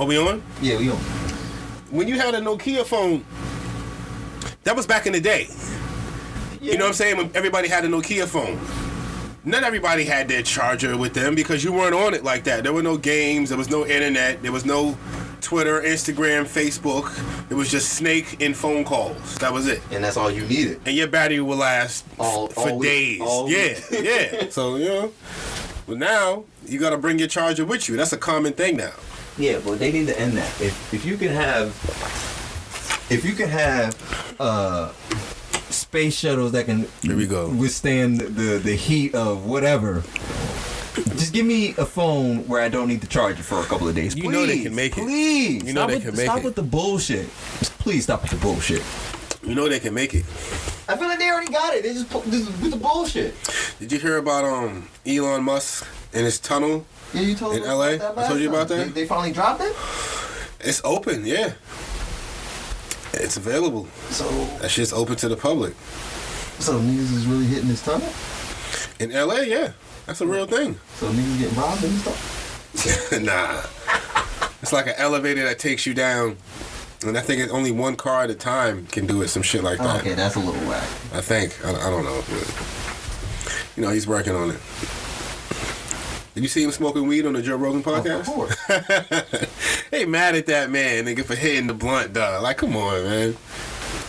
Are we on? Yeah, we on. When you had a Nokia phone, that was back in the day. Yeah. You know what I'm saying? When everybody had a Nokia phone. Not everybody had their charger with them because you weren't on it like that. There were no games. There was no internet. There was no Twitter, Instagram, Facebook. It was just Snake and phone calls. That was it. And that's all you needed. And your battery will last all days. Yeah. So, you know. But now, you got to bring your charger with you. That's a common thing now. Yeah, but they need to end that. If you can have space shuttles that can Here we go. withstand the heat of whatever. Just give me a phone where I don't need to charge it for a couple of days. You know they can make it. Please. You know they can make it. Stop with the bullshit. Please stop with the bullshit. You know they can make it. I feel like they already got it. They just with the bullshit. Did you hear about Elon Musk and his tunnel? Yeah, you told in me LA? about that I told you about that? They finally dropped it? It's open, yeah. It's available. So that shit's open to the public. So niggas is really hitting this tunnel? In LA, yeah. That's a real thing. So niggas getting robbed and stuff? Nah. It's like an elevator that takes you down. And I think it's only one car at a time can do it, some shit like that. Okay, that's a little whack. I think. I don't know. You know, he's working on it. Did you see him smoking weed on the Joe Rogan podcast? Of course. They mad at that man, nigga, for hitting the blunt, dog. Like, come on, man.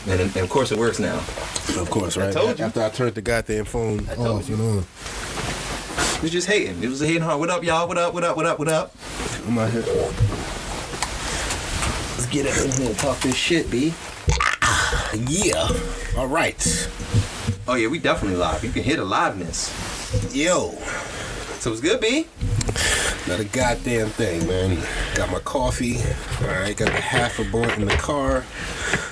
And of course it works now. Of course, right? I told you. After I turned the goddamn phone off, you know. It was just hating. It was a hating heart. What up, y'all? What up? I'm out here. Let's get up in here and talk this shit, B. Yeah. All right. Oh, yeah, we definitely live. You can hear the liveness. Yo. So it's good, B? Not a goddamn thing, man. Got my coffee. All right. Got the half a blunt in the car.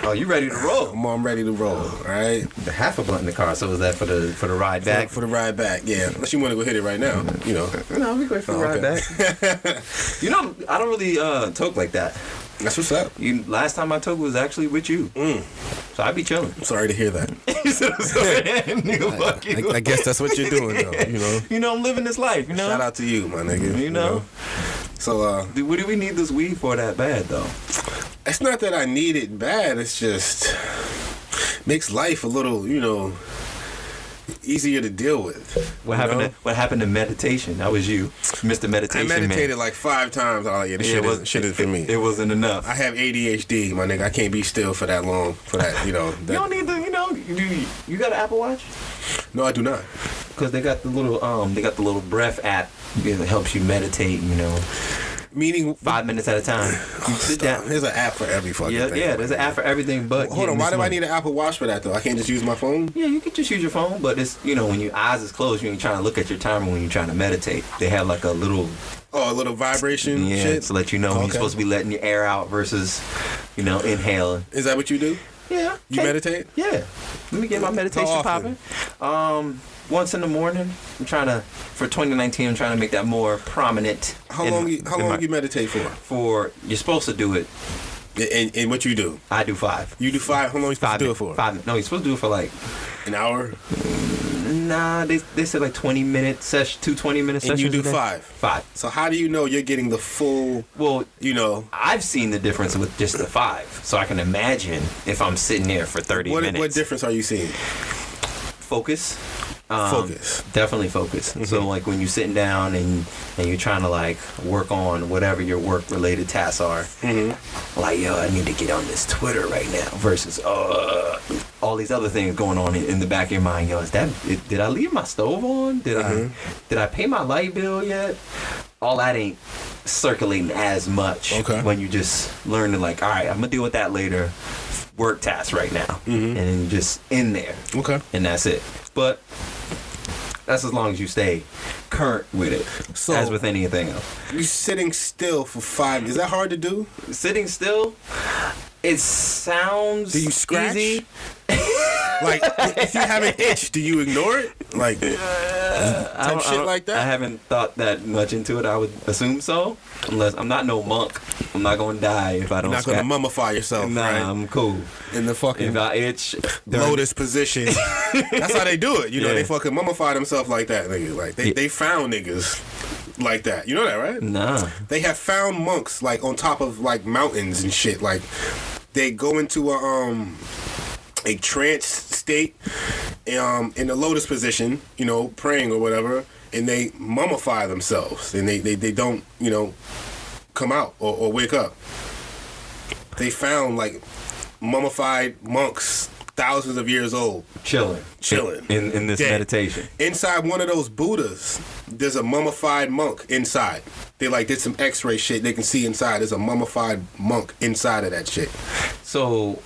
Oh, you ready to roll? I'm ready to roll. All right. The half a blunt in the car. So was that for the ride back? For the ride back, yeah. Unless you want to go hit it right now, you know. No, we go for the ride back. You know, I don't really talk like that. That's what's up. Last time I took was actually with you. So I'd be chilling. Sorry to hear that. Nigga, I guess that's what you're doing, though, you know. You know, I'm living this life, you know. Shout out to you, my nigga. You know. So, what do we need this weed for that bad, though? It's not that I need it bad. It's just makes life a little, you know, easier to deal with. What happened to meditation? That was you, Mr. Meditation Man. I meditated like 5 times. Oh yeah, this shit is for me. It wasn't enough. I have ADHD, my nigga. I can't be still for that long. For that, you know. You don't need to, you know. You got an Apple Watch? No, I do not. Because they got the little breath app that helps you meditate. You know. Meaning 5 minutes at a time. You sit down. There's an app for every fucking thing. Yeah, there's an app for everything. But hold on, why do I need an Apple Watch for that though? I can't just use my phone. Yeah, you can just use your phone, but it's when your eyes is closed, you ain't trying to look at your timer when you're trying to meditate. They have like a little vibration shit to let you know when you're supposed to be letting your air out versus inhaling. Is that what you do? Yeah. You meditate? Yeah. Let me get my meditation popping. Once in the morning. For 2019, I'm trying to make that more prominent. How long you meditate for? You're supposed to do it. And what you do? I do 5. You do 5? How long you supposed to do it for? 5. No, you're supposed to do it for like an hour. Nah, they said like 20-minute session, 2 20-minute sessions. And you do 5? 5. So how do you know you're getting the full? Well, I've seen the difference with just the 5, so I can imagine if I'm sitting there for 30 minutes. What difference are you seeing? Focus. Definitely focus. Mm-hmm. So like when you're sitting down and you're trying to like work on whatever your work related tasks are, like I need to get on this Twitter right now versus all these other things going on in the back of your mind. Did I leave my stove on? Did I pay my light bill yet? All that ain't circulating as much when you just learn to like, all right, I'm gonna deal with that later. Work task right now, and then just in there, and that's it. But that's as long as you stay current with it. So, as with anything else, you sitting still for 5. Is that hard to do? Sitting still, it sounds. Do you scratch? Easy. Like, if you have an itch, do you ignore it? Like, shit like that? I haven't thought that much into it. I would assume so. Unless I'm not no monk. I'm not going to die if I don't scratch. You're not going to mummify yourself, nah, right? I'm cool. In the fucking if I itch, lotus position. That's how they do it. They fucking mummify themselves like that. Nigga. Like, they found niggas like that. You know that, right? Nah. They have found monks like on top of like mountains and shit. Like they go into a trance state in a lotus position, you know, praying or whatever, and they mummify themselves and they don't, you know, come out or wake up. They found like mummified monks thousands of years old chilling in this meditation. Inside one of those Buddhas, there's a mummified monk inside. They like did some x-ray shit. They can see inside. There's a mummified monk inside of that shit. So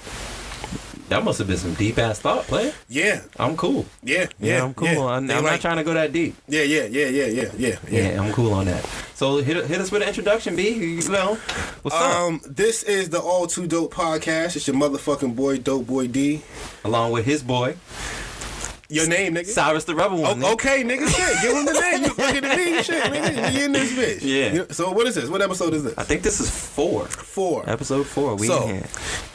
that must have been some deep ass thought, player. Yeah, I'm cool. Yeah, I'm cool. Yeah. I'm not trying to go that deep. Yeah. Yeah, I'm cool on that. So hit us with an introduction, B. You know, what's up? This is the All Too Dope podcast. It's your motherfucking boy, Dope Boy D, along with his boy. Your name, nigga? Cyrus the Rebel One. Okay, nigga, shit. Give him the name. You looking at me, shit, nigga. You in this bitch. Yeah. You know, so what is this? What episode is this? I think this is 4. Episode 4.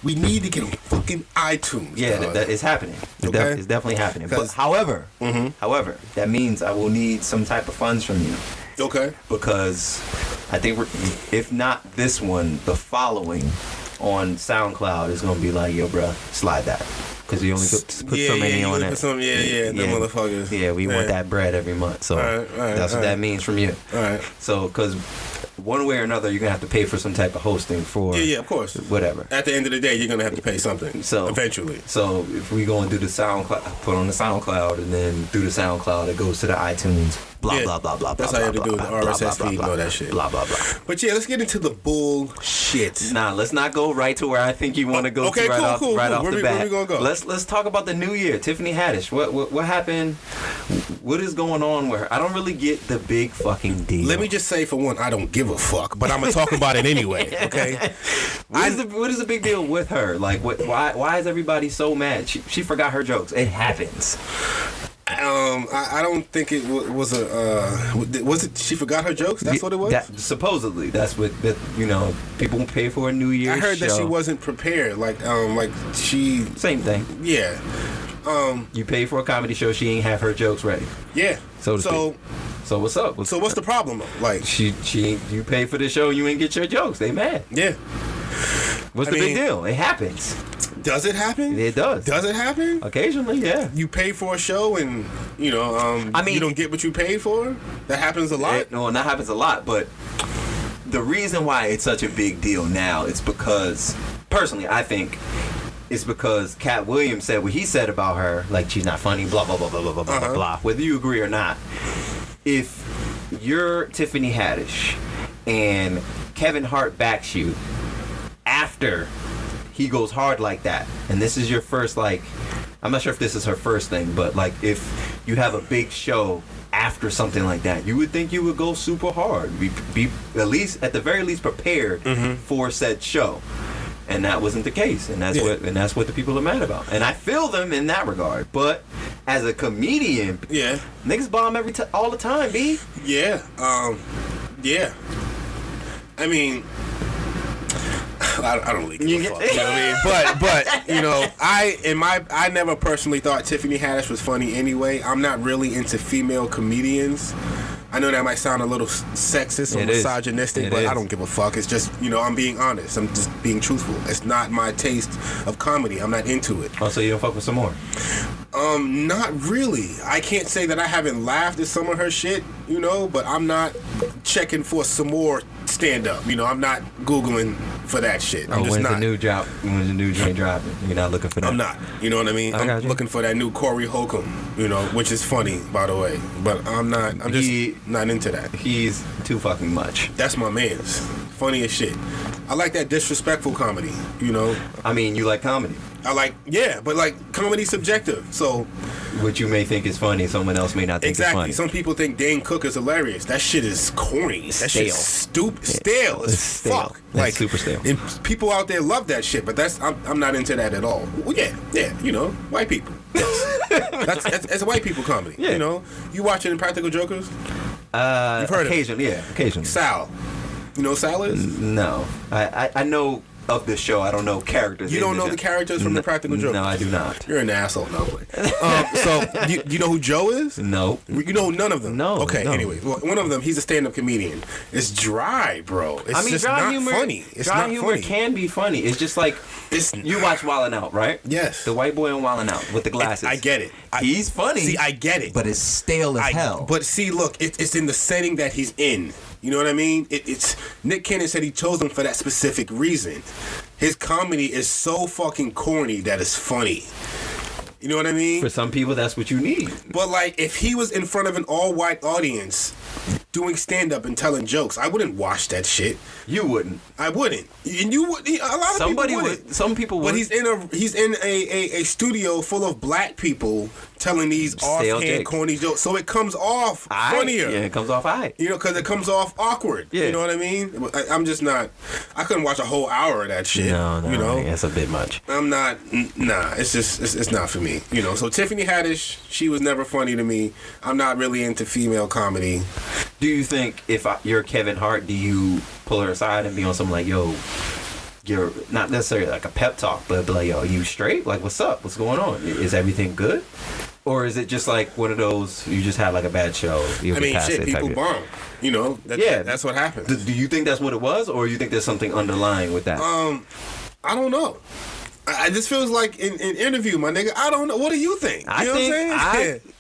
We need to get on fucking iTunes. Yeah, that is happening. It's definitely happening. But however, that means I will need some type of funds from you. Okay. Because I think if not this one, the following on SoundCloud is gonna be like, yo, bro, slide that. Because you only put so many on it. The motherfuckers. Yeah, we want that bread every month. So that's what that means from you. All right. So, because one way or another, you're going to have to pay for some type of hosting for... Yeah, of course. Whatever. At the end of the day, you're going to have to pay something. So eventually. So, if we go and do the SoundCloud, put on the SoundCloud, and then through the SoundCloud, it goes to the iTunes. Blah, blah, blah, blah, that's blah, how you blah, have to do blah, the RSS feed and all that shit. Blah, blah, blah. But yeah, let's get into the bullshit. Nah, let's not go right to where I think you want to go okay, to right off the bat. Where we gonna go? Let's talk about the new year. Tiffany Haddish. What happened? What is going on with her? I don't really get the big fucking deal. Let me just say, for one, I don't give a fuck, but I'm gonna talk about it anyway. Okay. What is the big deal with her? Like, why is everybody so mad? She forgot her jokes. It happens. I don't think it was was it she forgot her jokes? That's what it was? Supposedly. That's what, people pay for a New Year's show. I heard that she wasn't prepared. Like she... Same thing. Yeah. You pay for a comedy show, she ain't have her jokes ready. Yeah. So what's up? So what's the problem though? Like you pay for the show, you ain't get your jokes. They mad. Yeah. What's the big deal? It happens. Does it happen? It does. Does it happen? Occasionally, yeah. You pay for a show and, you don't get what you paid for? That happens a lot? No, that happens a lot, but the reason why it's such a big deal now is because, personally, I think, it's because Cat Williams said what he said about her, like she's not funny, blah, blah, blah, blah, blah, blah, blah, blah. Whether you agree or not, if you're Tiffany Haddish and Kevin Hart backs you after he goes hard like that, and this is your first, like, I'm not sure if this is her first thing, but like if you have a big show after something like that, you would think you would go super hard, be at the very least prepared for said show, and that wasn't the case, and that's what the people are mad about, and I feel them in that regard. But as a comedian, niggas bomb all the time, B. Yeah. I mean, I don't really give a fuck. You know what I mean? But I never personally thought Tiffany Haddish was funny anyway. I'm not really into female comedians. I know that might sound a little sexist or misogynistic, but I don't give a fuck. It's just, I'm being honest. I'm just being truthful. It's not my taste of comedy. I'm not into it. Oh, so you don't fuck with some more? Not really. I can't say that I haven't laughed at some of her shit, but I'm not checking for some more stand-up. I'm not Googling for that shit. I'm just not. When's the new joint dropping? You're not looking for that? I'm not. You know what I mean? I'm looking for that new Corey Holcomb, which is funny, by the way. But I'm not. I'm just not into that. He's too fucking much. That's my man's. Funny as shit. I like that disrespectful comedy, I mean, you like comedy. But comedy's subjective. So what you may think is funny, someone else may not think is funny. Some people think Dane Cook is hilarious. That shit is corny. That shit's stupid. Stale as fuck. Like super stale. And people out there love that shit, but I'm not into that at all. Well, white people. That's a white people comedy. Yeah. You watching Impractical Jokers? You've heard occasionally. Occasionally. Sal. You know who Sal is? No. I know of this show. I don't know characters. You don't know the characters from the Practical Jokers? No, I do not. You're an asshole. No way. So you know who Joe is? No. You know none of them? No. Okay, no. anyway. Well, one of them, he's a stand-up comedian. It's dry, bro. It's just dry not humor, funny. It's dry not humor funny. can be funny. It's just like, you watch Wildin' Out, right? Yes. The white boy on Wildin' Out with the glasses. I get it. He's funny. See, I get it. But it's stale as hell. But see, look, it's in the setting that he's in. You know what I mean? It's Nick Cannon said he chose him for that specific reason. His comedy is so fucking corny that it's funny. You know what I mean? For some people, that's what you need. But like, if he was in front of an all-white audience doing stand-up and telling jokes, I wouldn't watch that shit. You wouldn't. I wouldn't. And you would. A lot of people would. Some people would. But he's in a studio full of black people telling these offhand corny jokes, so it comes off funnier. Yeah, it comes off aight. You know, because it comes off awkward. Yeah. You know what I mean? I'm just not. I couldn't watch a whole hour of that shit. No, you know, that's a bit much. I'm not. Nah, it's just it's not for me. You know. So Tiffany Haddish, she was never funny to me. I'm not really into female comedy. Do you think if you're Kevin Hart, do you pull her aside and be on something like, yo, you're not necessarily like a pep talk, but be like, yo, are you straight? Like, what's up? What's going on? Is everything good? Or is it just like one of those, you just had like a bad show? I mean, shit, people bomb. You know, that's what happens. Do you think that's what it was, or you think there's something underlying with that? I don't know. I just feels like in interview, my nigga. I don't know. What do you think? You know what I'm saying?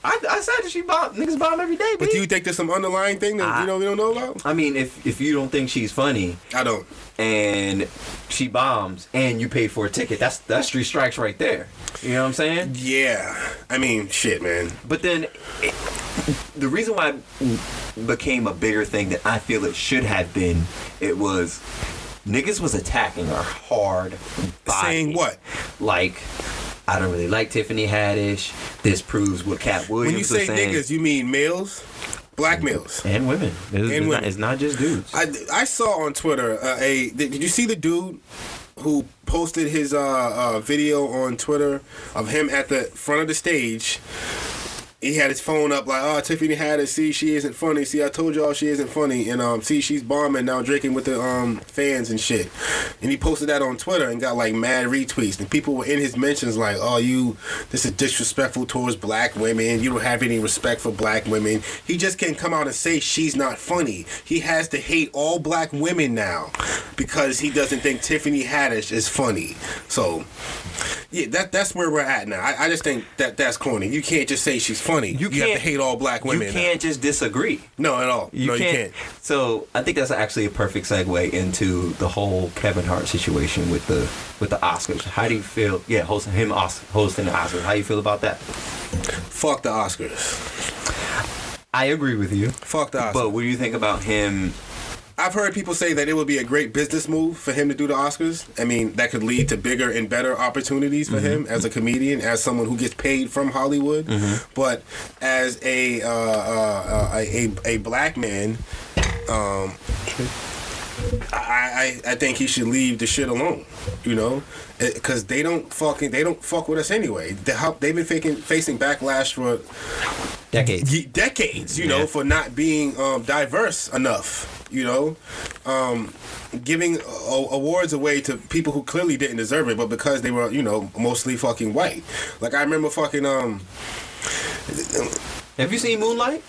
I said that niggas bomb every day, but do you think there's some underlying thing that we don't know about? I mean, if you don't think she's funny, I don't. And she bombs, and you paid for a ticket, that's 3 strikes right there. You know what I'm saying? Yeah. I mean, shit, man. But then, the reason why it became a bigger thing that I feel it should have been, it was niggas was attacking her hard body. Saying what? Like, I don't really like Tiffany Haddish. This proves what Cat Williams was saying. When you say niggas, you mean males? Black males. And women. It's not just dudes. I saw on Twitter, did you see the dude who posted his video on Twitter of him at the front of the stage? He had his phone up like, oh, Tiffany Haddish, see, she isn't funny. See, I told y'all she isn't funny. And see, she's bombing now, drinking with the fans and shit. And he posted that on Twitter and got like mad retweets. And people were in his mentions like, oh, this is disrespectful towards black women. You don't have any respect for black women. He just can't come out and say she's not funny. He has to hate all black women now because he doesn't think Tiffany Haddish is funny. So, yeah, that's where we're at now. I just think that's corny. You can't just say she's funny. You have to hate all black women. You can't just disagree. No, at all. You can't. So I think that's actually a perfect segue into the whole Kevin Hart situation with the Oscars. How do you feel? Yeah, hosting the Oscars. How do you feel about that? Fuck the Oscars. I agree with you. Fuck the Oscars. But what do you think about him? I've heard people say that it would be a great business move for him to do the Oscars. I mean, that could lead to bigger and better opportunities for him as a comedian, as someone who gets paid from Hollywood. But as a black man, I think he should leave the shit alone. You know, because they don't fuck with us anyway. They've been facing backlash for decades. You know, for not being diverse enough. You know, giving awards away to people who clearly didn't deserve it, but because they were, you know, mostly fucking white. Like I remember fucking. Have you seen Moonlight?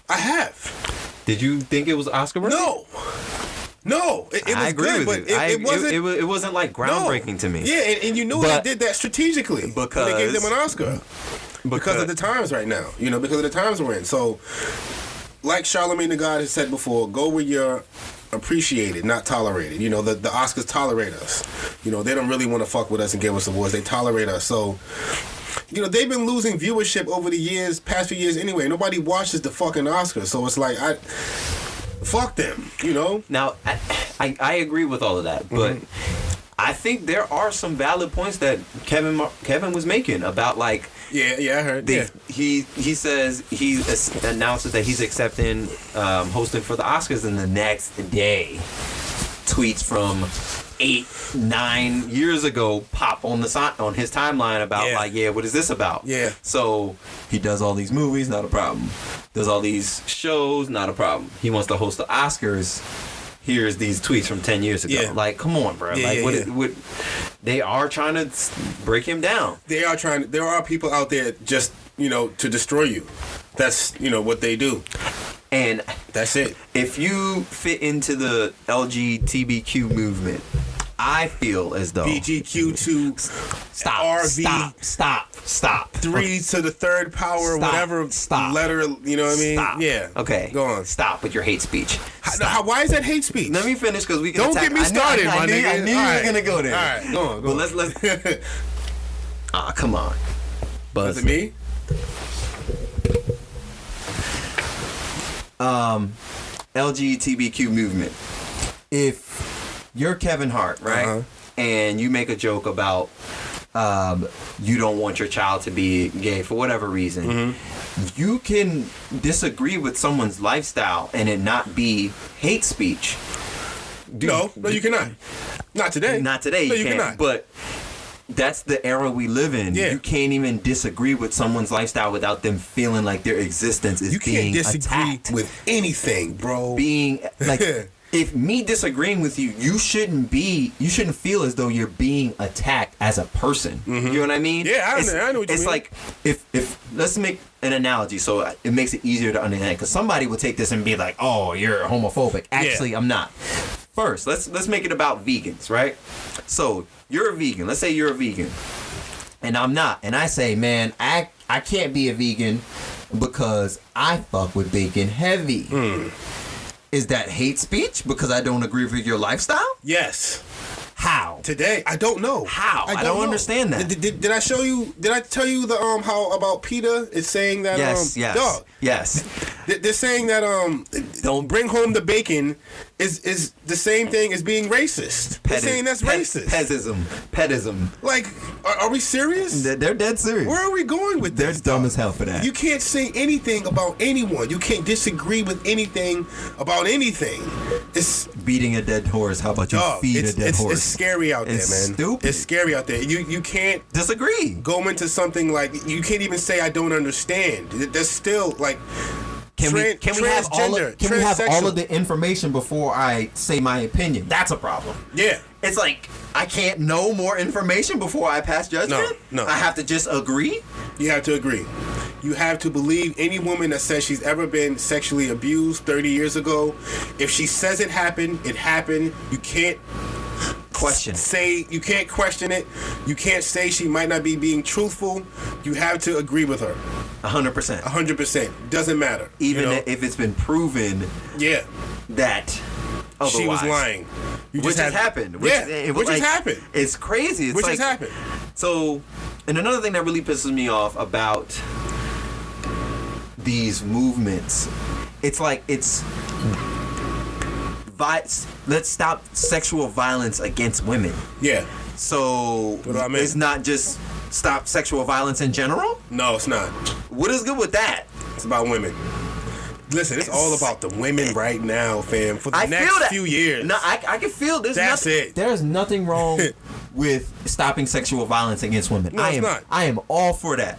I have. Did you think it was Oscar worthy? No, it was I agree good, with but you. It wasn't like groundbreaking to me. Yeah, and you knew they did that strategically because they gave them an Oscar because of the times right now. You know, because of the times we're in. So, like Charlamagne the God has said before, go where you're appreciated, not tolerated. You know, the Oscars tolerate us. You know, they don't really want to fuck with us and give us awards. They tolerate us. So, you know, they've been losing viewership over the past few years anyway. Nobody watches the fucking Oscars. So it's like, fuck them, you know? Now, I agree with all of that, but I think there are some valid points that Kevin was making about, like... Yeah, I heard. He says, he announces that he's accepting hosting for the Oscars, and the next day, tweets from 8-9 years ago pop on his timeline about what is this about? Yeah. So he does all these movies, not a problem. Does all these shows, not a problem. He wants to host the Oscars. here's these tweets from 10 years ago. Yeah. Like, come on, bro. Yeah, what they are trying to break him down. There are people out there just, to destroy you. That's, what they do. And that's it. If you fit into the LGBTQ movement, I feel as though BGQ2 Stop. 3 to the third power, whatever letter, you know what I mean? Stop. Yeah. Okay. Go on. Stop with your hate speech. Why is that hate speech? Let me finish because we can Don't get me started, my nigga. I knew you were gonna go there. All right, go on. But let's. Come on. Was it me? LGBTQ movement. If you're Kevin Hart, right, and you make a joke about you don't want your child to be gay for whatever reason, you can disagree with someone's lifestyle and it not be hate speech. No, you cannot. Not today. Not today. No, you can't. cannot. But that's the era we live in. Yeah. You can't even disagree with someone's lifestyle without them feeling like their existence is being attacked. You can't disagree with anything, bro. Being like, if me disagreeing with you, you shouldn't feel as though you're being attacked as a person. You know what I mean? Yeah, I know what you mean. It's like if let's make an analogy so it makes it easier to understand, because somebody will take this and be like, "Oh, you're homophobic." Actually, I'm not. First, let's make it about vegans, right? So you're a vegan. Let's say you're a vegan, and I'm not, and I say, man, I can't be a vegan because I fuck with bacon heavy. Is that hate speech because I don't agree with your lifestyle? Yes. How? Today, I don't know. How? I don't understand that. Did I show you? Did I tell you the how about PETA is saying that dog? Yes. They're saying that don't bring home the bacon is the same thing as being racist. They're saying that's racist. Pedism. Like, are we serious? They're dead serious. Where are we going with this? They're dumb as hell for that. You can't say anything about anyone. You can't disagree with anything about anything. It's beating a dead horse. How about you feed a dead horse? It's scary out there, man. Stupid. It's scary out there. You can't disagree. Go into something like you can't even say I don't understand. There's still like. Can we have all of the information before I say my opinion? That's a problem. Yeah. It's like I can't know more information before I pass judgment? No. I have to just agree? You have to agree. You have to believe any woman that says she's ever been sexually abused 30 years ago. If she says it happened, it happened. You can't you can't question it. You can't say she might not be being truthful. You have to agree with her. 100%. 100%. Doesn't matter. Even if it's been proven that otherwise. She was lying. Which has happened. Which has happened. It's crazy. Which has happened. So, and another thing that really pisses me off about these movements, it's like let's stop sexual violence against women. Yeah. So it's not just stop sexual violence in general? No, it's not. What is good with that? It's about women. Listen, it's all about the women right now, fam. For the next few years. No, I can feel this. That's it. There's nothing wrong with stopping sexual violence against women. No, it's not. I am all for that.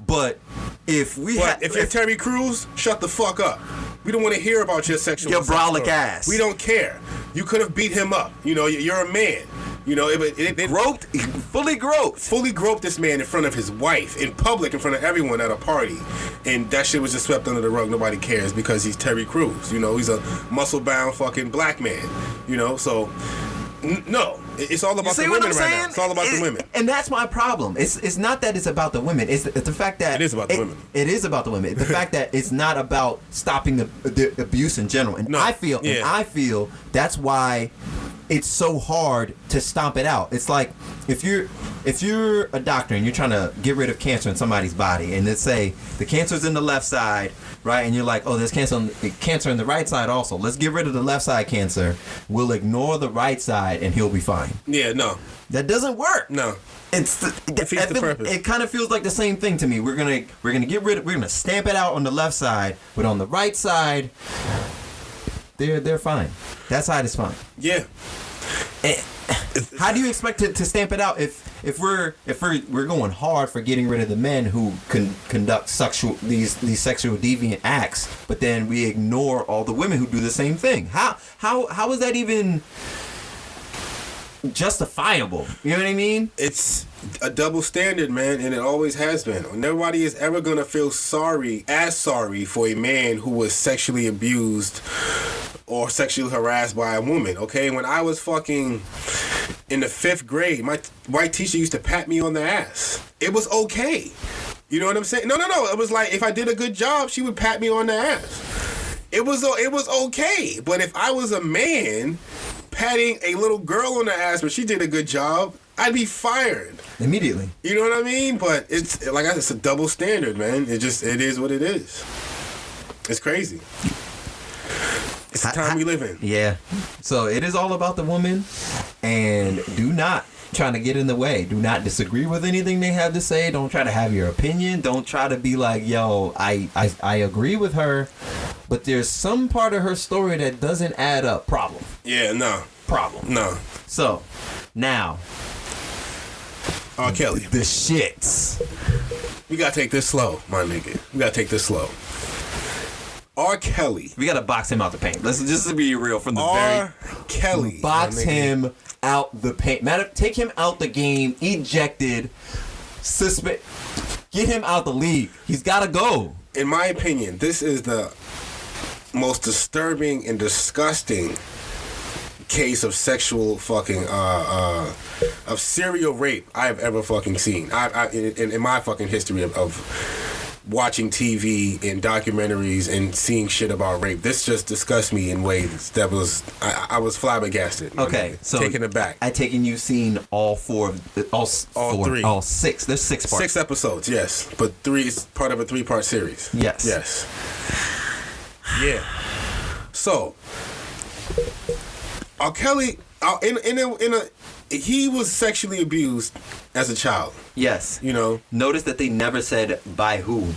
But if you're Terry Crews, shut the fuck up. We don't want to hear about your sexual brolic ass. We don't care. You could have beat him up. You're a man. Fully groped this man in front of his wife, in public, in front of everyone at a party. And that shit was just swept under the rug. Nobody cares because he's Terry Crews. He's a muscle-bound fucking black man. So, no. It's all about the women right now. It's all about the women. And that's my problem. It's not that it's about the women. It's the fact that... It is about the women. It is about the women. The fact that it's not about stopping the abuse in general. And I feel that's why it's so hard to stomp it out. It's like if you're a doctor and you're trying to get rid of cancer in somebody's body, and let's say the cancer's in the left side, right? And you're like, oh, there's cancer in the right side also. Let's get rid of the left side cancer. We'll ignore the right side, and he'll be fine. Yeah, no. That doesn't work. No. Defeats the purpose. It kind of feels like the same thing to me. We're gonna stamp it out on the left side, but on the right side, they're fine. That side is fine. Yeah. How do you expect to stamp it out if we're going hard for getting rid of the men who conduct these sexual deviant acts, but then we ignore all the women who do the same thing? How is that even justifiable? You know what I mean? It's a double standard, man, and it always has been. Nobody is ever gonna feel sorry for a man who was sexually abused or sexually harassed by a woman. Okay, when I was fucking in the 5th grade, my white teacher used to pat me on the ass. It was okay. You know what I'm saying? No. It was like if I did a good job, she would pat me on the ass. It was okay. But if I was a man patting a little girl on the ass but she did a good job, I'd be fired immediately. You know what I mean? But it's like I said, it's a double standard, man. It is what it is. It's crazy. It's the time we live in. Yeah. So it is all about the woman, and do not try to get in the way. Do not disagree with anything they have to say. Don't try to have your opinion. Don't try to be like, yo, I agree with her, but there's some part of her story that doesn't add up. Problem. Yeah, no. Problem. No. So, now. R. Kelly. The shits. We gotta take this slow, my nigga. We gotta take this slow. R. Kelly. We gotta box him out the paint. Let's just be real from the R. Kelly. Box him out the paint. Take him out the game. Ejected. Suspect. Get him out the league. He's gotta go. In my opinion, this is the most disturbing and disgusting case of sexual fucking of serial rape I've ever fucking seen. In my fucking history of watching TV and documentaries and seeing shit about rape. This just disgusts me in ways that was I was flabbergasted. Okay, so taken aback. I take it you've seen all three. All 6. There's 6 parts. 6 episodes, yes, but 3 is part of a 3-part series. Yes. Yeah. So, R. Kelly, he was sexually abused as a child. Yes. You know. Notice that they never said by who.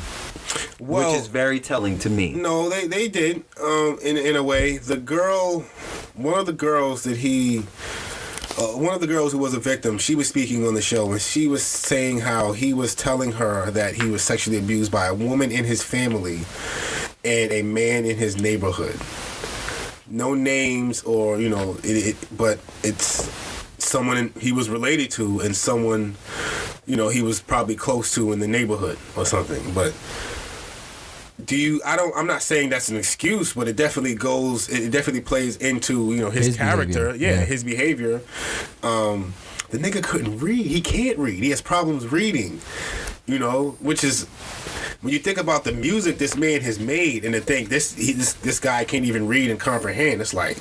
Well, which is very telling to me. No, they did. In a way, one of the girls who was a victim, she was speaking on the show, and she was saying how he was telling her that he was sexually abused by a woman in his family and a man in his neighborhood. No names or, but it's someone he was related to and someone, he was probably close to in the neighborhood or something. But I'm not saying that's an excuse, but it definitely plays into, his character. Behavior. Yeah, his behavior. The nigga couldn't read. He can't read. He has problems reading, which is, when you think about the music this man has made and to think this guy can't even read and comprehend, it's like,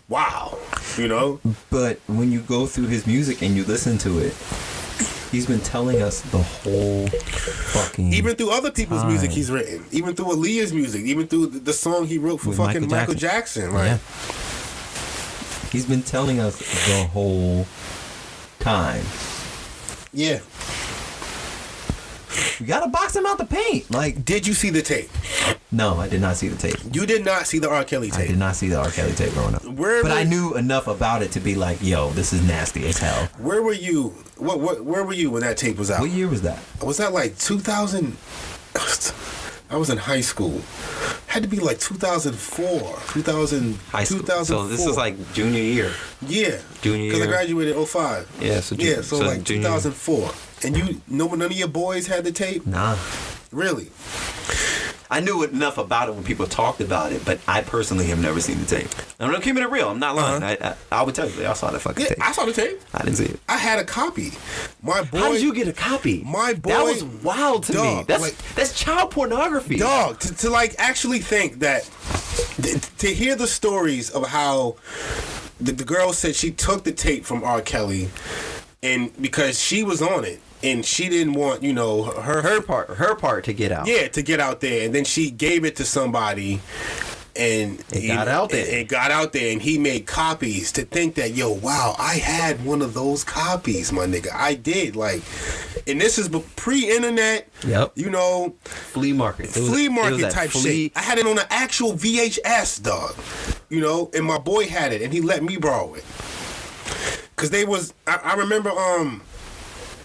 wow, But when you go through his music and you listen to it, he's been telling us the whole fucking even through other people's music he's written, even through Aaliyah's music, even through the song he wrote for fucking Michael Jackson, right? Yeah. He's been telling us the whole time. Yeah. You gotta box him out the paint. Like, did you see the tape? No, I did not see the tape. You did not see the R. Kelly tape? I did not see the R. Kelly tape growing up. But I knew enough about it to be like, yo, this is nasty as hell. Where were you? Where were you when that tape was out? What year was that? Was that like 2000? I was in high school. Had to be like 2004, 2000, high school. 2004. So this is like junior year. Yeah. Junior year. Because I graduated in 05. Yeah, so like 2004. And none of your boys had the tape? Nah. Really? I knew enough about it when people talked about it, but I personally have never seen the tape. I'm not keeping it real. I'm not lying. I would tell you, I saw the fucking tape. I saw the tape. I didn't see it. I had a copy. My boy. How did you get a copy? My boy. That was wild to me. That's child pornography. Dog, to like actually think that, to hear the stories of how the girl said she took the tape from R. Kelly, and because she was on it. And she didn't want, her part to get out. Yeah, to get out there. And then she gave it to somebody, and it got out there. It got out there, and he made copies. To think that, wow, I had one of those copies, my nigga. I did, and this is pre-internet. Yep. Flea market. Flea market type shit. I had it on an actual VHS, dog. And my boy had it, and he let me borrow it. Cause I remember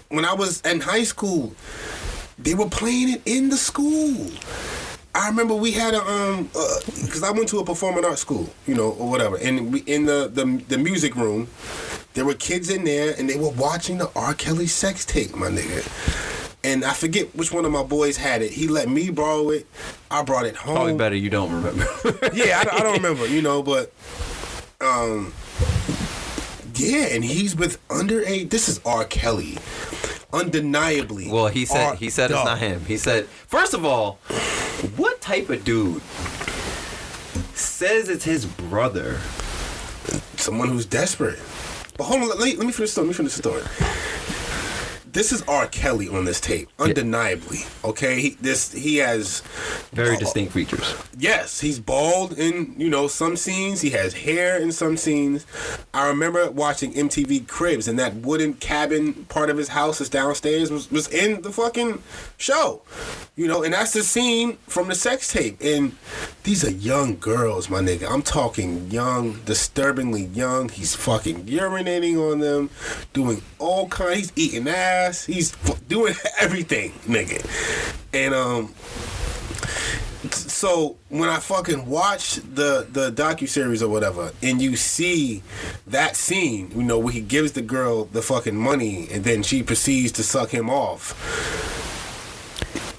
when I was in high school, they were playing it in the school. I remember we had cause I went to a performing arts school, or whatever, and in the music room, there were kids in there, and they were watching the R. Kelly sex tape, my nigga. And I forget which one of my boys had it. He let me borrow it. I brought it home. Probably better you don't remember. Yeah, I don't remember, but yeah, and he's with underage. This is R. Kelly, undeniably. Well, he said it's not him. He said, first of all, what type of dude says it's his brother? Someone who's desperate. But hold on, let me finish the story. This is R. Kelly on this tape, undeniably. Okay, he has very distinct features. Yes, he's bald in some scenes. He has hair in some scenes. I remember watching MTV Cribs, and that wooden cabin part of his house is downstairs was in the fucking show. And that's the scene from the sex tape. And these are young girls, my nigga. I'm talking young, disturbingly young. He's fucking urinating on them, doing all kinds. He's eating ass. He's doing everything, nigga. And so when I fucking watch the docuseries or whatever, and you see that scene, where he gives the girl the fucking money, and then she proceeds to suck him off.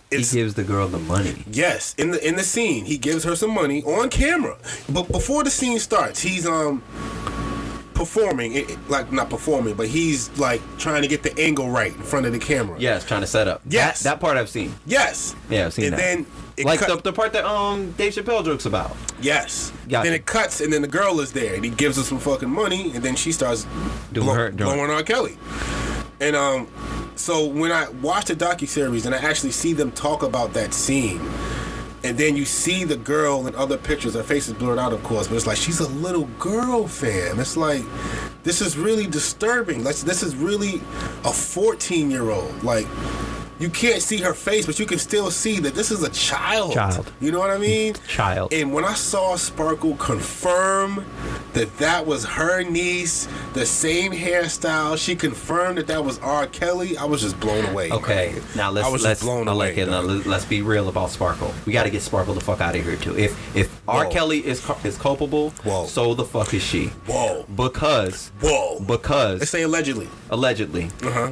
He gives the girl the money. Yes, in the scene, he gives her some money on camera. But before the scene starts, he's performing, not performing, but he's like trying to get the angle right in front of the camera. Yes, trying to set up. Yes, that part I've seen. Yes, yeah, I've seen and that. Then the part that Dave Chappelle jokes about. Yes. Gotcha. Then it cuts, and then the girl is there, and he gives her some fucking money, and then she starts blowing R. Kelly. And so when I watch the docuseries and I actually see them talk about that scene, and then you see the girl in other pictures, her face is blurred out, of course, but it's like she's a little girl, fam. It's like, this is really disturbing. Like, this is really a 14-year-old. Like, you can't see her face, but you can still see that this is a child. You know what I mean? Child. And when I saw Sparkle confirm that was her niece, the same hairstyle, she confirmed that was R. Kelly, I was just blown away. Okay, now let's be real about Sparkle. We got to get Sparkle the fuck out of here too. If R. Kelly is culpable, so the fuck is she. Because let's say allegedly.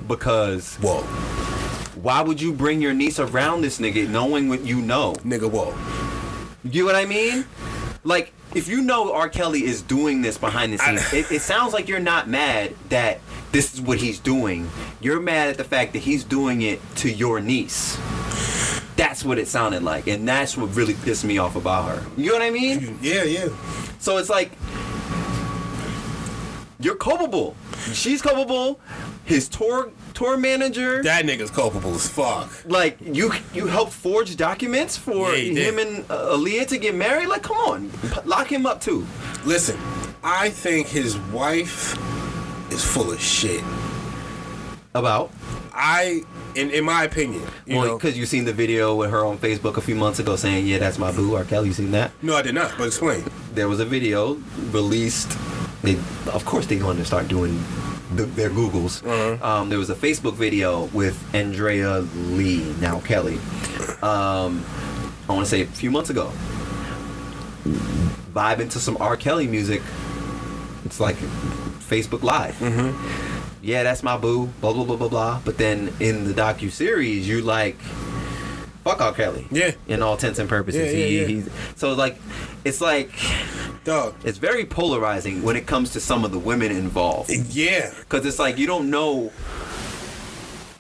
Because why would you bring your niece around this nigga knowing what you know? Nigga, You know what I mean? Like, if you know R. Kelly is doing this behind the scenes, it sounds like you're not mad that this is what he's doing. You're mad at the fact that he's doing it to your niece. That's what it sounded like, and that's what really pissed me off about her. You know what I mean? Yeah. So it's like, you're culpable. She's culpable. His tour manager. That nigga's culpable as fuck. Like, you helped forge documents for him and Aaliyah to get married? Like, come on. Lock him up, too. Listen, I think his wife is full of shit. About? In my opinion. Because you seen the video with her on Facebook a few months ago saying, yeah, that's my boo, R. Kelly. You seen that? No, I did not, but explain. There was a video released. Of course they're going to start doing their Googles. There was a Facebook video with Andrea Lee, now Kelly. I want to say a few months ago. Vibing to some R. Kelly music. It's like Facebook Live. Yeah, that's my boo, blah, blah, blah, blah, blah. But then in the docu-series, you like, fuck R. Kelly. Yeah. In all intents and purposes. Yeah. So it's like, dog, it's very polarizing when it comes to some of the women involved. Yeah. Because it's like, you don't know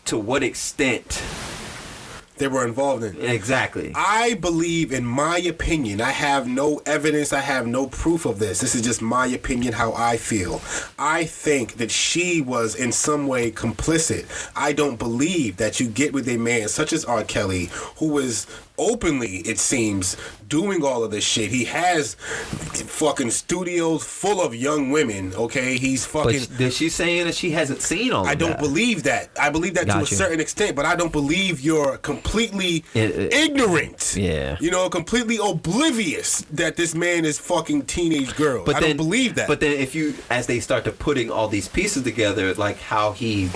to what extent they were involved in. Exactly. I believe, in my opinion, I have no evidence, I have no proof of this. This is just my opinion, how I feel. I think that she was in some way complicit. I don't believe that you get with a man such as R. Kelly, who is openly, it seems, doing all of this shit. He has fucking studios full of young women, okay? He's fucking... But she's saying that she hasn't seen all of that. I don't believe that. I believe that to a certain extent, but I don't believe you're completely ignorant. Yeah. You know, completely oblivious that this man is fucking teenage girls. I don't believe that. But then if you, as they start to putting all these pieces together, like how he...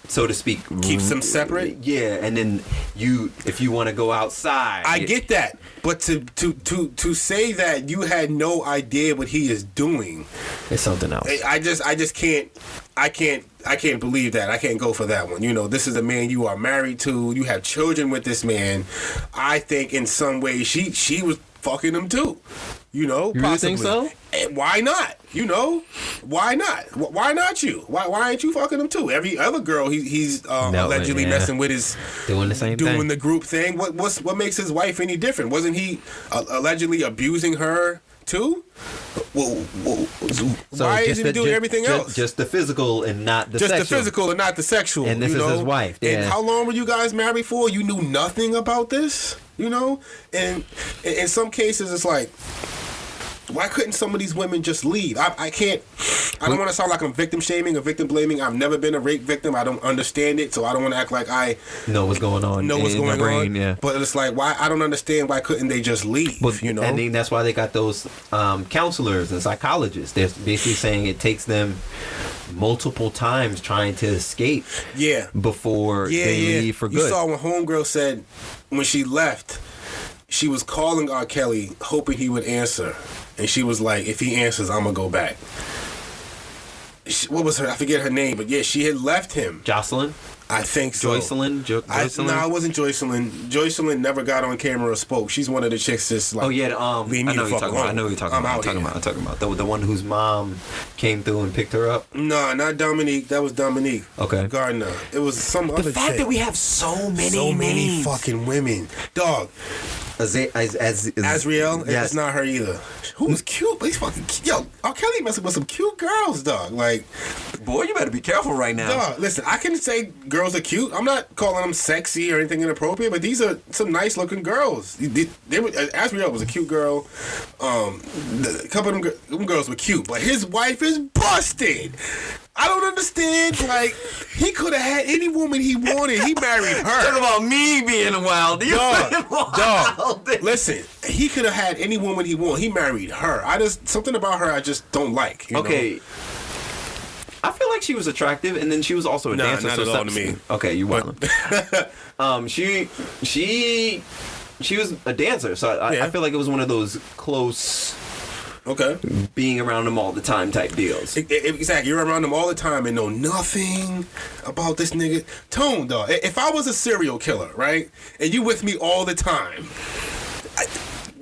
so to speak, keeps them separate. Yeah, and then if you want to go outside, I get that, but to say that you had no idea what he is doing, it's something else. I just can't. I can't believe that. I can't go for that one. You know, this is a man you are married to. You have children with this man. I think in some way she was fucking him too. You know, you possibly. Really think so? And why not? You know, why not? Why not you? Why ain't you fucking him too? Every other girl he's allegedly messing with is doing the same thing, doing the group thing. What makes his wife any different? Wasn't he allegedly abusing her too? Well, why isn't he doing everything else? Just the physical and not the sexual. Just the physical and not the sexual. And this is his wife. Yeah. And how long were you guys married for? You knew nothing about this, you know? And in some cases, it's like, why couldn't some of these women just leave? I don't want to sound like I'm victim shaming or victim blaming. I've never been a rape victim. I don't understand it, so I don't want to act like I know what's going on. Yeah. But it's like, why? I don't understand why couldn't they just leave? You know, and then that's why they got those counselors and psychologists. They're basically saying it takes them multiple times trying to escape. Yeah. Before they leave for good. You saw when Homegirl said when she left, she was calling R. Kelly hoping he would answer. And she was like, if he answers, I'm going to go back. What was her? I forget her name, but yeah, she had left him. Jocelyn? I think so. Joycelyn? No, it wasn't Joycelyn. Joycelyn never got on camera or spoke. She's one of the chicks that's like, leave me the fuck alone. I know you're talking about. I'm talking about. The one whose mom came through and picked her up? No, not Dominique. That was Dominique. Okay. Gardner. It was some other chick. The fact that we have so many fucking women. Dog. Azriel? Yes. It's not her either. Who's cute? He's fucking cute. Yo, R. Kelly messing with some cute girls, dog. Like, boy, you better be careful right now. Dog, listen, I can say girls are cute. I'm not calling them sexy or anything inappropriate, but these are some nice looking girls. Azriel was a cute girl. A couple of them girls were cute, but his wife is busted. I don't understand. Like, he could have had any woman he wanted. He married her. Talk about me being wild. Dog. Listen, he could have had any woman he wanted. He married her. Something about her I just don't like. Okay. I feel like she was attractive, and then she was also a dancer. Not at all to me. Okay, you wildin'. She was a dancer, so I feel like it was one of those close. Okay. Being around them all the time type deals. Exactly. You're around them all the time and know nothing about this nigga. Tone, dog. If I was a serial killer, right, and you with me all the time,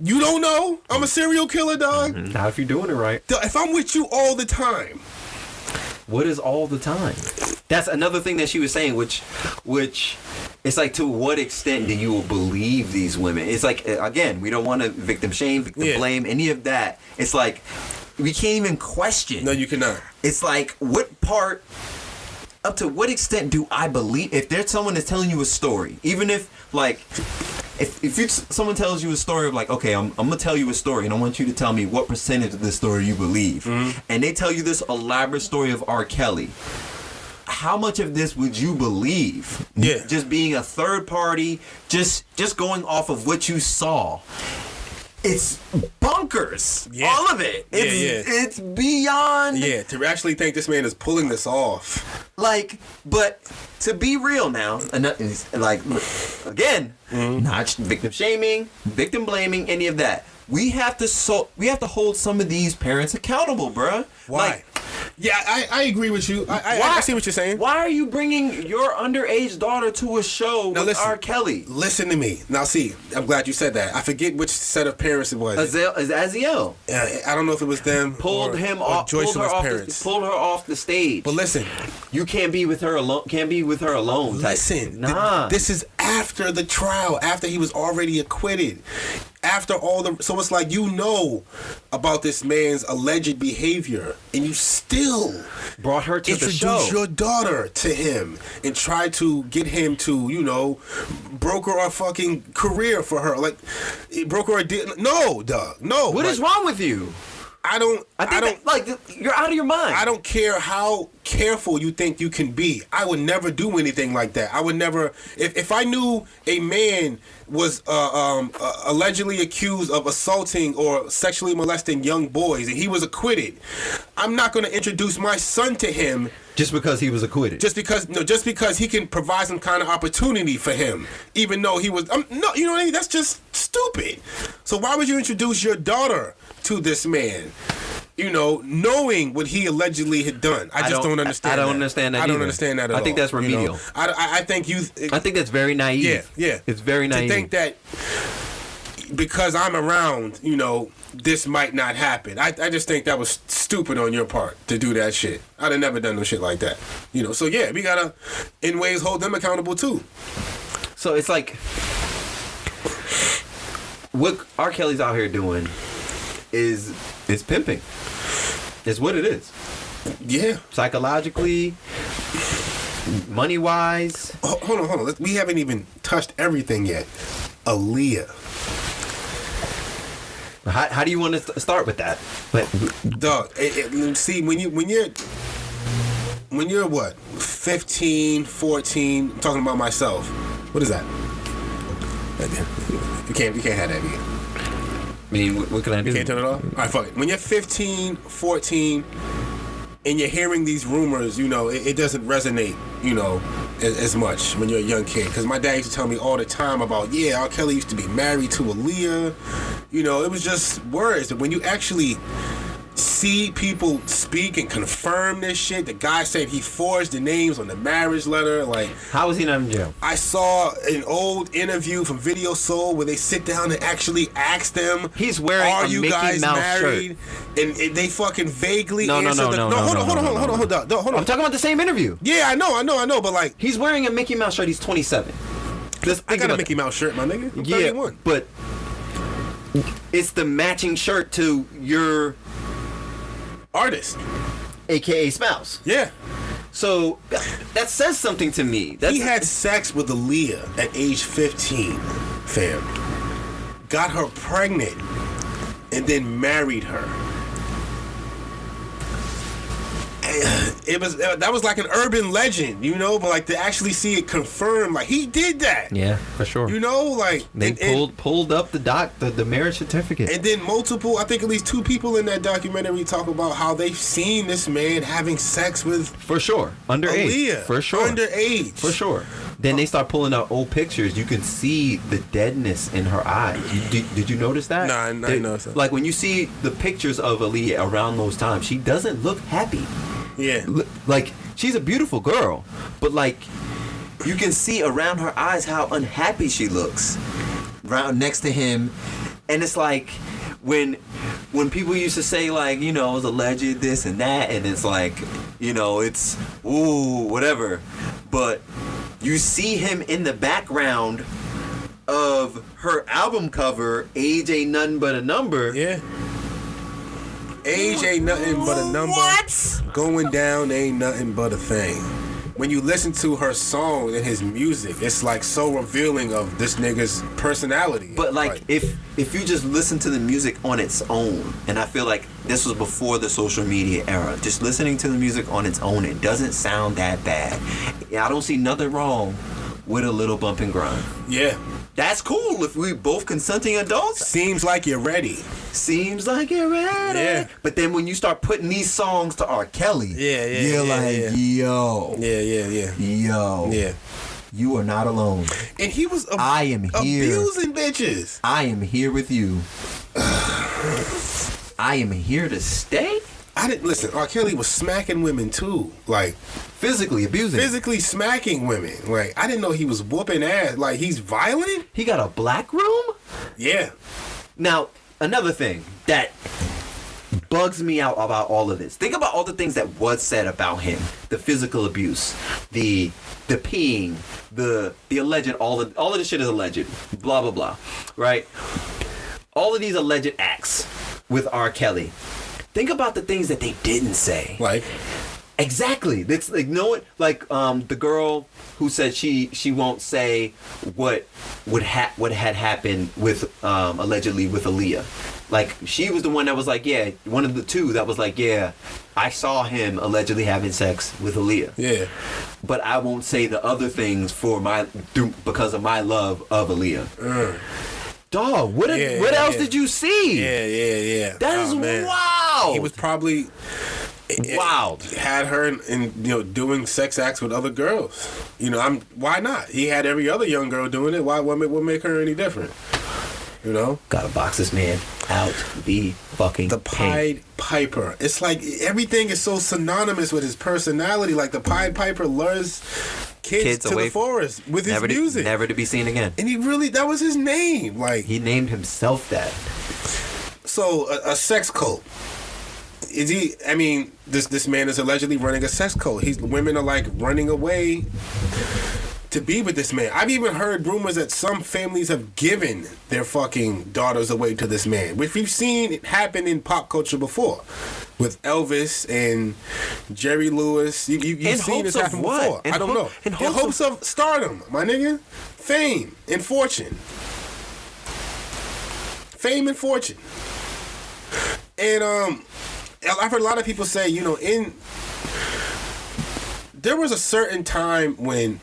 you don't know I'm a serial killer, dog? Mm-hmm. Not if you're doing it right. Dog, if I'm with you all the time. What is all the time? That's another thing that she was saying, which it's like, to what extent do you believe these women? It's like, again, we don't want to victim shame, victim blame, any of that. It's like, we can't even question. No, you cannot. It's like, up to what extent do I believe? If there's someone that's telling you a story, even if, like, if someone tells you a story of like, okay, I'm going to tell you a story, and I want you to tell me what percentage of this story you believe. Mm-hmm. And they tell you this elaborate story of R. Kelly. How much of this would you believe? Yeah. Just being a third party, just going off of what you saw. It's bonkers. Yeah. All of it. It's beyond. Yeah, to actually think this man is pulling this off. Like, but to be real now, like, again, not victim shaming, victim blaming, any of that. We have to hold some of these parents accountable, bruh. Why? Like, yeah, I agree with you. I see what you're saying. Why are you bringing your underage daughter to a show with R. Kelly? Listen to me. Now, see, I'm glad you said that. I forget which set of parents it was. Aziel. I don't know if it was them. Pulled her off the stage. But listen, you can't be with her alone. Listen, this is after the trial, after he was already acquitted. after all the, so it's like, you know about this man's alleged behavior, and you still brought her to the show. Introduce your daughter to him and try to get him to, you know, broker a fucking career for her. Like, broker a deal. No, Doug. No. What is wrong with you? I don't. Like, you're out of your mind. I don't care how careful you think you can be. I would never do anything like that. I would never. If I knew a man was allegedly accused of assaulting or sexually molesting young boys and he was acquitted, I'm not going to introduce my son to him. Just because he was acquitted. Just because he can provide some kind of opportunity for him, even though he was no, you know what I mean? That's just stupid. So why would you introduce your daughter to this man? You know, knowing what he allegedly had done. I just don't understand. I don't understand that. I don't either. understand that at all. I think that's remedial. You know? I think I think that's very naive. Yeah. It's very naive. To think that because I'm around, you know, this might not happen. I just think that was stupid on your part to do that shit. I'd have never done no shit like that. You know, so yeah, we gotta, in ways, hold them accountable too. So it's like, what R. Kelly's out here doing is pimping. It's what it is. Yeah. Psychologically, money-wise. Hold on. We haven't even touched everything yet. Aaliyah. How do you want to start with that? Dog, see, when you're what, 15, 14, I'm talking about myself. What is that? You can't have that again. I mean, what can I do? You can't turn it off? All right, fuck it. When you're 15, 14, and you're hearing these rumors, you know, it doesn't resonate, you know, as much when you're a young kid. Because my dad used to tell me all the time about, R. Kelly used to be married to Aaliyah. You know, it was just words. But when you actually see people speak and confirm this shit, the guy said he forged the names on the marriage letter. Like, how was he not in jail? I saw an old interview from Video Soul where they sit down and actually ask them, he's wearing are a you Mickey guys Mouse married? Shirt. And they fucking vaguely answer. No, hold on. I'm talking about the same interview. Yeah, I know, but like, he's wearing a Mickey Mouse shirt. He's 27. I got a Mickey Mouse shirt, my nigga. I'm 31. But it's the matching shirt to your artist, aka spouse. Yeah. So that says something to me. He had sex with Aaliyah at age 15, fam. Got her pregnant and then married her. That was like an urban legend, you know, but like to actually see it confirmed, like he did that. Yeah, for sure. You know, like they pulled up the marriage certificate. And then I think at least 2 people in that documentary talk about how they've seen this man having sex with, for sure, underage. Aaliyah, for sure, underage, for sure. Then they start pulling out old pictures. You can see the deadness in her eyes. Did you notice that? Nah, I noticed that. Like when you see the pictures of Aaliyah around those times, she doesn't look happy. Yeah. Like, she's a beautiful girl, but like, you can see around her eyes how unhappy she looks right next to him. And it's like, when people used to say, like, you know, it was alleged this and that, and it's like, you know, it's, ooh, whatever. But you see him in the background of her album cover, Age Ain't Nothing But a Number. Yeah. Age ain't nothing but a number. What? Going down ain't nothing but a thing. When you listen to her song and his music, it's like so revealing of this nigga's personality. But like if you just listen to the music on its own, and I feel like this was before the social media era, just listening to the music on its own, it doesn't sound that bad. I don't see nothing wrong with a little bump and grind. Yeah. That's cool if we both consenting adults. Seems like you're ready. Seems like you're ready. Yeah. But then when you start putting these songs to R. Kelly, you're like, yo. Yeah. You are not alone. And he was I am here. Abusing bitches. I am here with you. I am here to stay. I didn't listen. R. Kelly was smacking women too, like physically abusing, physically smacking women. Like I didn't know he was whooping ass. Like he's violent. He got a black room. Yeah. Now another thing that bugs me out about all of this. Think about all the things that was said about him: the physical abuse, the peeing, the alleged. All of this shit is alleged. Blah blah blah. Right. all of these alleged acts with R. Kelly, think about the things that they didn't say. Like, exactly. It's like the girl who said she won't say what had happened with allegedly with Aaliyah. Like, she was the one that was like, yeah, one of the two that was like, yeah, I saw him allegedly having sex with Aaliyah. yeah. But I won't say the other things because of my love of Aaliyah. Dog, what else did you see? Yeah. That is wild. He was probably wild. Had her in doing sex acts with other girls. Why not? He had every other young girl doing it. What make her any different? Gotta box this man out the fucking the Pied Piper. It's like everything is so synonymous with his personality. Like the Pied Piper lures kids to the forest with his music. Never to be seen again. And that was his name. Like, he named himself that. So a sex cult. Is he? I mean, this man is allegedly running a sex cult. Women are like running away to be with this man. I've even heard rumors that some families have given their fucking daughters away to this man, which we've seen it happen in pop culture before, with Elvis and Jerry Lewis. You've seen this happen before. I don't know. In hopes of stardom, my nigga, fame and fortune, and I've heard a lot of people say, there was a certain time when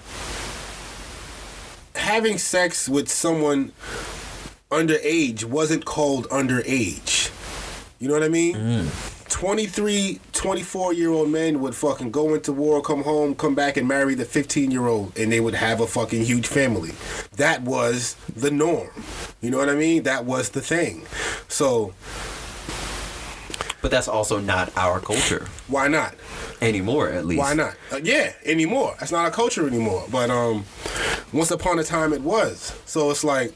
having sex with someone underage wasn't called underage. You know what I mean? 23, 24-year-old men would fucking go into war, come home, come back and marry the 15-year-old, and they would have a fucking huge family. That was the norm. You know what I mean? That was the thing. So... But that's also not our culture. Why not? Anymore, at least. Why not? Anymore. That's not our culture anymore. But once upon a time, it was. So it's like,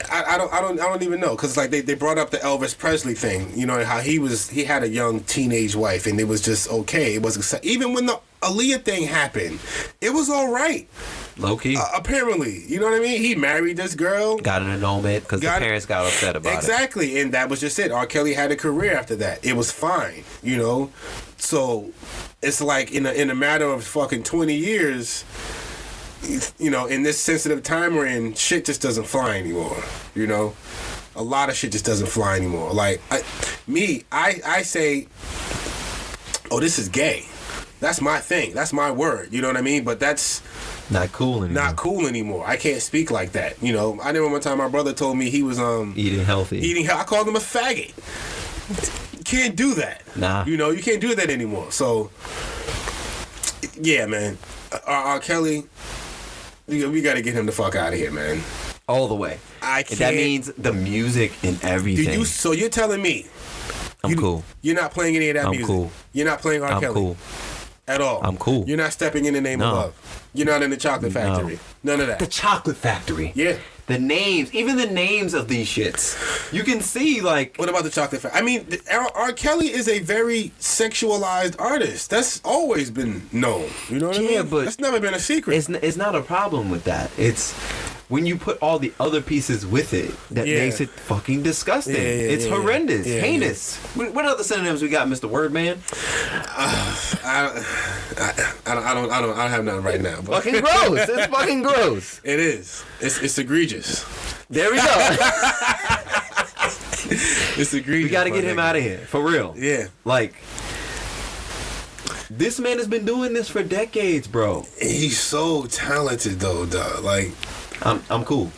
I don't even know, because like they brought up the Elvis Presley thing. How he had a young teenage wife, and it was just okay. It was even when the Aaliyah thing happened, it was all right. Low key. Apparently. You know what I mean? He married this girl. Got an annulment because the parents got upset about it. Exactly. And that was just it. R. Kelly had a career after that. It was fine. So it's like in a matter of fucking 20 years, in this sensitive time we're in, shit just doesn't fly anymore. A lot of shit just doesn't fly anymore. Like, I say, oh, this is gay. That's my thing. That's my word. You know what I mean? But that's... Not cool anymore. I can't speak like that. I remember one time my brother told me he was eating healthy. I called him a faggot. You can't do that. Nah. You can't do that anymore. So yeah, man. R. Kelly, we got to get him the fuck out of here, man. All the way. I can't. That means the music and everything. So you're telling me I'm cool. You're not playing any of that music. I'm cool. You're not playing R. Kelly. I'm cool. At all. I'm cool. You're not stepping in the name of love. You're not in the Chocolate Factory. None of that. The Chocolate Factory. Yeah. The names, even the names of these shits. You can see, like... What about the Chocolate Factory? I mean, R. Kelly is a very sexualized artist. That's always been known. You know what I mean? Yeah, but... That's never been a secret. It's not a problem with that. It's... When you put all the other pieces with it, that makes it fucking disgusting. It's horrendous, heinous. What other synonyms we got, Mr. Wordman? I don't have none right now. But. Fucking gross. It's fucking gross. It is. It's egregious. There we go. It's egregious. We got to get him out of here for real. Yeah. Like. This man has been doing this for decades, bro. He's so talented, though, dog. Like. I'm cool.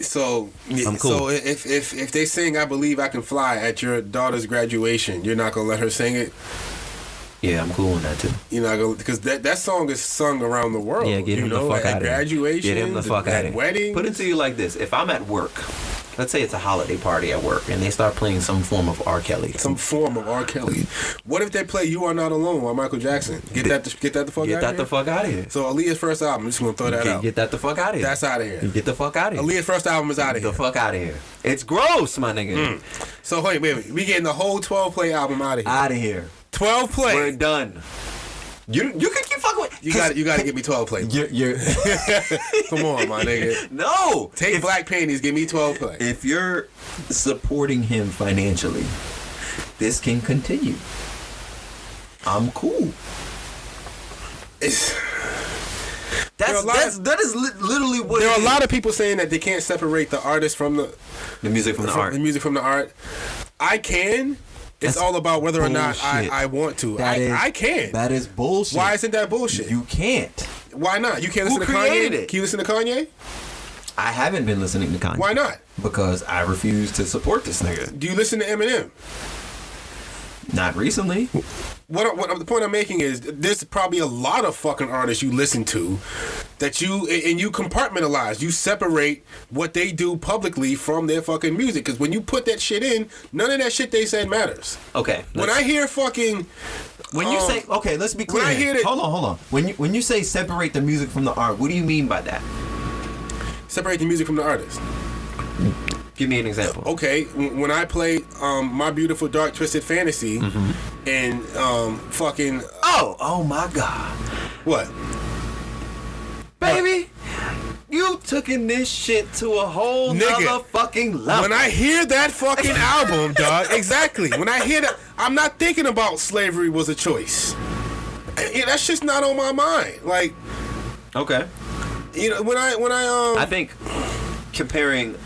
So I'm cool. So if they sing "I Believe I Can Fly" at your daughter's graduation, you're not gonna let her sing it. Yeah, I'm cool on that too. You're not gonna, because that song is sung around the world. Yeah, get him the fuck out of here. Graduation. Get him the fuck out of here. Weddings. Put it to you like this: if I'm at work, let's say it's a holiday party at work, and they start playing some form of R. Kelly. Some form of R. Kelly. What if they play "You Are Not Alone" by Michael Jackson? Get that the fuck out of here. Get that the fuck out of here. So Aaliyah's first album, I'm just gonna throw that out. Get that the fuck out of here. That's out of here. Get the fuck out of here. Aaliyah's first album is out of here. The fuck out of here. It's gross, my nigga. So wait. We getting the whole 12 play album out of here. Out of here. 12 play. We're done. You can keep fuck with. You got to give me 12 plays. You're Come on, my nigga. No. Take Black Panties, give me 12 plays. If you're supporting him financially, this can continue. I'm cool. That is literally what there it are is. a lot of people saying that they can't separate the artist from the music from the art. The music from the art. I can. It's all about whether or not I want to. I can. That is bullshit. Why isn't that bullshit? You can't. Why not? You can't Who listen to created Kanye? it? Can you listen to Kanye? I haven't been listening to Kanye. Why not? Because I refuse to support this nigga. Do you listen to Eminem? Not recently. What the point I'm making is there's probably a lot of fucking artists you listen to that you compartmentalize. You separate what they do publicly from their fucking music. Because when you put that shit in, none of that shit they said matters. Okay. When I hear fucking... When you say... Okay, let's be clear. When I hear that... Hold on. When you say separate the music from the art, what do you mean by that? Separate the music from the artist. Give me an example. Okay, when I play My Beautiful Dark Twisted Fantasy and fucking... Oh my God. What? Baby, you taking this shit to a whole nother fucking level. When I hear that fucking album, dog, exactly. When I hear that, I'm not thinking about slavery was a choice. That's just not on my mind. Like... Okay. You know, when I I think comparing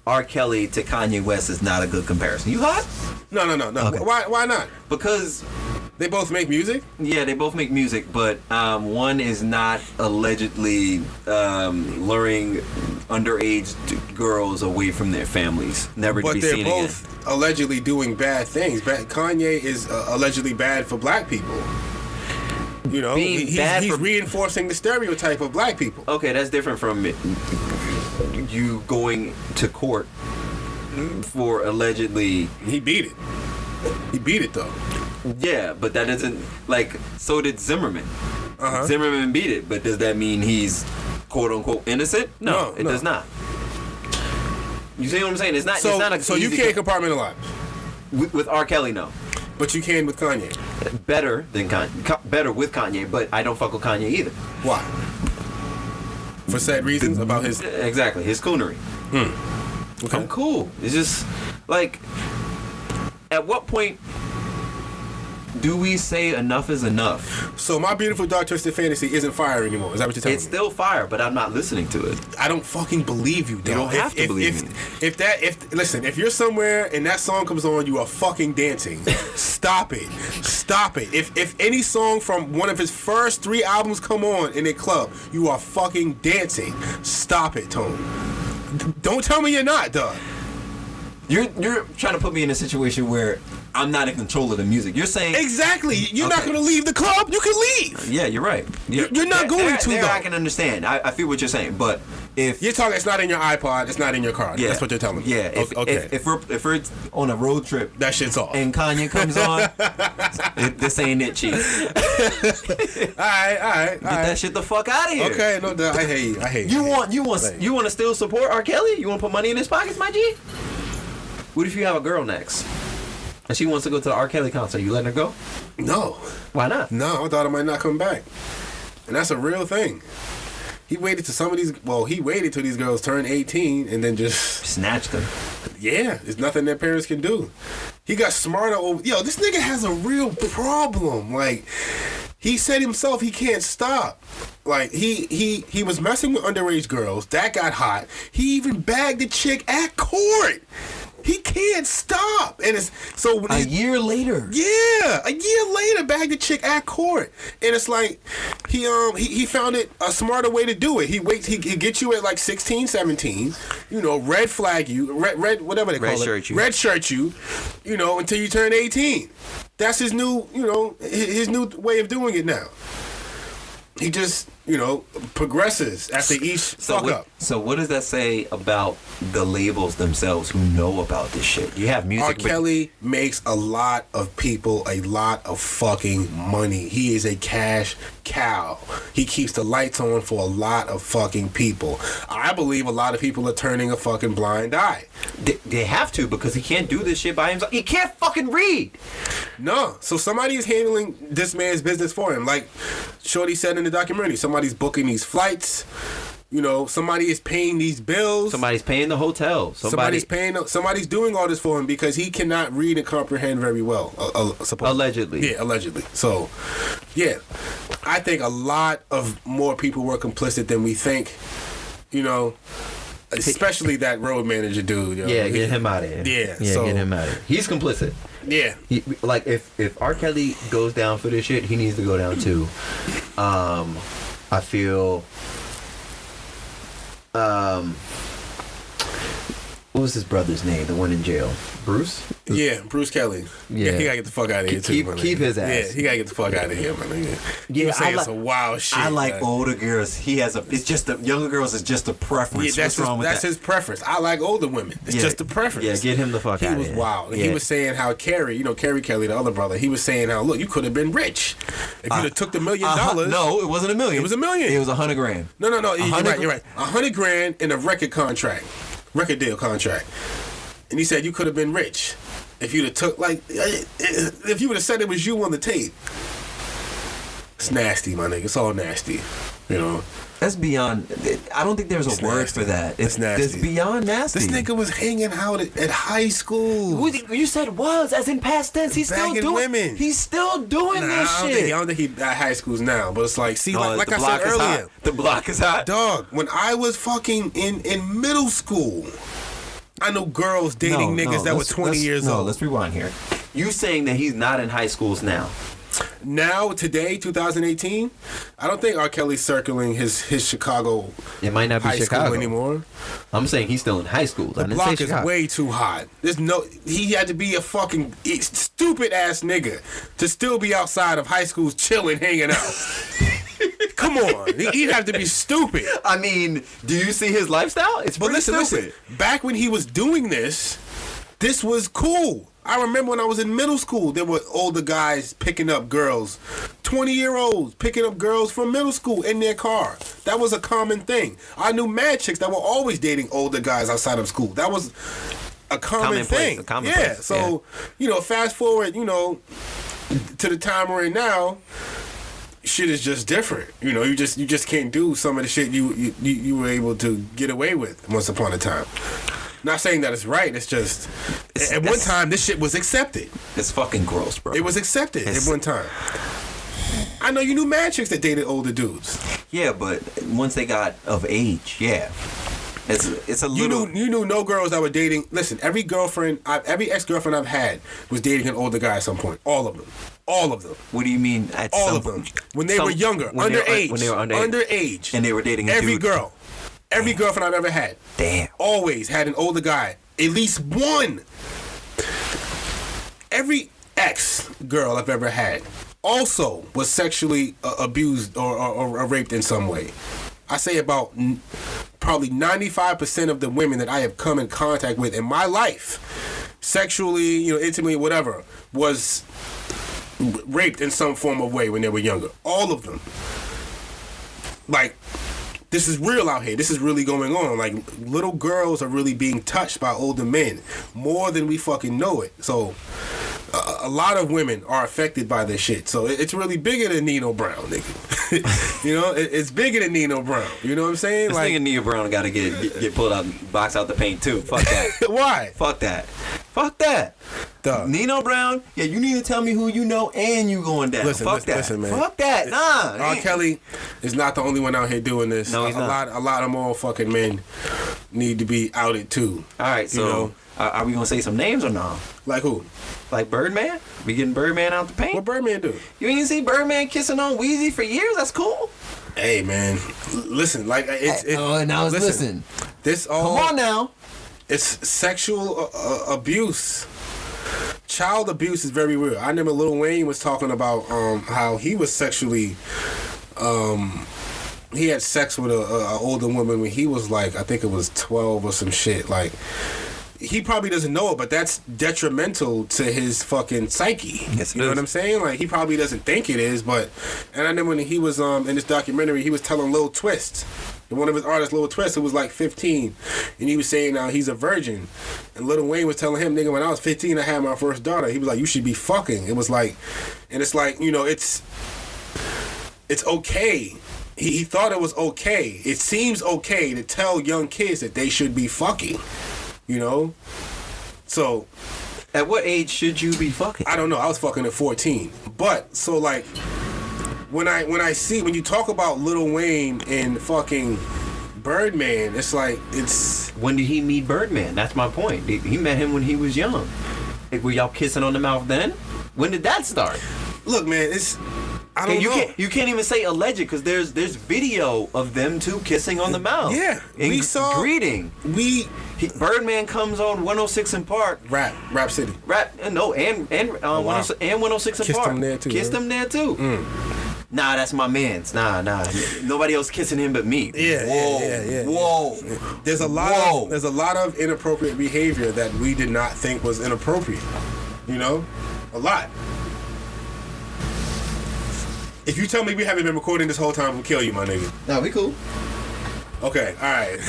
R. Kelly to Kanye West is not a good comparison. You hot? No. Okay. Why not? Because they both make music? Yeah, they both make music, but one is not allegedly luring underage girls away from their families, never to be seen again. But they're both allegedly doing bad things. Kanye is allegedly bad for black people. You know, he's reinforcing the stereotype of black people. Okay, that's different from you going to court for allegedly... He beat it. He beat it, though. Yeah, but that isn't... Like, so did Zimmerman. Zimmerman beat it, but does that mean he's quote-unquote innocent? No, it does not. You see what I'm saying? It's not a... So you can't compartmentalize? With R. Kelly, no. But you can with Kanye. Better than Kanye. Better with Kanye, but I don't fuck with Kanye either. Why? For said reasons about his... Exactly, his coonery. Okay. I'm cool. It's just, like, at what point do we say enough is enough? So My Beautiful Dark Twisted Fantasy isn't fire anymore. Is that what you're telling me? It's still fire, but I'm not listening to it. I don't fucking believe you, dog. You don't have to believe me. Listen, if you're somewhere and that song comes on, you are fucking dancing. Stop it. Stop it. If any song from one of his first 3 albums come on in a club, you are fucking dancing. Stop it, Tone. Don't tell me you're not, dog. You're trying to put me in a situation where I'm not in control of the music. You're saying... Exactly. You're not going to leave the club. You can leave. Yeah, you're right. You're not going to, though. I can understand. I feel what you're saying, but if... You're talking, it's not in your iPod, it's not in your car. Yeah. That's what you're telling me. Yeah. If we're on a road trip... That shit's off. And Kanye comes on, this ain't it, Chief. All right. Get that shit the fuck out of here. Okay, no, I hate you. You want to still support R. Kelly? You want to put money in his pockets, my G? What if you have a girl next and she wants to go to the R. Kelly concert? You letting her go? No. Why not? No, I thought I might not come back. And that's a real thing. He waited till these girls turned 18 and then just... Snatched them. Yeah, there's nothing their parents can do. He got smarter over... Yo, this nigga has a real problem. Like, he said himself he can't stop. Like, he was messing with underage girls. That got hot. He even bagged the chick at court. He can't stop. And it's so a year later. Yeah, a year later, bagged the chick at court. And it's like he found it a smarter way to do it. He gets you at like 16, 17, you know, red flag you, red whatever they call it. Red shirt you, you know, until you turn 18. That's his new, you know, his new way of doing it now. He just progresses after each fuck up. So what does that say about the labels themselves who know about this shit? You have music. R. Kelly makes a lot of people a lot of fucking money. He is a cash cow. He keeps the lights on for a lot of fucking people. I believe a lot of people are turning a fucking blind eye. They have to, because he can't do this shit by himself. He can't fucking read. No. So somebody is handling this man's business for him. Like Shorty said in the documentary, somebody's booking these flights. Somebody is paying these bills. Somebody's paying the hotel. Somebody's doing all this for him because he cannot read and comprehend very well. Allegedly. Yeah, allegedly. So, yeah, I think a lot of more people were complicit than we think. Especially that road manager dude. Yeah, get him out of here. Yeah, get him out of here. He's complicit. Yeah. If R. Kelly goes down for this shit, he needs to go down too. I feel. What was his brother's name? The one in jail, Bruce. Yeah, Bruce Kelly. Yeah, he gotta get the fuck out of here too. Keep his ass. Yeah, he gotta get the fuck out of here, man. Yeah, saying some wild shit. I like older girls. It's just the younger girls is just a preference. Yeah, that's his preference. I like older women. It's just a preference. Yeah, get him the fuck out of here. He was wild. Yeah. He was saying how Carrie Kelly, the other brother, he was saying how, look, you could have been rich if you'd have took the $1 million. No, it wasn't $1 million. It was $1 million. It was $100 grand. No. You're right. $100 grand in a record deal contract. And he said you could have been rich if you'd have took, if you would have said it was you on the tape. It's nasty, my nigga. It's all nasty. That's beyond. I don't think there's a word for that. It's nasty. It's beyond nasty. This nigga was hanging out at high school. You said was, as in past tense. He's still doing. Women. He's still doing this shit. I don't think he at high schools now, but it's like, like I said earlier, the block is hot. Dog, when I was fucking in middle school, I know girls dating niggas that were 20 years old. No, let's rewind here. You saying that he's not in high schools now? Now, today, 2018, I don't think R. Kelly's circling his Chicago. It might not be high Chicago school anymore. I'm saying he's still in high school. The block is way too hot. He had to be a fucking stupid ass nigga to still be outside of high schools chilling, hanging out. Come on, he'd have to be stupid. I mean, do you see his lifestyle? It's pretty stupid. Listen. Back when he was doing this was cool. I remember when I was in middle school, there were older guys picking up girls, 20-year-olds picking up girls from middle school in their car. That was a common thing. I knew mad chicks that were always dating older guys outside of school. That was a common thing. Place. So, fast forward, to the time we're in now, shit is just different. You just can't do some of the shit you were able to get away with once upon a time. Not saying that it's right. It's just at one time this shit was accepted. It's fucking gross, bro. It was accepted at one time. I know you knew mad chicks that dated older dudes. Yeah, but once they got of age, yeah. It's a little. You knew no girls that were dating. Listen, every ex-girlfriend I've had was dating an older guy at some point. All of them. What do you mean? All of them. When they were younger, underage. When they were underage. And they were dating every girl. Every girlfriend I've ever had. Damn. Always had an older guy. At least one. Every ex-girl I've ever had also was sexually abused or raped in some way. I say about probably 95% of the women that I have come in contact with in my life, sexually, intimately, whatever, was raped in some form of way when they were younger. All of them. This is real out here. This is really going on. Little girls are really being touched by older men more than we fucking know it. So, a lot of women are affected by this shit. So, it's really bigger than Nino Brown, nigga. It's bigger than Nino Brown. You know what I'm saying? This nigga Nino Brown got to get pulled out, box out the paint too. Fuck that. Why? Fuck that. Duh. Nino Brown, you need to tell me who you know and you going down. Fuck that. Listen, man. Fuck that. Nah. R. Kelly is not the only one out here doing this. No, he's not. A lot of more fucking men need to be outed too. All right, so are we gonna say some names or no? Like who? Like Birdman? We getting Birdman out the paint? What Birdman do? You ain't see Birdman kissing on Weezy for years? That's cool. Hey man, listen, listen. This all. Come on now. It's sexual abuse. Child abuse is very real. I remember Lil Wayne was talking about how he was sexually he had sex with a older woman when he was like, I think it was 12 or some shit. Like, he probably doesn't know it, but that's detrimental to his fucking psyche. Yes, you know what I'm saying? Like, he probably doesn't think it is, but... And I know when he was in this documentary, he was telling Lil Twist, one of his artists, Lil Twist, who was like 15, and he was saying now he's a virgin. And Lil Wayne was telling him, nigga, when I was 15, I had my first daughter. He was like, you should be fucking. It was like... And it's like, you know, it's okay. He thought it was okay. It seems okay to tell young kids that they should be fucking. You know? So... At what age should you be fucking? I don't know. I was fucking at 14. But, so like, when you talk about Lil Wayne and fucking Birdman, it's like, it's... When did he meet Birdman? That's my point. He met him when he was young. Were y'all kissing on the mouth then? When did that start? Look, man, it's... I don't know. You can't even say alleged because there's video of them two kissing on the mouth. Yeah, we saw greeting. Birdman comes on 106 in Park. Rap City. And 106 in Kissed Park. him there too. Kissed him there too. Nah, that's my man's. Nah. Nobody else kissing him but me. Yeah. Whoa. There's a lot of inappropriate behavior that we did not think was inappropriate. You know, a lot. If you tell me we haven't been recording this whole time, we'll kill you, my nigga. Nah, we cool. Okay, all right.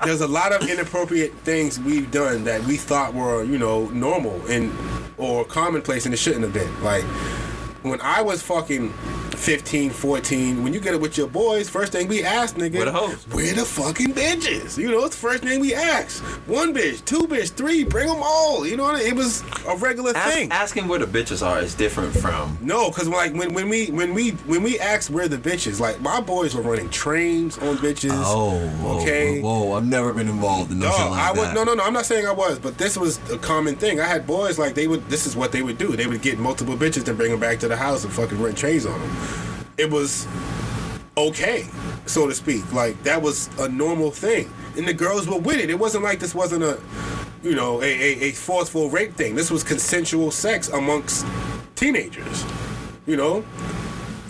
There's a lot of inappropriate things we've done that we thought were, you know, normal or commonplace, and it shouldn't have been. Like, when I was fucking 15, 14, when you get it with your boys, first thing we ask, nigga, where the hoes? Where the fucking bitches? You know, it's the first thing we ask. 1 bitch, 2 bitch, 3, bring them all. You know what I mean? It was a regular thing. Asking where the bitches are is different from... No, because like when we asked where the bitches, like my boys were running trains on bitches. Okay. Whoa, I've never been involved in no shit like that. No, I'm not saying I was, but this was a common thing. I had boys like this is what they would do. They would get multiple bitches and bring them back to the house and fucking run trains on them. It was okay, so to speak. Like, that was a normal thing. And the girls were with it. It wasn't like this wasn't a forceful rape thing. This was consensual sex amongst teenagers. You know?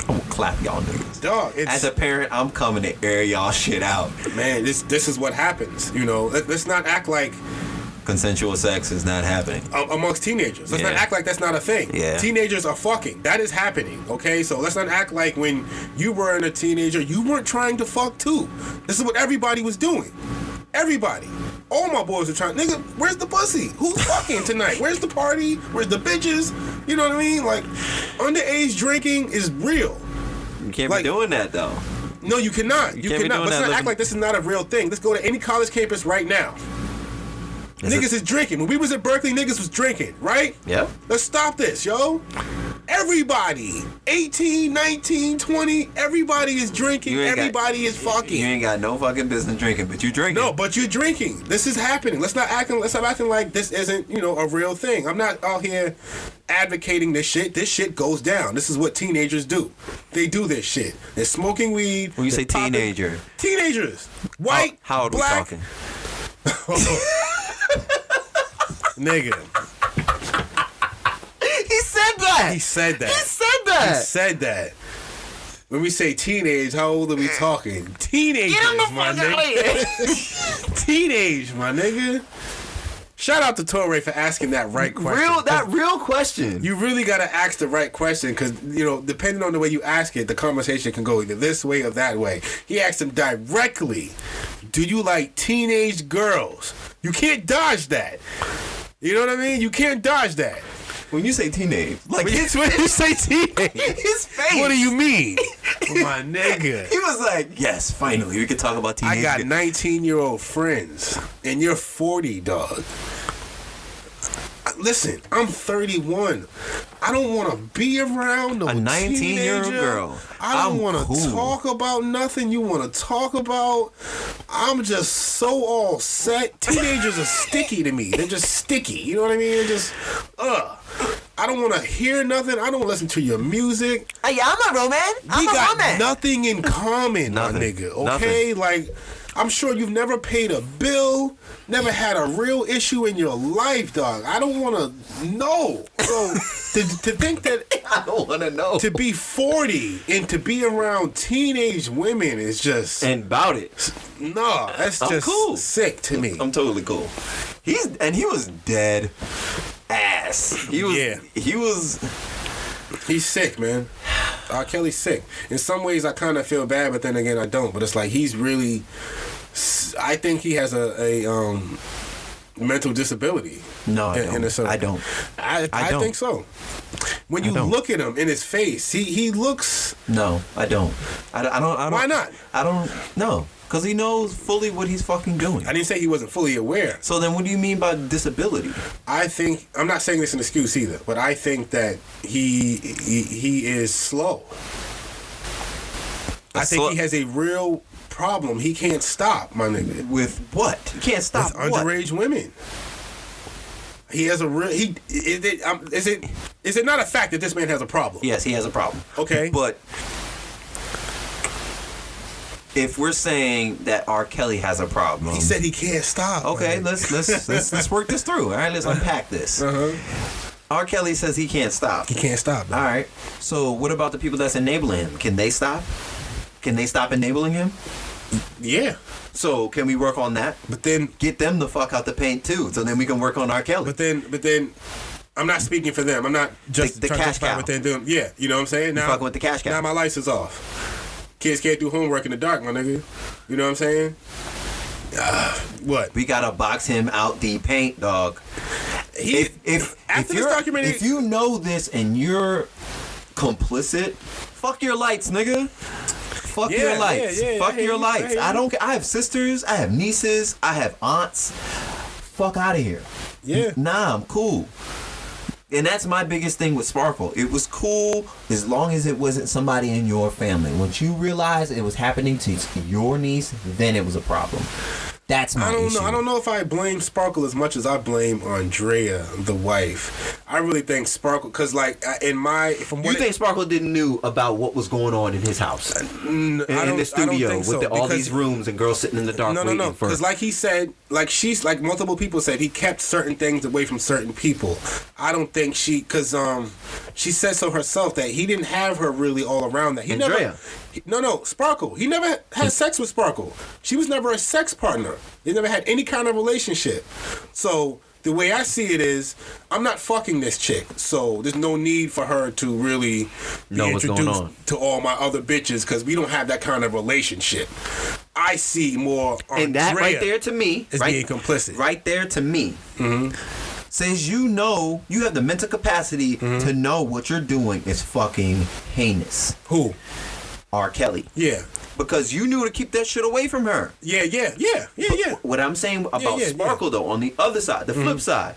I'm gonna clap y'all niggas. Dog, as a parent, I'm coming to air y'all shit out. Man, this is what happens. You know? Let's not act like consensual sex is not happening amongst teenagers. Let's not act like that's not a thing. Yeah. Teenagers are fucking. That is happening. Okay, so let's not act like when you were a teenager, you weren't trying to fuck too. This is what everybody was doing. Everybody. All my boys were trying. Nigga, where's the pussy? Who's fucking tonight? Where's the party? Where's the bitches? You know what I mean? Like, underage drinking is real. You can't be doing that though. No, you cannot. You cannot. Let's not act like this is not a real thing. Let's go to any college campus right now. Niggas is drinking. When we was at Berkeley, niggas was drinking, right? Yep. Let's stop this, yo. Everybody, 18, 19, 20, everybody is drinking. Everybody is fucking. You ain't got no fucking business drinking, but you drinking. No, but you're drinking. This is happening. Let's stop acting like this isn't, you know, a real thing. I'm not out here advocating this shit. This shit goes down. This is what teenagers do. They do this shit. They're smoking weed. When you say teenager. Teenagers. White, how old black. we talking? Nigga. He said that. When we say teenage, how old are we talking? Teenagers, my nigga. Teenage, my nigga. Shout out to Torre for asking that right question. Real question. You really gotta ask the right question because, you know, depending on the way you ask it, the conversation can go either this way or that way. He asked him directly, do you like teenage girls? You can't dodge that. You know what I mean? You can't dodge that. When you say teenage, like when you say teenage, his face. What do you mean, my nigga? He was like, "Yes, finally, we can talk about teenage." I got 19-year-old friends, and you're 40, dog. Listen, I'm 31. I don't want to be around no a 19-year-old girl. I don't want to talk about nothing you want to talk about. I'm just so all set. Teenagers are sticky to me. They're just sticky. You know what I mean? They're just, I don't want to hear nothing. I don't listen to your music. Hey, I'm a romance. We got nothing in common, my nigga. Okay? Like, I'm sure you've never paid a bill, never had a real issue in your life, dog. I don't want to know. So to think that I don't want to know. To be 40 and to be around teenage women is just and about it. No, that's just cool. Sick to me. I'm totally cool. He was dead ass. He was. He's sick, man. R. Kelly's sick. In some ways, I kind of feel bad, but then again, I don't. But it's like he's really. I think he has a mental disability. No, I don't. I don't. Think so. When you look at him in his face, he looks. No, I don't. I don't. Why not? I don't know. Because he knows fully what he's fucking doing. I didn't say he wasn't fully aware. So then what do you mean by disability? I think, I'm not saying this an excuse either, but I think that he is slow. I think he has a real problem. He can't stop, my nigga. With what? He can't stop with underage women. He has a real. Is it not a fact that this man has a problem? Yes, he has a problem. Okay, but if we're saying that R. Kelly has a problem, he said he can't stop. Okay, let's work this through. All right, let's unpack this. R. Kelly says he can't stop. He can't stop. Man. All right. So what about the people that's enabling him? Can they stop? Can they stop enabling him? Yeah. So can we work on that? But then get them the fuck out the paint too. So then we can work on R. Kelly. But then. I'm not speaking for them. I'm not just the cash cow. What they're doing. Yeah, you know what I'm saying? Now, fucking with the cash cow. Now my lights is off. Kids can't do homework in the dark, my nigga. You know what I'm saying? What? We gotta box him out the paint, dog. If you know this and you're complicit, fuck your lights, nigga. Fuck your lights. Fuck your lights. I don't care. I have sisters. I have nieces. I have aunts. Fuck out of here. Yeah. Nah, I'm cool. And that's my biggest thing with Sparkle. It was cool as long as it wasn't somebody in your family. Once you realize it was happening to your niece, then it was a problem. That's my issue. I don't know if I blame Sparkle as much as I blame Andrea, the wife. I really think Sparkle, because like you think Sparkle didn't knew about what was going on in his house, in the studio with all these rooms and girls sitting in the dark. No, because like he said, like multiple people said, he kept certain things away from certain people. I don't think because she said so herself that he didn't have her really all around that. Andrea. No, Sparkle. He never had sex with Sparkle. She was never a sex partner. They never had any kind of relationship. So the way I see it is, I'm not fucking this chick. So there's no need for her to really be introduced to all my other bitches because we don't have that kind of relationship. I see more Andrea and that right there to me is being complicit. Right there to me. Says you have the mental capacity to know what you're doing is fucking heinous. Who? R. Kelly. Yeah. Because you knew to keep that shit away from her. Yeah. What I'm saying about Sparkle, though, on the other side, the flip side,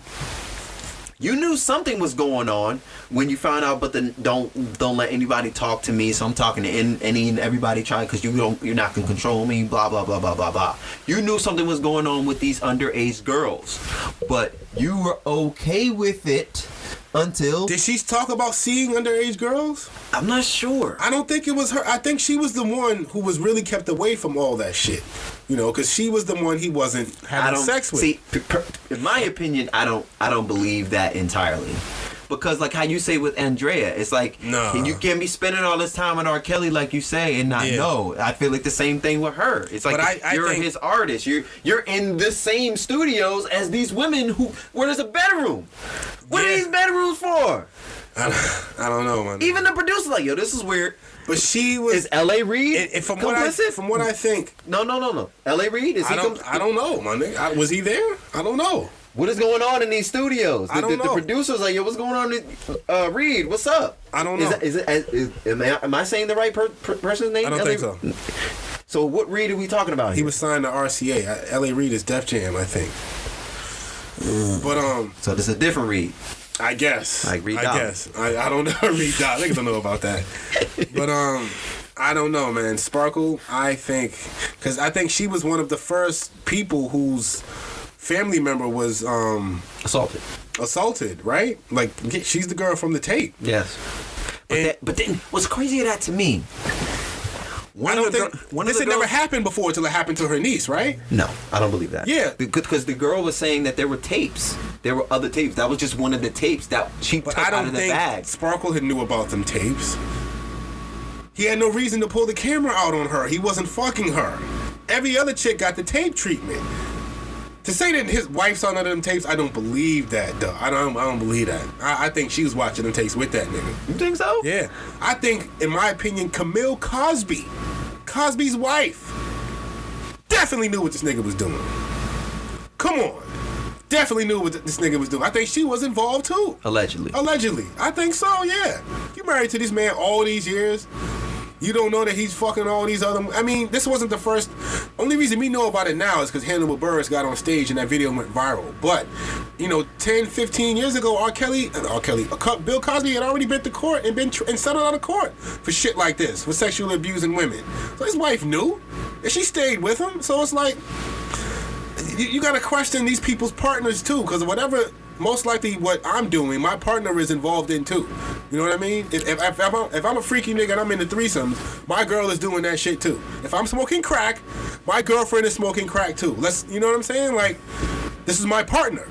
you knew something was going on when you found out, but then don't let anybody talk to me, so I'm talking to any and everybody trying, because you're not going to control me, blah, blah, blah, blah, blah, blah. You knew something was going on with these underage girls, but you were okay with it until... Did she talk about seeing underage girls? I'm not sure. I don't think it was her. I think she was the one who was really kept away from all that shit. You know, because she was the one he wasn't having sex with. See, in my opinion, I don't believe that entirely. Because like how you say with Andrea, it's like, and you can't be spending all this time on R. Kelly like you say and not know. I feel like the same thing with her. It's like you're his artist. You're in the same studios as these women where there's a bedroom. What are these bedrooms for? I don't know, man. Even the producer like, yo, this is weird. But she was... Is L.A. Reid complicit? From what I think... No. L.A. Reid, is he complicit? I don't know, my nigga. Was he there? I don't know. What is going on in these studios? I don't know. The producer's like, yo, what's going on? Reid, what's up? I don't know. Am I saying the right person's name? I don't think so. So what Reid are we talking about here? He was signed to RCA. L.A. Reid is Def Jam, I think. But so this is a different Reid. I guess. Like Reid. I guess. I don't know Reid Dot. Niggas don't know about that. But I don't know, man. Sparkle, I think, because I think she was one of the first people whose family member was assaulted, right? Like she's the girl from the tape. Yes. But then what's crazy of that to me? I don't think this had never happened before until it happened to her niece, right? No, I don't believe that. Yeah. Because the girl was saying that there were tapes. There were other tapes. That was just one of the tapes that she took out of the bag. Sparkle had knew about them tapes. He had no reason to pull the camera out on her. He wasn't fucking her. Every other chick got the tape treatment. To say that his wife saw none of them tapes, I don't believe that, though. I don't believe that. I think she was watching them tapes with that nigga. You think so? Yeah. I think, in my opinion, Camille Cosby's wife, definitely knew what this nigga was doing. Come on. Definitely knew what this nigga was doing. I think she was involved, too. Allegedly. I think so, yeah. You married to this man all these years. You don't know that he's fucking all these other... I mean, this wasn't the first... Only reason we know about it now is because Hannibal Buress got on stage and that video went viral. But, 10, 15 years ago, Bill Cosby had already been to court and settled out of court for shit like this, for sexual abusing women. So his wife knew, and she stayed with him. So it's like... You got to question these people's partners, too, because whatever... Most likely what I'm doing, my partner is involved in too. You know what I mean? If I'm a freaky nigga and I'm into threesomes, my girl is doing that shit too. If I'm smoking crack, my girlfriend is smoking crack too. You know what I'm saying? Like, this is my partner.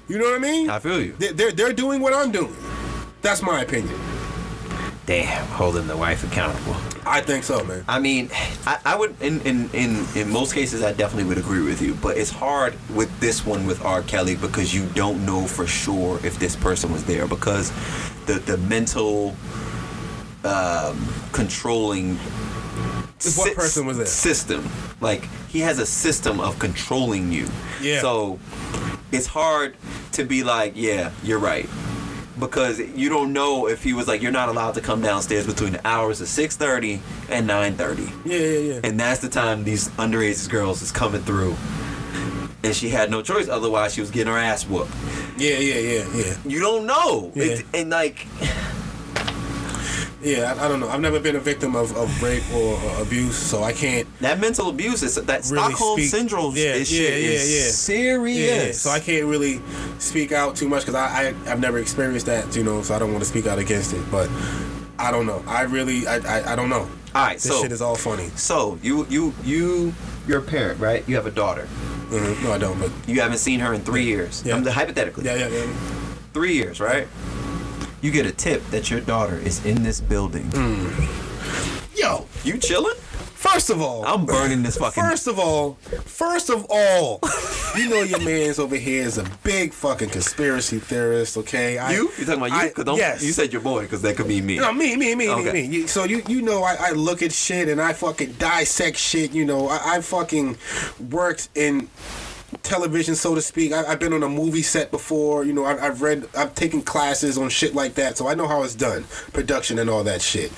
You know what I mean? I feel you. They're doing what I'm doing. That's my opinion. Damn, holding the wife accountable. I think so, man. I mean, I would in most cases I definitely would agree with you, but it's hard with this one with R. Kelly because you don't know for sure if this person was there because the mental controlling what person was there? System. Like he has a system of controlling you. Yeah. So it's hard to be like, yeah, you're right. Because you don't know if he was like, you're not allowed to come downstairs between the hours of 6:30 and 9:30. Yeah. And that's the time these underage girls is coming through. And she had no choice, otherwise she was getting her ass whooped. Yeah. You don't know. Yeah. Yeah, I don't know. I've never been a victim of rape or abuse, so I can't... That mental abuse, is that really Stockholm Syndrome is serious. Yeah, so I can't really speak out too much because I've never experienced that, so I don't want to speak out against it. But I don't know. I don't know. All right, this shit is all funny. So, you're a parent, right? You have a daughter. Mm-hmm. No, I don't, but... You haven't seen her in 3 years. Yeah. Hypothetically. Yeah. 3 years, right? You get a tip that your daughter is in this building. Yo, you chilling? First of all, I'm burning this fucking... First of all, your man's over here is a big fucking conspiracy theorist, okay? You're talking about you? Yes. You said your boy, because that could be me. No, me. Okay. Me. So I look at shit and I fucking dissect shit, I fucking worked in... television, so to speak. I've been on a movie set before. I've taken classes on shit like that, so I know how it's done, production and all that shit.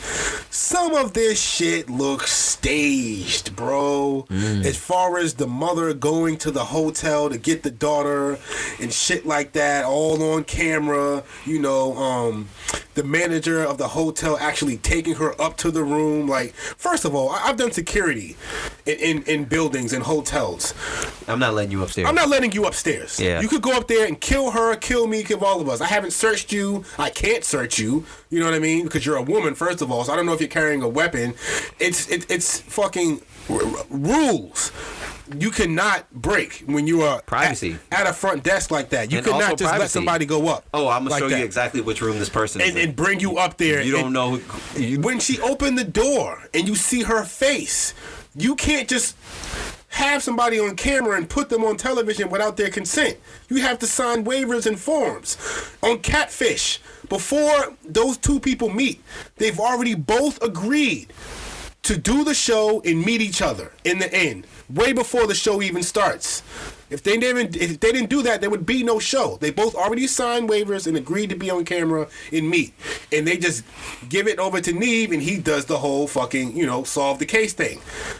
Some of this shit looks staged, bro. As far as the mother going to the hotel to get the daughter and shit like that, all on camera. The manager of the hotel actually taking her up to the room. Like, first of all, I've done security in buildings and hotels. I'm not letting you upstairs. I'm not letting you upstairs. Yeah. You could go up there and kill her, kill me, kill all of us. I haven't searched you. I can't search you. You know what I mean? Because you're a woman, first of all. So I don't know if you're carrying a weapon. It's fucking rules. You cannot break when you are privacy at a front desk like that. You cannot just let somebody go up. Oh, I'm gonna show you exactly which room this person is and bring you up there. You don't know. When she opened the door and you see her face, you can't just have somebody on camera and put them on television without their consent. You have to sign waivers and forms. On Catfish, before those two people meet, they've already both agreed to do the show and meet each other in the end, way before the show even starts. If they didn't do that, there would be no show. They both already signed waivers and agreed to be on camera and meet. And they just give it over to Neve and he does the whole fucking, solve the case thing.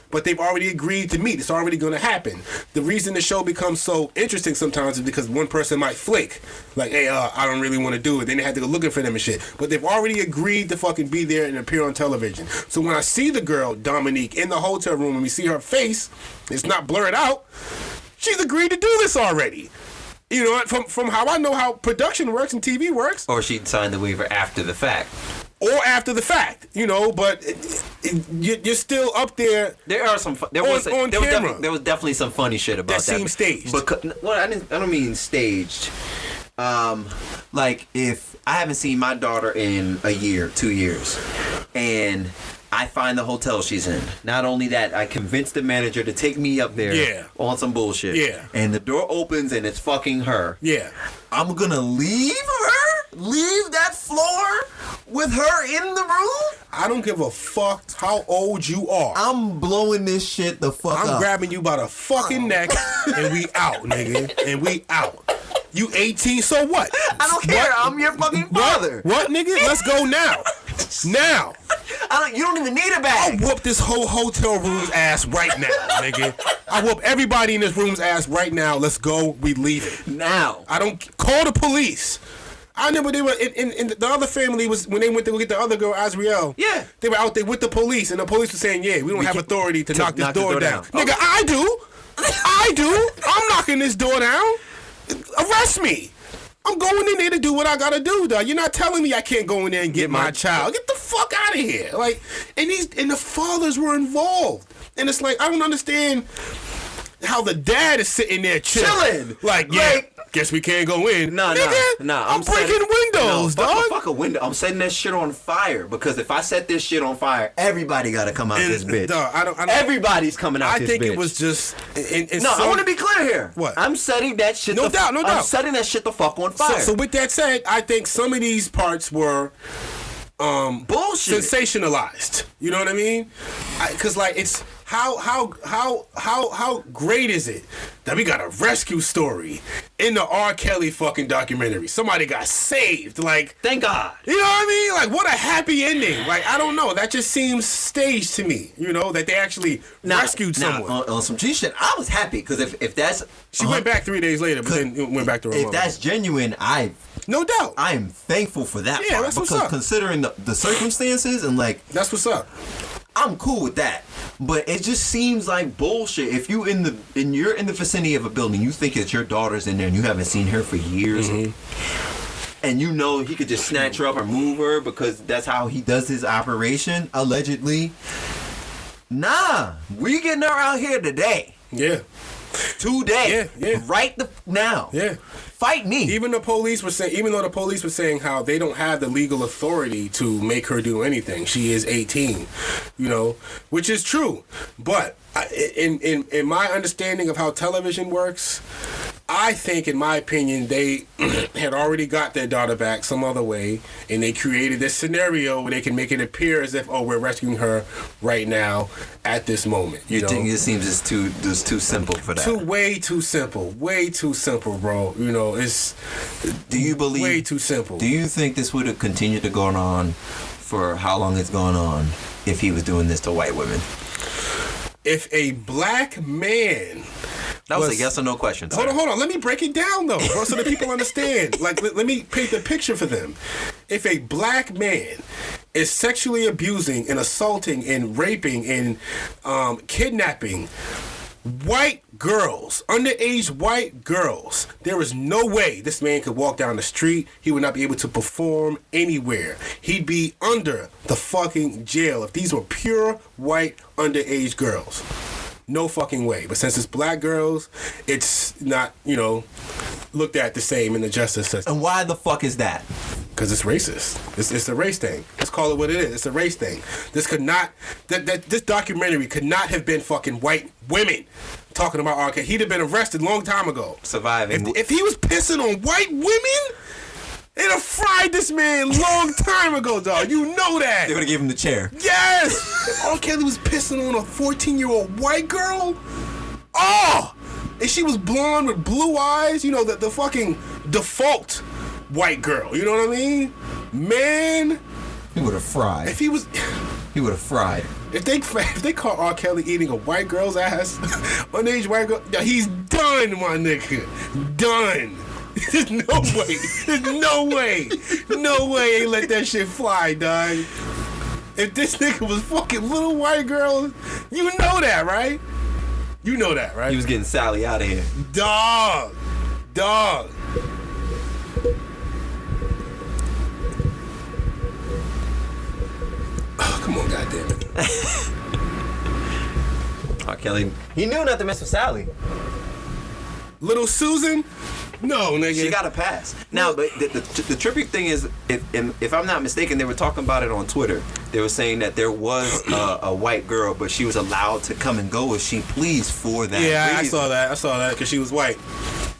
But they've already agreed to meet. It's already going to happen. The reason the show becomes so interesting sometimes is because one person might flake. Like, hey, I don't really want to do it. Then they have to go looking for them and shit. But they've already agreed to fucking be there and appear on television. So when I see the girl, Dominique, in the hotel room and we see her face, it's not blurred out. She's agreed to do this already. From how I know how production works and TV works. Or she signed the waiver after the fact. or after the fact, but you're still up there. There are some. There was definitely some funny shit about that. That seemed staged. I don't mean staged. Like if I haven't seen my daughter in a year, 2 years, and I find the hotel she's in. Not only that, I convinced the manager to take me up there on some bullshit. Yeah. And the door opens and it's fucking her. Yeah. I'm gonna leave that floor with her in the room? I don't give a fuck how old you are. I'm blowing this shit the fuck up. I'm grabbing you by the fucking neck and we out, nigga. And we out. You 18, so what? I don't care. I'm your fucking father. What, nigga? Let's go now. Now. You don't even need a bag. I'll whoop this whole hotel room's ass right now, nigga. I whoop everybody in this room's ass right now. Let's go. We leave it. Now. I don't call the police. I remember they were in the other family was when they went to go get the other girl, Azriel. Yeah. They were out there with the police, and the police were saying, we don't have authority to knock this door down. Nigga, I do. I do. I'm knocking this door down. Arrest me. I'm going in there to do what I gotta do, dog. You're not telling me I can't go in there and get my child. Get the fuck out of here. Like, and the fathers were involved. And it's like, I don't understand how the dad is sitting there chilling. Like, guess we can't go in. Nah. I'm breaking windows, dog. Fuck a window. I'm setting that shit on fire because if I set this shit on fire, everybody gotta come out this bitch. Dog, I don't, everybody's coming out this bitch. I think it was just... I want to be clear here. What? I'm setting that shit... No doubt. I'm setting that shit the fuck on fire. So with that said, I think some of these parts were... bullshit. Sensationalized. You know what I mean? Because like it's how great is it that we got a rescue story in the R. Kelly fucking documentary? Somebody got saved. Like, thank God. You know what I mean? Like, what a happy ending. Like, I don't know. That just seems staged to me. You know that they actually rescued someone. On some G shit, I was happy because if that's she went back 3 days later, but then went back to her mother. If that's genuine, no doubt. I am thankful for that part. That's what's up. Considering the circumstances and like... That's what's up. I'm cool with that. But it just seems like bullshit. If you're in the vicinity of a building, you think it's your daughter's in there and you haven't seen her for years. Mm-hmm. And you know he could just snatch her up or move her because that's how he does his operation, allegedly. Nah. We getting her out here today. Yeah. Today. Yeah. Right now. Yeah. Fight me. Even though the police were saying how they don't have the legal authority to make her do anything. She is 18, which is true. But in my understanding of how television works, I think, in my opinion, they had already got their daughter back some other way, and they created this scenario where they can make it appear as if, we're rescuing her right now at this moment. You think it seems just too simple for that? Way too simple, bro. It's way too simple. Do you think this would have continued to go on for how long it's gone on if he was doing this to white women? If a black man... That was a yes or no question. Hold on. Let me break it down, though, bro, so that people understand. Like, let me paint the picture for them. If a black man is sexually abusing and assaulting and raping and kidnapping white girls, underage white girls, there is no way this man could walk down the street. He would not be able to perform anywhere. He'd be under the fucking jail if these were pure white underage girls. No fucking way. But since it's black girls, it's not, looked at the same in the justice system. And why the fuck is that? Because it's racist. It's a race thing. Let's call it what it is. It's a race thing. This could not, this documentary could not have been fucking white women talking about R. Kelly. He'd have been arrested a long time ago. Surviving. If he was pissing on white women, they'd have fried this man long time ago, dog. You know that. They would have given him the chair. Yes! If R. Kelly was pissing on a 14-year-old white girl, and she was blonde with blue eyes, the fucking default white girl, you know what I mean? Man. He would have fried. If he was... He would have fried. If they caught R. Kelly eating a white girl's ass, underage white girl, he's done, my nigga. Done. There's no way. No way ain't let that shit fly, dog. If this nigga was fucking little white girls, you know that, right? He was getting Sally out of here. Dog. R. Kelly, he knew not to mess with Sally. Little Susan? No, nigga. She got a pass. Now, but the trippy thing is, if I'm not mistaken, they were talking about it on Twitter. They were saying that there was a white girl, but she was allowed to come and go as she pleased for that Yeah, reason. I saw that because she was white.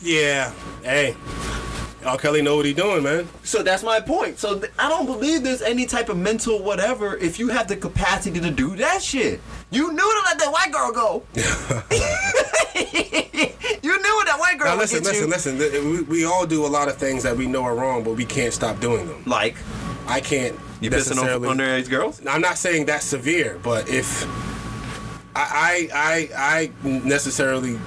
Yeah. Hey. R. Kelly know what he doing, man. So that's my point. So I don't believe there's any type of mental whatever if you have the capacity to do that shit. You knew to let that white girl go. You knew that white girl Now would get you. listen. We all do a lot of things that we know are wrong, but we can't stop doing them. Like, I can't you pissing on underage girls? I'm not saying that's severe, but if I necessarily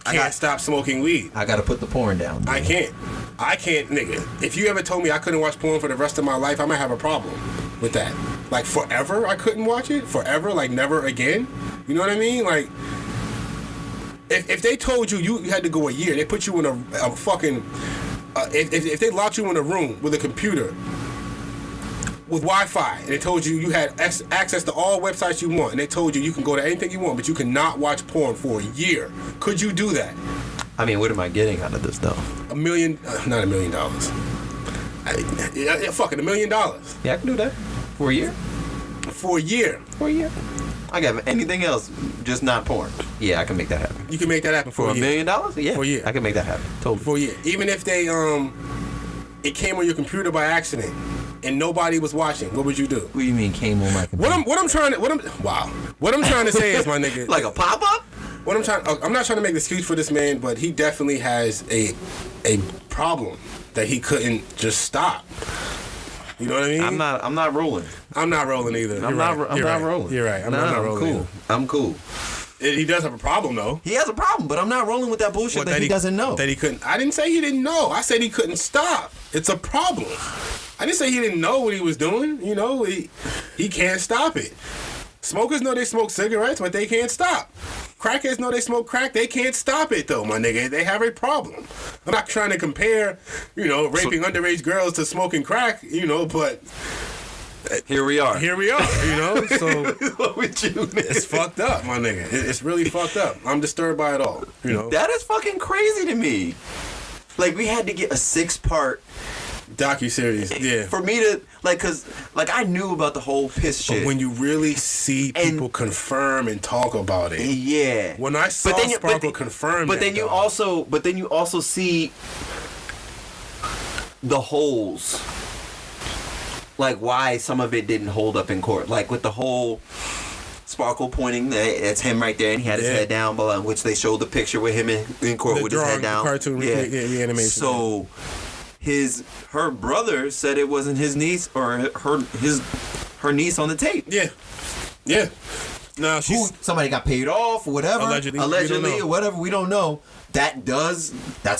can't stop smoking weed. I gotta put the porn down. I can't, nigga. If you ever told me I couldn't watch porn for the rest of my life, I might have a problem with that. Like forever, I couldn't watch it. Forever, like never again. You know what I mean? Like, if they told you had to go a year, they put you in a fucking. If they locked you in a room with a computer with Wi-Fi, and they told you had access to all websites you want, and they told you can go to anything you want, but you cannot watch porn for a year, could you do that? I mean, what am I getting out of this, though? Not $1 million. Fucking $1 million. Yeah, I can do that. For a year? For a year. For a year. I got anything else, just not porn. Yeah, I can make that happen. You can make that happen for a $1 year. million? Yeah. For a year. I can make that happen. Totally. For a year. Even if they it came on your computer by accident and nobody was watching, what would you do? What do you mean came on my computer? What I'm trying to say is, my nigga, like a pop-up? I'm not trying to make an excuse for this man, but he definitely has a problem that he couldn't just stop. You know what I mean? I'm not rolling. I'm not rolling either. I'm not rolling. You're right. I'm not rolling. Cool. I'm cool. He does have a problem, though. He has a problem, but I'm not rolling with that bullshit that he doesn't know. That he couldn't. I didn't say he didn't know. I said he couldn't stop. It's a problem. I didn't say he didn't know what he was doing. You know, he can't stop it. Smokers know they smoke cigarettes, but they can't stop. Crackheads know they smoke crack. They can't stop it, though, my nigga. They have a problem. I'm not trying to compare, raping underage girls to smoking crack, but... Here we are. So what with you, nigga? It's fucked up, my nigga. It's really fucked up. I'm disturbed by it all. That is fucking crazy to me. Like, we had to get a 6-part docuseries, yeah, for me to cause I knew about the whole piss shit. But when you really see people confirm and talk about it, yeah. When I saw Sparkle confirm, but then you also see the holes. Like why some of it didn't hold up in court. Like with the whole Sparkle pointing, it's him right there, and he had his head down, which they showed the picture with him in court with his head down. The cartoon reanimation. So her brother said it wasn't his niece or her niece on the tape. Yeah. No, somebody got paid off or whatever. Allegedly or whatever, we don't know. That's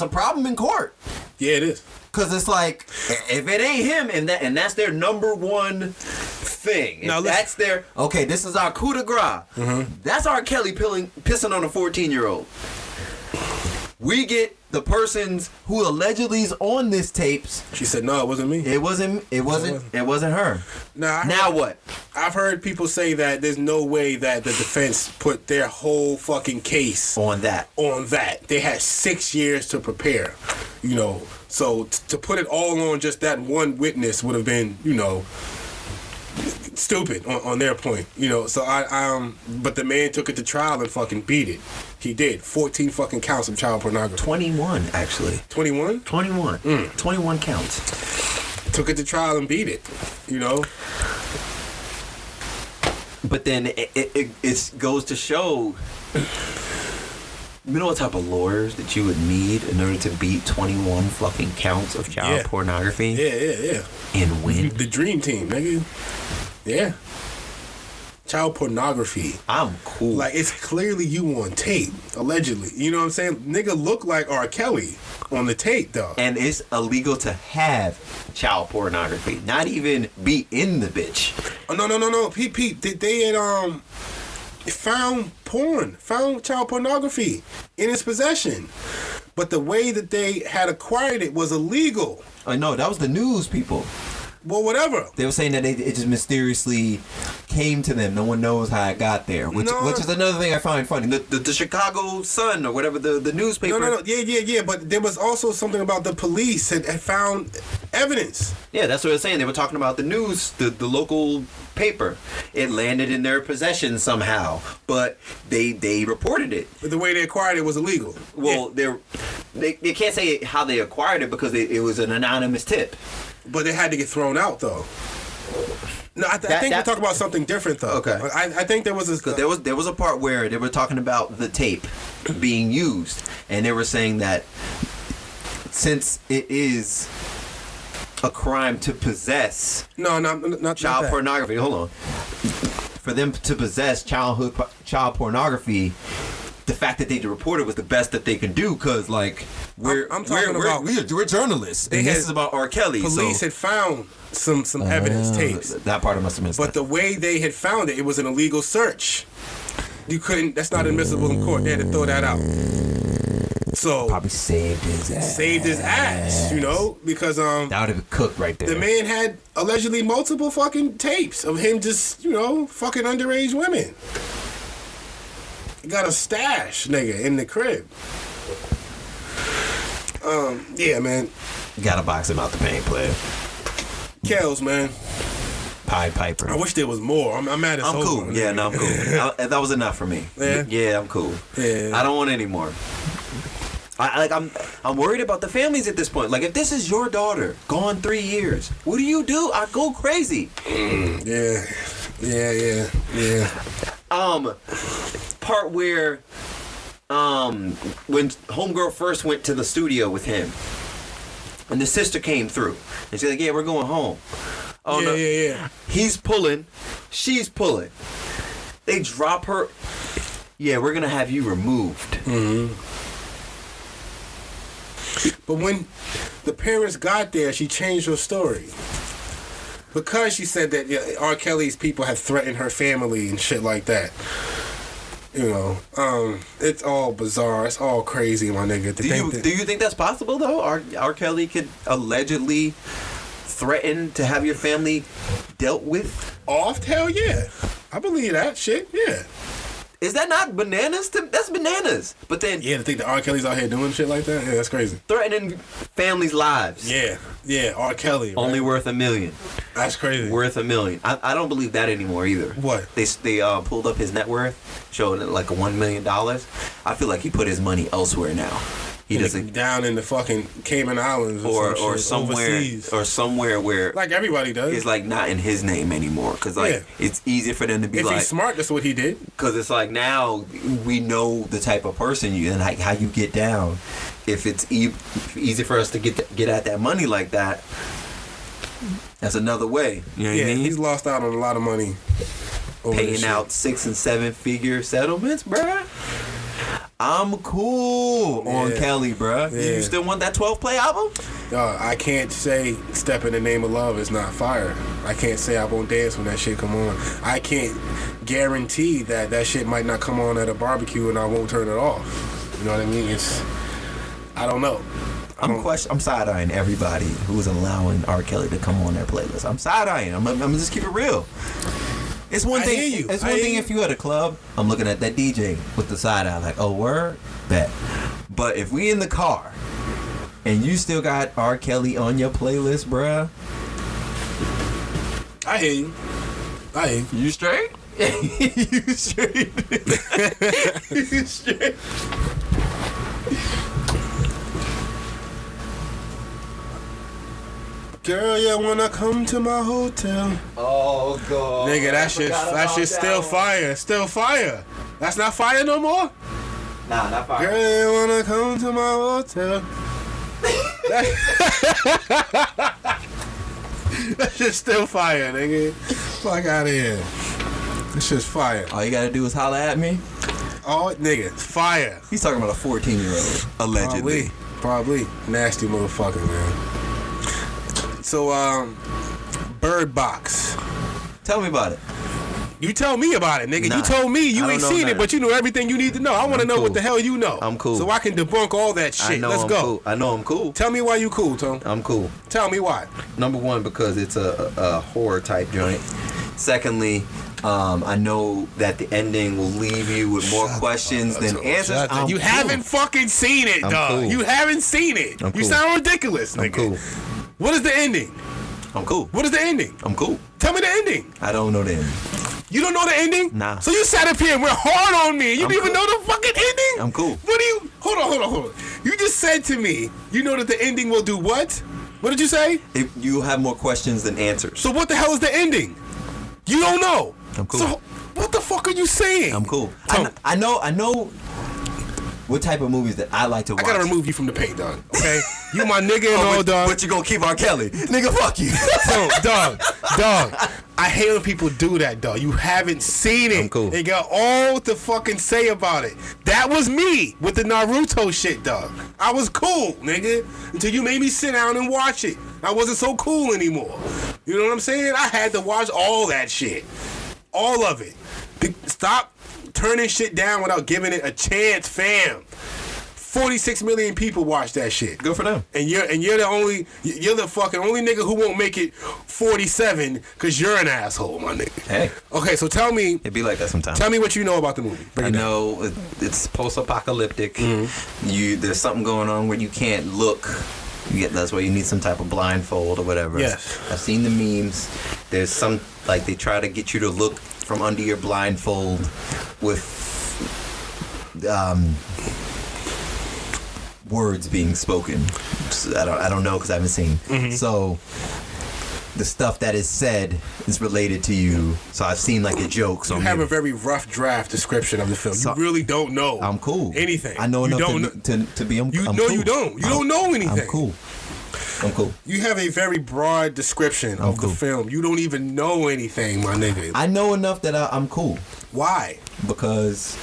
a problem in court. Yeah, it is. Cause it's like, if it ain't him, and that's their number one thing. Now that's their this is our coup de grace. Mm-hmm. That's R. Kelly pissing on a 14-year-old. We get the persons who allegedly is on this tapes. She said, "No, it wasn't me. It wasn't her." Now what? I've heard people say that there's no way that the defense put their whole fucking case on that. They had 6 years to prepare. So to put it all on just that one witness would have been, stupid on their point. So but the man took it to trial and fucking beat it. He did. 14 fucking counts of child pornography. 21, actually. 21? 21. 21 counts. Took it to trial and beat it, But then it goes to show, you know what type of lawyers that you would need in order to beat 21 fucking counts of child pornography? Yeah. And win? The dream team, nigga. Yeah. Child pornography. I'm cool. Like, it's clearly you on tape, allegedly. You know what I'm saying? Nigga look like R. Kelly on the tape, though. And it's illegal to have child pornography. Not even be in the bitch. Oh, no. Pete, they had, found child pornography in his possession. But the way that they had acquired it was illegal. I know, that was the news people. Well, whatever. They were saying that it just mysteriously came to them. No one knows how it got there, which is another thing I find funny. The Chicago Sun or whatever the newspaper. No. Yeah. But there was also something about the police had found evidence. Yeah, that's what I was saying. They were talking about the news, the local paper. It landed in their possession somehow, but they reported it. But the way they acquired it was illegal. Well, they can't say how they acquired it because it was an anonymous tip. But they had to get thrown out, though. No, I think we're talking about something different, though. Okay. I think there was this... There was a part where they were talking about the tape being used, and they were saying that since it is a crime to possess... No, not child that. pornography. Hold on. For them to possess child pornography... The fact that they reported was the best that they can do, because like we're journalists, and this is about R. Kelly. Police had found some evidence tapes. That part I must have missed. But the way they had found it was an illegal search. You couldn't. That's not admissible in court. They had to throw that out. So probably saved his ass. You know, because that would have been cooked right there. The man had allegedly multiple fucking tapes of him just fucking underage women. He got a stash, nigga, in the crib. Yeah, man. You gotta box him out the paint, player. Kells, man. Pied Piper. I wish there was more. I'm mad at I'm cool. Man. Yeah, no, I'm cool. That was enough for me. Yeah, I'm cool. Yeah. I don't want any more. I'm worried about the families at this point. Like, if this is your daughter, gone 3 years, what do you do? I go crazy. Yeah. Part where when homegirl first went to the studio with him and the sister came through and she's like, yeah, we're going home. Oh, yeah. He's pulling, she's pulling. They drop her. Yeah, we're gonna have you removed. Mm-hmm. But when the parents got there, she changed her story. Because she said that R. Kelly's people had threatened her family and shit like that. It's all bizarre. It's all crazy, my nigga. Do you think that's possible, though? R. Kelly could allegedly threaten to have your family dealt with? Off? Hell yeah. I believe that shit, yeah. Is that not bananas? That's bananas. But then... Yeah, to think that R. Kelly's out here doing shit like that? Yeah, that's crazy. Threatening families' lives. Yeah, R. Kelly. Only worth $1 million. That's crazy. Worth $1 million. I don't believe that anymore either. What? They pulled up his net worth, showing it like $1 million. I feel like he put his money elsewhere now. He doesn't down in the fucking Cayman Islands or somewhere overseas. Or somewhere where like everybody does. It's like not in his name anymore because it's easier for them to be if he's smart. That's what he did. Because it's like now we know the type of person you and like how you get down. If it's easy for us to get at that money like that, that's another way. You know what I mean? He's lost out on a lot of money. Paying out 6 and 7 figure settlements, bruh. I'm cool on Kelly, bruh. Yeah. You still want that 12-play album? I can't say Step in the Name of Love is not fire. I can't say I won't dance when that shit come on. I can't guarantee that shit might not come on at a barbecue and I won't turn it off. You know what I mean? I don't know. I'm side-eyeing everybody who's allowing R. Kelly to come on their playlist. I'm side-eyeing. I'm gonna just keep it real. It's one thing. It's one thing if you at a club, I'm looking at that DJ with the side eye, like, oh, word, bet. But if we in the car and you still got R. Kelly on your playlist, bruh, I hear you. You straight? You straight? You straight? Girl, you wanna come to my hotel? Oh God, nigga, that shit still fire, still fire. That's not fire no more. Nah, not fire. Girl, you wanna come to my hotel? That shit's still fire, nigga. Fuck out of here. This shit's fire. All you gotta do is holler at me. Oh, nigga, fire. He's talking about a 14-year-old, allegedly. Probably. Nasty motherfucker, man. So, Bird Box. Tell me about it. You tell me about it, nigga. Nah, you told me you I ain't don't know seen it, nothing. but you know everything you need to know. I want to know cool. what the hell you know. I'm cool. So I can debunk all that shit. I know Let's I'm go. Cool. I know I'm cool. Tell me why you cool, Tom. I'm cool. Tell me why. Number one, because it's a horror type joint. Secondly, I know that the ending will leave you with more questions than answers. You haven't fucking seen it, dog. Cool. You haven't seen it. I'm You cool. sound ridiculous, nigga. I'm cool. What is the ending? I'm cool. What is the ending? I'm cool. Tell me the ending. I don't know the ending. You don't know the ending? Nah. So you sat up here and went hard on me. You I'm didn't even cool. know the fucking ending? I'm cool. What do you... Hold on. You just said to me, you know that the ending will do what? What did you say? If you have more questions than answers. So what the hell is the ending? You don't know. I'm cool. So what the fuck are you saying? I'm cool. Tom, I know what type of movies that I like to watch. I gotta remove you from the paint, dog. Okay? You my nigga and all, dog. But you gonna keep R. Kelly. Nigga, fuck you. So, dog. I hate when people do that, dog. You haven't seen it. I'm cool. They got all to fucking say about it. That was me with the Naruto shit, dog. I was cool, nigga, until you made me sit down and watch it. I wasn't so cool anymore. You know what I'm saying? I had to watch all that shit. All of it. Stop turning shit down without giving it a chance, fam. 46 million people watch that shit. Good for them. And you're the fucking only nigga who won't make it 47 because you're an asshole, my nigga. Hey. Okay, so tell me. It be like that sometimes. Tell me what you know about the movie. I know it's post-apocalyptic. Mm-hmm. There's something going on where you can't look. That's why you need some type of blindfold or whatever. Yes. I've seen the memes. There's some, like, they try to get you to look from under your blindfold with words being spoken. I don't know because I haven't seen. Mm-hmm. So the stuff that is said is related to you. So I've seen like a joke. So You have a very rough draft description of the film. So- You really don't know. I'm cool. Anything. I know You enough don't to be. I'm You I'm know cool. you don't. You don't know anything. I'm cool. I'm cool. You have a very broad description of cool. the film. You don't even know anything, my nigga. I know enough that I'm cool Why? because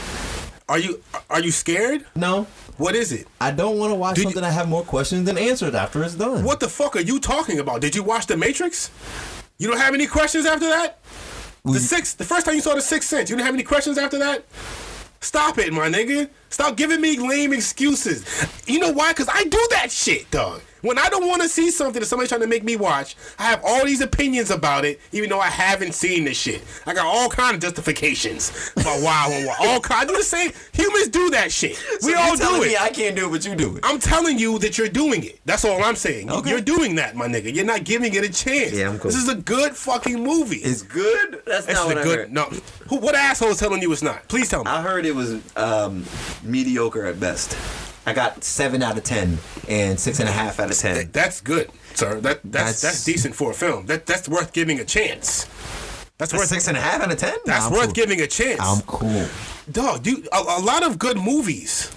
Are you scared? no, What is it? I don't want to watch Did you- something that have more questions than answers after it's done. What the fuck are you talking about? Did you watch The Matrix? You don't have any questions after that? The first time you saw The Sixth Sense, you didn't have any questions after that? Stop it, my nigga. Stop giving me lame excuses. You know why? Because I do that shit, dog. When I don't want to see something that somebody's trying to make me watch, I have all these opinions about it, even though I haven't seen this shit. I got all kind of justifications about why I won't watch. All kind. I do the same. Humans do that shit. We So all you telling do it. me I can't do it, but you do it. I'm telling you that you're doing it. That's all I'm saying. Okay. You're doing that, my nigga. You're not giving it a chance. Yeah, I'm cool. This is a good fucking movie. It's good. That's It's not what a I good. heard. No. What asshole is telling you it's not? Please tell me. I heard it was mediocre at best. I got 7 out of 10 and 6.5 out of 10. That's good, sir. That's That's- decent for a film. That's worth giving a chance. That's worth 6.5 out of 10. That's Nah, I'm worth cool. giving a chance. I'm cool. Dog, dude, a lot of good movies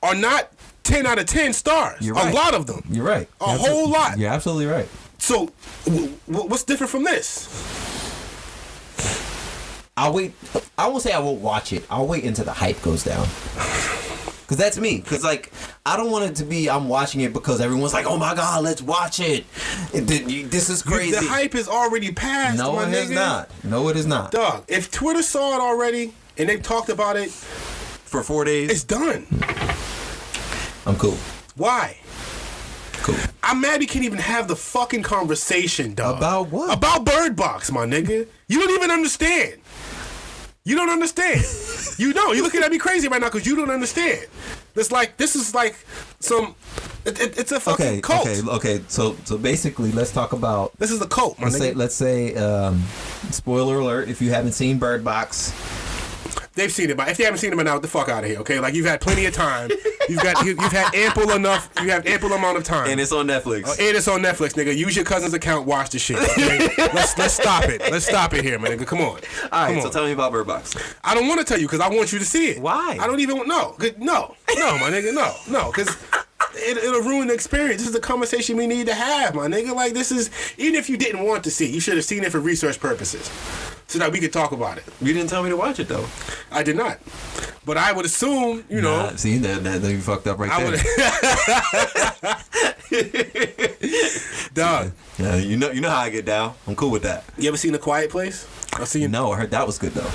are not 10 out of 10 stars. You're right. A lot of them. You're right. A whole lot. You're absolutely right. So, what's different from this? I'll wait. I won't say I won't watch it. I'll wait until the hype goes down. Cause that's me. Cause like I don't want it to be I'm watching it because everyone's like, oh my god, let's watch it. This is crazy. The hype is already passed. No, my it is nigga. not. No, it is not. Dog, if Twitter saw it already and they talked about it, For 4 days, it's done. I'm cool. Why? Cool. I'm mad we can't even have the fucking conversation, dog. About what? About Bird Box, my nigga. You don't even understand. You don't understand. You don't. You're looking at me crazy right now because you don't understand. This is like some. It's a fucking cult. Okay. So basically, let's talk about. This is a cult, my nigga. Let's say, spoiler alert: if you haven't seen Bird Box, They've seen it, but if you haven't seen it by now, get the fuck out of here, okay? Like you've had plenty of time. You've had ample enough. You have ample amount of time. and it's on Netflix. And it's on Netflix, nigga. Use your cousin's account. Watch the shit. Okay? let's stop it. Let's stop it here, man, nigga. Come on. All right, Come so on. tell me about Bird Box. I don't want to tell you because I want you to see it. Why? I don't even want. No, my nigga. No, because it'll ruin the experience. This is the conversation we need to have, my nigga. Like this is even if you didn't want to see it, you should have seen it for research purposes, so that we could talk about it. You didn't tell me to watch it though. I did not, but I would assume, you know. Nah, see that you fucked up right I there. would. Dog. Yeah, you know how I get down. I'm cool with that. You ever seen A Quiet Place? I've seen. No, I heard that was good though.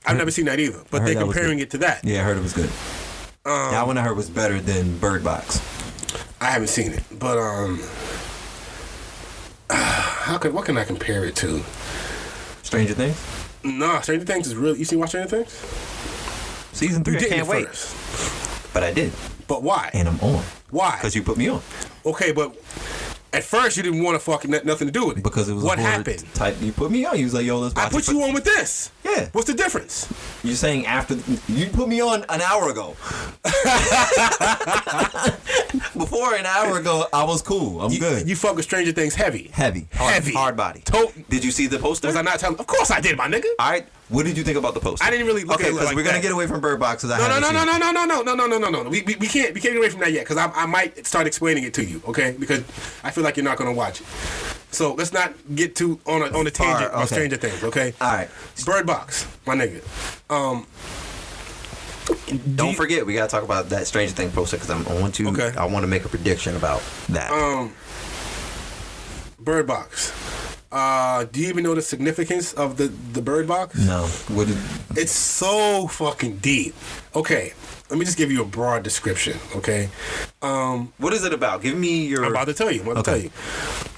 I've never seen that either, but they're comparing it to that. Yeah, I heard it was good. That one I heard was better than Bird Box. I haven't seen it, but what can I compare it to? Stranger Things? No, Stranger Things is really. You seen Watch Stranger Things? Season 3, I can't wait. But I did. But why? And I'm on. Why? Because you put me on. Okay, but at first you didn't want to fucking nothing to do with it. Because it was what a horror happened? Type. You put me on. You was like, yo, let's watch I put you on with this. Yeah. What's the difference? You're saying after you put me on an hour ago. Before an hour ago, I was cool. I'm good. You fuck with Stranger Things heavy. Heavy. Hard body. Did you see the poster? Was I not telling? Of course I did, my nigga. All right. What did you think about the poster? I didn't really look at it. Okay, because we're gonna get away from Bird Box. No. We can't get away from that yet because I might start explaining it to you. Okay, because I feel like you're not gonna watch it. So let's not get too on a tangent on Stranger Things. Okay. All right. Bird Box, my nigga. Don't forget, we gotta talk about that Stranger Things poster because I want to make a prediction about that. Bird Box. Do you even know the significance of the Bird Box? No. It's so fucking deep. Okay, let me just give you a broad description. Okay. What is it about? Give me your. I'm about to tell you.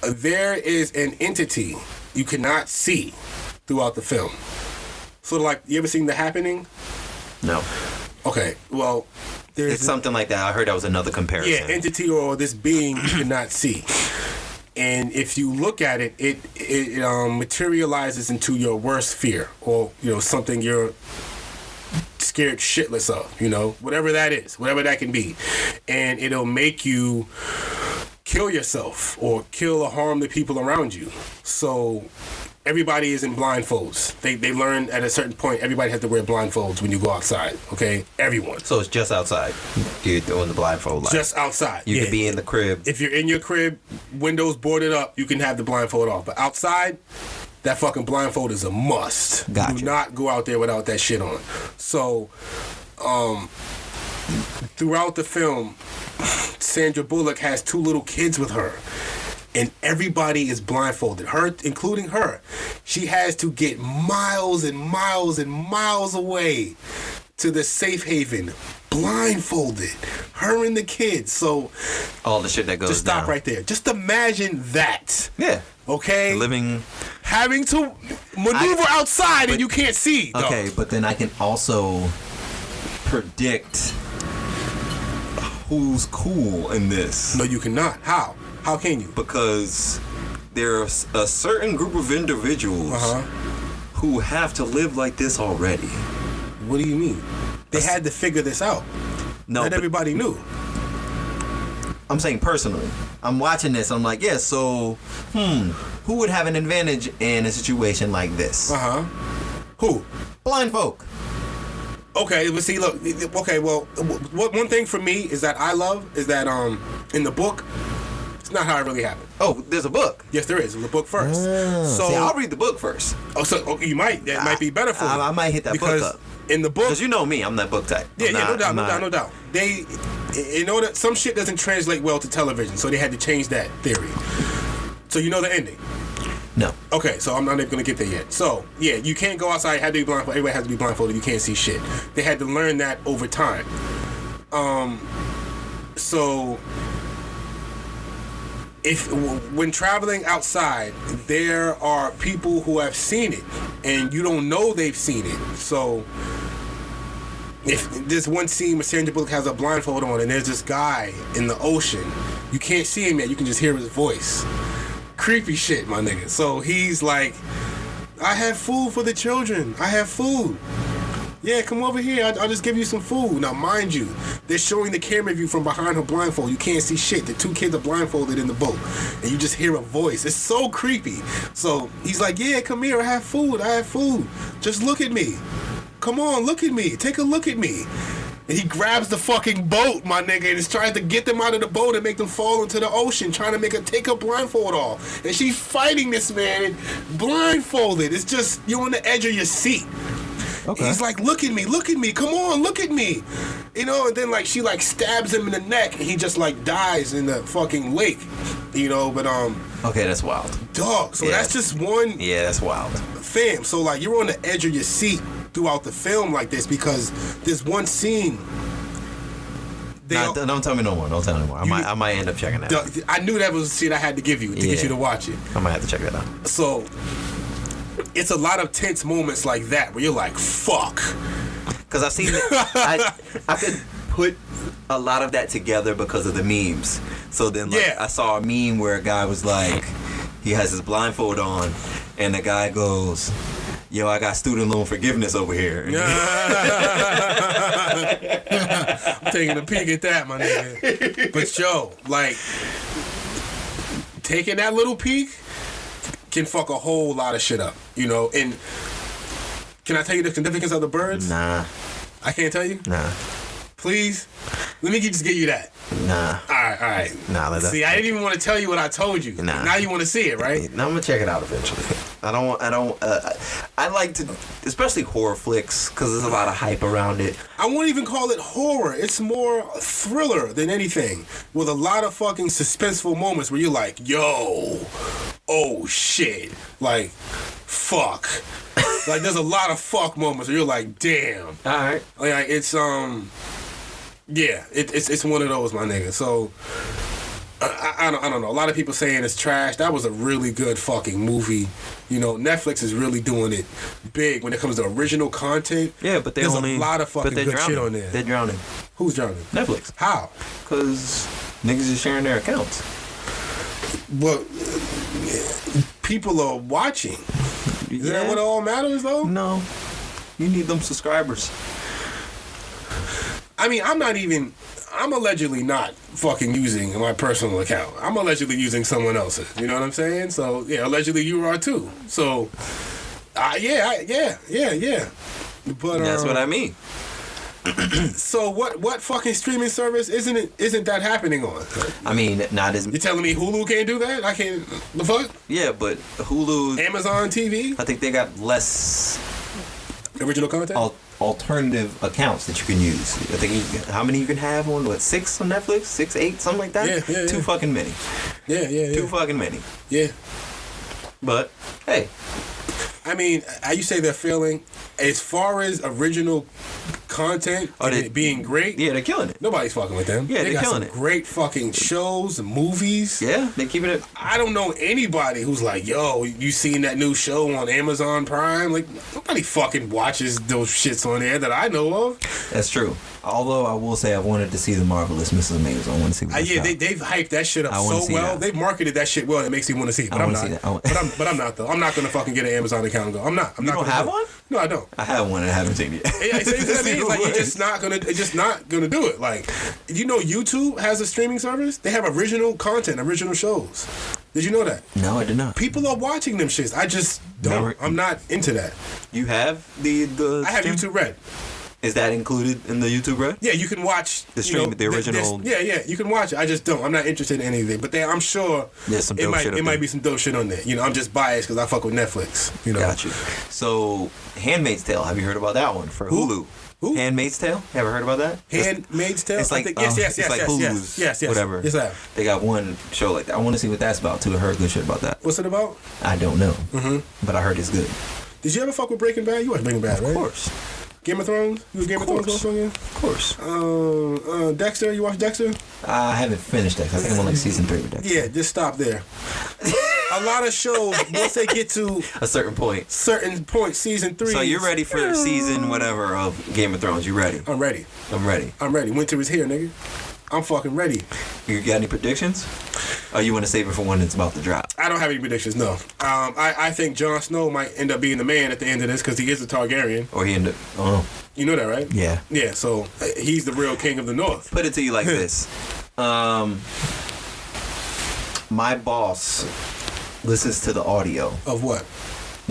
There is an entity you cannot see throughout the film. Sort of like, you ever seen The Happening? No. Okay, well, it's something like that. I heard that was another comparison. Yeah, entity or this being you cannot see. And if you look at it, it materializes into your worst fear, or something you're scared shitless of. Whatever that is, whatever that can be, and it'll make you kill yourself or kill or harm the people around you. So everybody is in blindfolds. They learn at a certain point everybody has to wear blindfolds when you go outside. Okay, everyone. So it's just outside. You're doing the blindfold. Just outside. You could be in the crib. If you're in your crib, windows boarded up, you can have the blindfold off. But outside, that fucking blindfold is a must. Gotcha. Do not go out there without that shit on. So, throughout the film, Sandra Bullock has 2 little kids with her. And everybody is blindfolded, her, including her. She has to get miles and miles and miles away to the safe haven, blindfolded. Her and the kids. So all the shit that goes. Just stop right there. Just imagine that. Yeah. Okay. Having to maneuver outside and you can't see. Okay, but then I can also predict who's cool in this. No, you cannot. How? How can you? Because there's a certain group of individuals who have to live like this already. What do you mean? They had to figure this out. Not everybody knew. I'm saying personally. I'm watching this. I'm like, yeah, so, who would have an advantage in a situation like this? Who? Blind folk. Okay, but see, look. Okay, well, one thing for me is that I love is that in the book, it's not how it really happened. Oh, there's a book. Yes, there is. There's a book first. So see, I'll read the book first. Oh, so you might. That might be better for you. I might hit that book up. In the book, because you know me, I'm that book type. Yeah, no doubt. They, that some shit doesn't translate well to television, so they had to change that theory. So you know the ending. No. Okay, so I'm not even gonna get there yet. So yeah, you can't go outside. You have to be blindfolded. Everybody has to be blindfolded. You can't see shit. They had to learn that over time. So when traveling outside, there are people who have seen it, and you don't know they've seen it. So if there's one scene where Sandra Bullock has a blindfold on, and there's this guy in the ocean, you can't see him yet. You can just hear his voice. Creepy shit, my nigga. So he's like, I have food for the children. I have food. Yeah, come over here. I'll just give you some food. Now, mind you, they're showing the camera view from behind her blindfold. You can't see shit. The 2 kids are blindfolded in the boat. And you just hear a voice. It's so creepy. So he's like, yeah, come here. I have food. I have food. Just look at me. Come on, look at me. Take a look at me. And he grabs the fucking boat, my nigga, and is trying to get them out of the boat and make them fall into the ocean, trying to make her take her blindfold off. And she's fighting this man blindfolded. It's just, you're on the edge of your seat. Okay. He's like, look at me, come on, look at me. You know, and then like she like stabs him in the neck and he just like dies in the fucking lake. You know, but Okay, that's wild. dog, so Yeah. that's just one Yeah, that's wild. fam. So like you're on the edge of your seat throughout the film like this because there's one scene. Don't tell me no more. Don't tell me no more. I might end up checking that out. I knew that was shit I had to give you to get you to watch it. I might have to check that out. So it's a lot of tense moments like that where you're like, fuck. Because I've seen it. I could put a lot of that together because of the memes. So then like, I saw a meme where a guy was like, he has his blindfold on, and the guy goes, yo, I got student loan forgiveness over here. I'm taking a peek at that, my nigga. But yo, like, taking that little peek can fuck a whole lot of shit up, you know? And can I tell you the significance of the birds? Nah. I can't tell you? Nah. Please? Let me just give you that. Nah. All right. Nah, See, I didn't even want to tell you what I told you. Nah. Now you want to see it, right? Now I'm gonna check it out eventually. I like to, especially horror flicks, because there's a lot of hype around it. I won't even call it horror. It's more thriller than anything, with a lot of fucking suspenseful moments where you're like, yo, oh shit, like, fuck. Like, there's a lot of fuck moments where you're like, damn. All right. Like, it's it's one of those, my nigga. So I don't know. A lot of people saying it's trash. That was a really good fucking movie. You know, Netflix is really doing it big when it comes to original content. Yeah, but there's a lot of fucking good shit on there. They're drowning. Who's drowning? Netflix. How? Because niggas is sharing their accounts. Well, people are watching. Is that what all matters, though? No. You need them subscribers. I mean, I'm allegedly not fucking using my personal account. I'm allegedly using someone else's. You know what I'm saying? So, yeah, allegedly you are too. So, yeah. But That's what I mean. So what fucking streaming service isn't that happening on? I mean, not as... You telling me Hulu can't do that? I can't... The fuck? Yeah, but Hulu... Amazon TV? I think they got less... Original content? Alternative accounts that you can use. I think how many you can have on, 6 on Netflix? 6, 8, something like that? Yeah. Too fucking many. Yeah. Too fucking many. Yeah. But, hey. I mean, you say they're failing. As far as original content and it being great, yeah, they're killing it. Nobody's fucking with them. Yeah, they they're got killing some it. Great fucking shows, movies. Yeah, they keeping it. I don't know anybody who's like, yo, you seen that new show on Amazon Prime? Like, nobody fucking watches those shits on there that I know of. That's true. Although I will say I wanted to see the Marvelous Mrs. Maisel. I want to see what they've hyped that shit up so well. That. They've marketed that shit well. It makes me want to see it. But I'm not. But I'm not though. I'm not gonna fucking get an Amazon account and go. I'm not. You don't have one? No, I don't. I have one and I haven't seen it yet. Yeah, see what I mean? It's like you're just not gonna do it. Like, you know, YouTube has a streaming service. They have original content, original shows. Did you know that? No, I did not. People are watching them shits. I just don't. I'm not into that. You have the I have YouTube Red. Is that included in the YouTube Red? Yeah, you can watch the stream, the original. Yeah, you can watch it. I just don't. I'm not interested in anything. But I'm sure there's some dope shit it might be some dope shit on there. You know, I'm just biased because I fuck with Netflix. You know. Got you. So, Handmaid's Tale. Have you heard about that one for Hulu? Who? Handmaid's Tale. Ever heard about that? Handmaid's Tale. It's like yes, it's like Hulu's. Yes. Whatever. Yes, I have. They got one show like that. I want to see what that's about too. I heard good shit about that. What's it about? I don't know. But I heard it's good. Did you ever fuck with Breaking Bad? You watched Breaking Bad, right? Of course. Game of Thrones? You was Game of Thrones also again? Of course. Dexter? You watched Dexter? I haven't finished Dexter. I think I'm on like season 3 with Dexter. Yeah, just stop there. A lot of shows, once they get to a certain point, season 3. So you're ready for season whatever of Game of Thrones? You ready? I'm ready. I'm ready. Winter is here, nigga. I'm fucking ready. You got any predictions? Or you want to save it for when it's about to drop? I don't have any predictions, no. I think Jon Snow might end up being the man at the end of this because he is a Targaryen. Or he end up... Oh. You know that, right? Yeah. Yeah, so he's the real king of the North. Put it to you like this. My boss listens to the audio. Of what?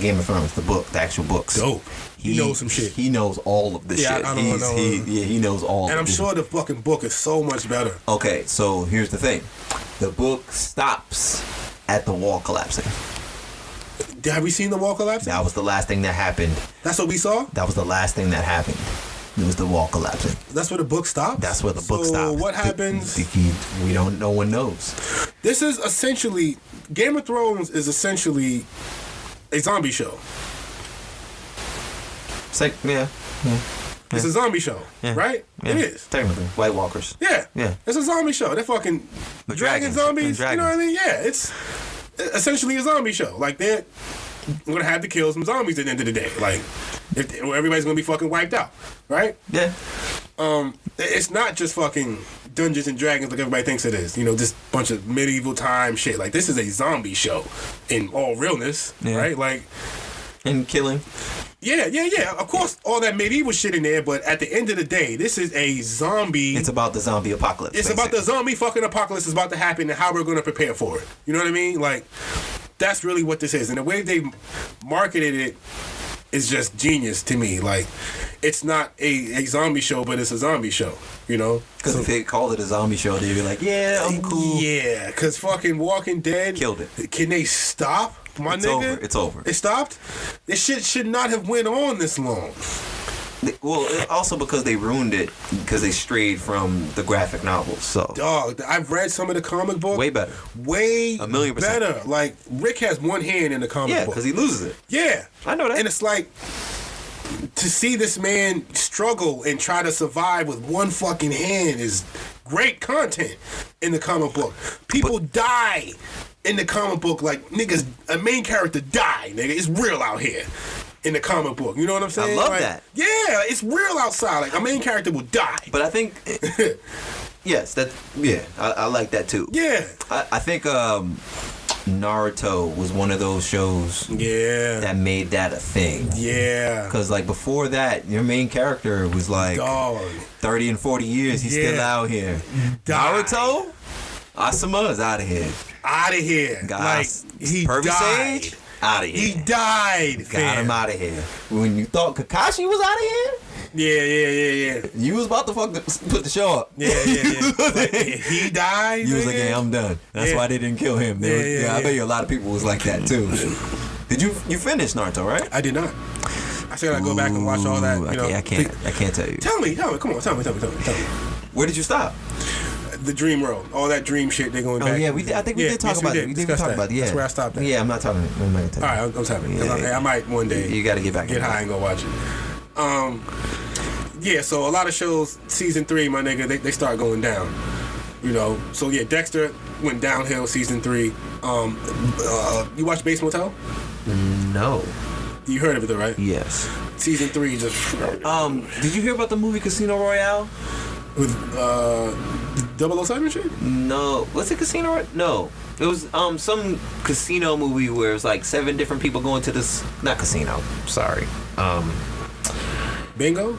Game of Thrones, the book, the actual books. Dope. He knows some shit. He knows all of this shit. I don't know. He knows all of it. And I'm sure the fucking book is so much better. Okay, so here's the thing. The book stops at the wall collapsing. Have we seen the wall collapsing? That was the last thing that happened. That's what we saw? That was the last thing that happened. It was the wall collapsing. That's where the book stops? That's where the book stops. So what happens? We don't. No one knows. This is essentially... Game of Thrones is essentially a zombie show. It's like, yeah. It's a zombie show, right? Yeah. It is. Technically. White Walkers. Yeah. Yeah. It's a zombie show. They're fucking dragon zombies. You know what I mean? Yeah, it's essentially a zombie show. Like, they're going to have to kill some zombies at the end of the day. Like, everybody's going to be fucking wiped out, right? Yeah. It's not just fucking Dungeons and Dragons like everybody thinks it is. You know, just bunch of medieval time shit. Like, this is a zombie show in all realness, right? Like... And killing. Yeah. Of course, all that medieval shit in there, but at the end of the day, this is a zombie... It's about the zombie apocalypse. It's about the zombie fucking apocalypse is about to happen and how we're going to prepare for it. You know what I mean? Like, that's really what this is. And the way they marketed it is just genius to me. Like, it's not a zombie show, but it's a zombie show, you know? Because if they called it a zombie show, they'd be like, yeah, I'm cool. Yeah, because fucking Walking Dead... Killed it. Can they stop? My it's nigga, over. It's over. It stopped? This shit should not have went on this long. Well, also because they ruined it because they strayed from the graphic novels. So, dog, I've read some of the comic books. Way better. Way a million %. better. Like, Rick has one hand in the comic book. Yeah, because he loses it. Yeah. I know that. And it's like, to see this man struggle and try to survive with one fucking hand is great content in the comic book. People die in the comic book, like, niggas, a main character die, nigga. It's real out here in the comic book. You know what I'm saying? I love like, that. Yeah, it's real outside. Like, a main character will die. But I think, yes, I like that too. Yeah. I think Naruto was one of those shows that made that a thing. Yeah. Because, like, before that, your main character was like 30 and 40 years. He's still out here. Naruto? Asuma is out of here. Out of here. Like, he died. Sage? Out of here. He died, Got him out of here. When you thought Kakashi was out of here? Yeah. You was about to put the show up. Yeah. Like, he died. You was like, yeah, I'm done. That's why they didn't kill him. I bet you a lot of people was like that too. Did you finish Naruto, right? I did not. I said I'd go back and watch all that. You know, I can't tell you. Tell me. Come on. Tell me. Where did you stop? The dream world, all that dream shit. They're going back. Oh yeah, I think we did talk about it. We did talk about it. Yeah, that's where I stopped. Yeah, I'm not talking. I'm not gonna tell you. All right, I'm telling you. I might one day. You got to get back. Get high and go watch it. Yeah. So a lot of shows, season 3, my nigga, they start going down. You know. So yeah, Dexter went downhill season 3. You watch Bates Motel? No. You heard of it though, right? Yes. Season 3 just. Did you hear about the movie Casino Royale? With 007 shit? No. Was it Casino Royale? No. It was some casino movie where it was like 7 different people going to this. Not casino. Sorry. Bingo?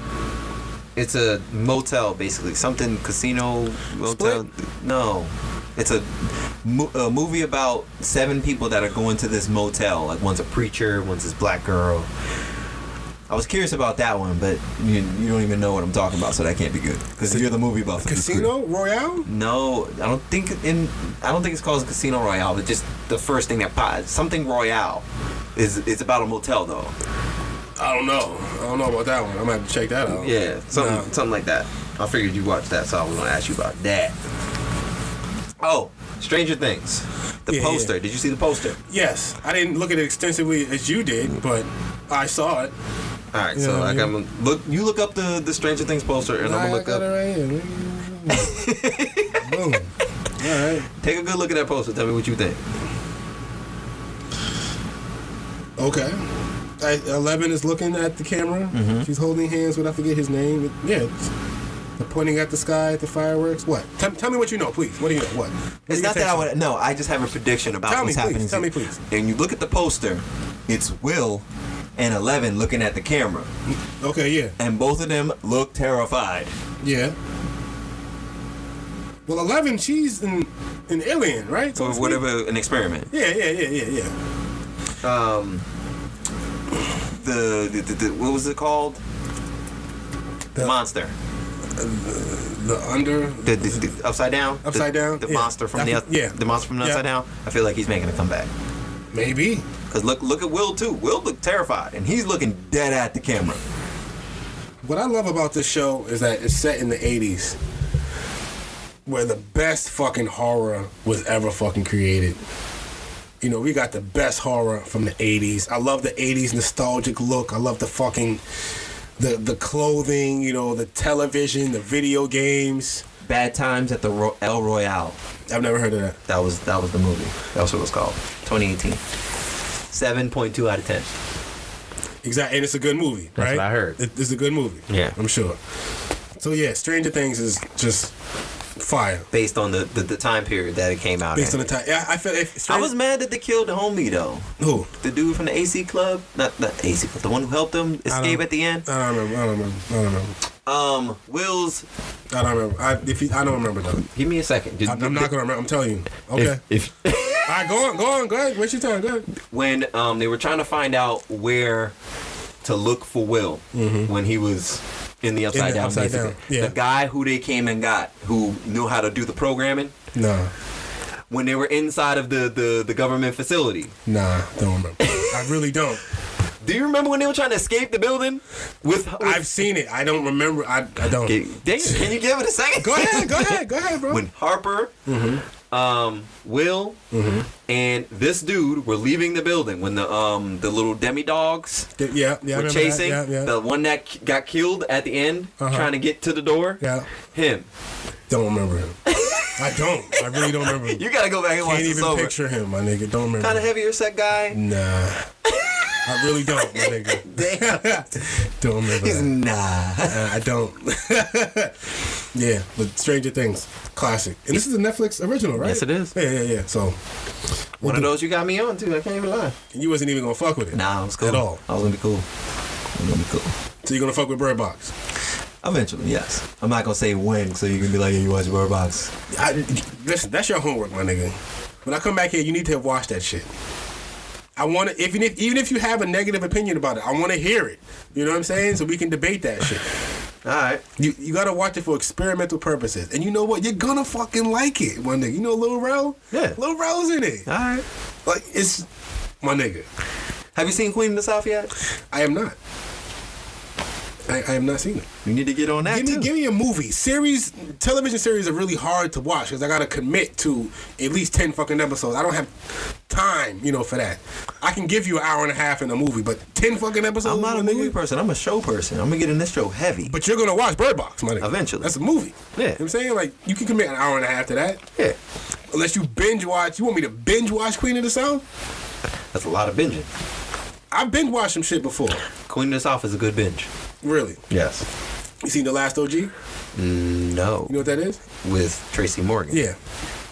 It's a motel, basically. Something casino motel. Split? No. It's a movie about 7 people that are going to this motel. Like, one's a preacher, one's this black girl. I was curious about that one, but you don't even know what I'm talking about, so that can't be good. Because you're the movie buff. Casino Royale? No, I don't think it's called Casino Royale. But just the first thing that pops, something Royale, it's about a motel though. I don't know about that one. I'm gonna have to check that out. Yeah, something like that. I figured you watched that, so I was gonna ask you about that. Oh, Stranger Things. The poster. Yeah. Did you see the poster? Yes. I didn't look at it extensively as you did, but I saw it. All right, so I'm gonna look. You look up the Stranger Things poster, and I'm gonna look up. It right here. Boom. All right. Take a good look at that poster. Tell me what you think. Okay. 11 is looking at the camera. Mm-hmm. She's holding hands with, I forget his name. Yeah. They're pointing at the sky at the fireworks. What? Tell me what you know, please. What do you know? What? It's not that I would. No, I just have a prediction about what's happening. Tell me, please. And you look at the poster. It's Will and 11 looking at the camera. Okay, yeah. And both of them look terrified. Yeah. Well, 11, she's an alien, right? So whatever, an experiment. Yeah. The what was it called? The monster. The upside down. Upside down. The monster from the monster from the upside down. I feel like he's making a comeback. Maybe. Because look at Will, too. Will looked terrified, and he's looking dead at the camera. What I love about this show is that it's set in the 80s, where the best fucking horror was ever fucking created. You know, we got the best horror from the 80s. I love the 80s nostalgic look. I love the fucking, the clothing, you know, the television, the video games. Bad Times at the El Royale. I've never heard of that. That was the movie. That's what it was called. 2018. 7.2 out of 10. Exactly, and it's a good movie, right? That's what I heard. It's a good movie. Yeah. I'm sure. So yeah, Stranger Things is just fire. Based on the time period that it came out Based in. on the time. Yeah, I feel I was mad that they killed the homie, though. Who? The dude from the AC Club? Not AC Club. The one who helped him escape at the end? I don't remember. Will's... I don't remember. I don't remember, though. Give me a second. I'm not going to remember. I'm telling you. Okay. All right, go on. Go ahead. Waste your time. Go ahead. When they were trying to find out where to look for Will when he was in the Upside Down, basically. Yeah. The guy who they came and got, who knew how to do the programming. No. When they were inside of the government facility. Nah, don't remember. I really don't. Do you remember when they were trying to escape the building? I've seen it. I don't remember. I don't. Can you give it a second? Go ahead, bro. When Harper, Will, and this dude were leaving the building, when the little demi-dogs were chasing, the one that got killed at the end, trying to get to the door, him. Don't remember him. I don't. I really don't remember him. You gotta go back and watch this over. Can't even picture him, my nigga. Don't remember. Kind of heavier set guy? Nah. I really don't, my nigga. Damn. Don't remember He's that. I don't. Yeah, but Stranger Things, classic. And this is a Netflix original, right? Yes, it is. Yeah. So, one of those you got me on, too. I can't even lie. You wasn't even going to fuck with it? Nah, it was cool. At all? I was going to be cool. So you're going to fuck with Bird Box? Eventually, yes. I'm not going to say when, so you can be like, yeah, you watch Bird Box. Listen, that's your homework, my nigga. When I come back here, you need to have watched that shit. I want to, even if you have a negative opinion about it, I want to hear it. You know what I'm saying? So we can debate that shit. All right. You got to watch it for experimental purposes. And you know what? You're going to fucking like it, my nigga. You know Lil Rel? Yeah. Lil Rel's in it. All right. Like, it's my nigga. Have you seen Queen of the South yet? I am not. I have not seen it. You need to get on that, Give me a movie. Television series are really hard to watch because I got to commit to at least 10 fucking episodes. I don't have time, for that. I can give you an hour and a half in a movie, but 10 fucking episodes? I'm not a movie person. I'm a show person. I'm going to get in this show heavy. But you're going to watch Bird Box, my nigga. Eventually. That's a movie. Yeah. You know what I'm saying? Like, you can commit an hour and a half to that. Yeah. Unless you binge watch. You want me to binge watch Queen of the South? That's a lot of binging. I've binge watched some shit before. Queen of the South is a good binge. Really? Yes. You seen The Last OG? No. You know what that is? With Tracy Morgan? Yeah.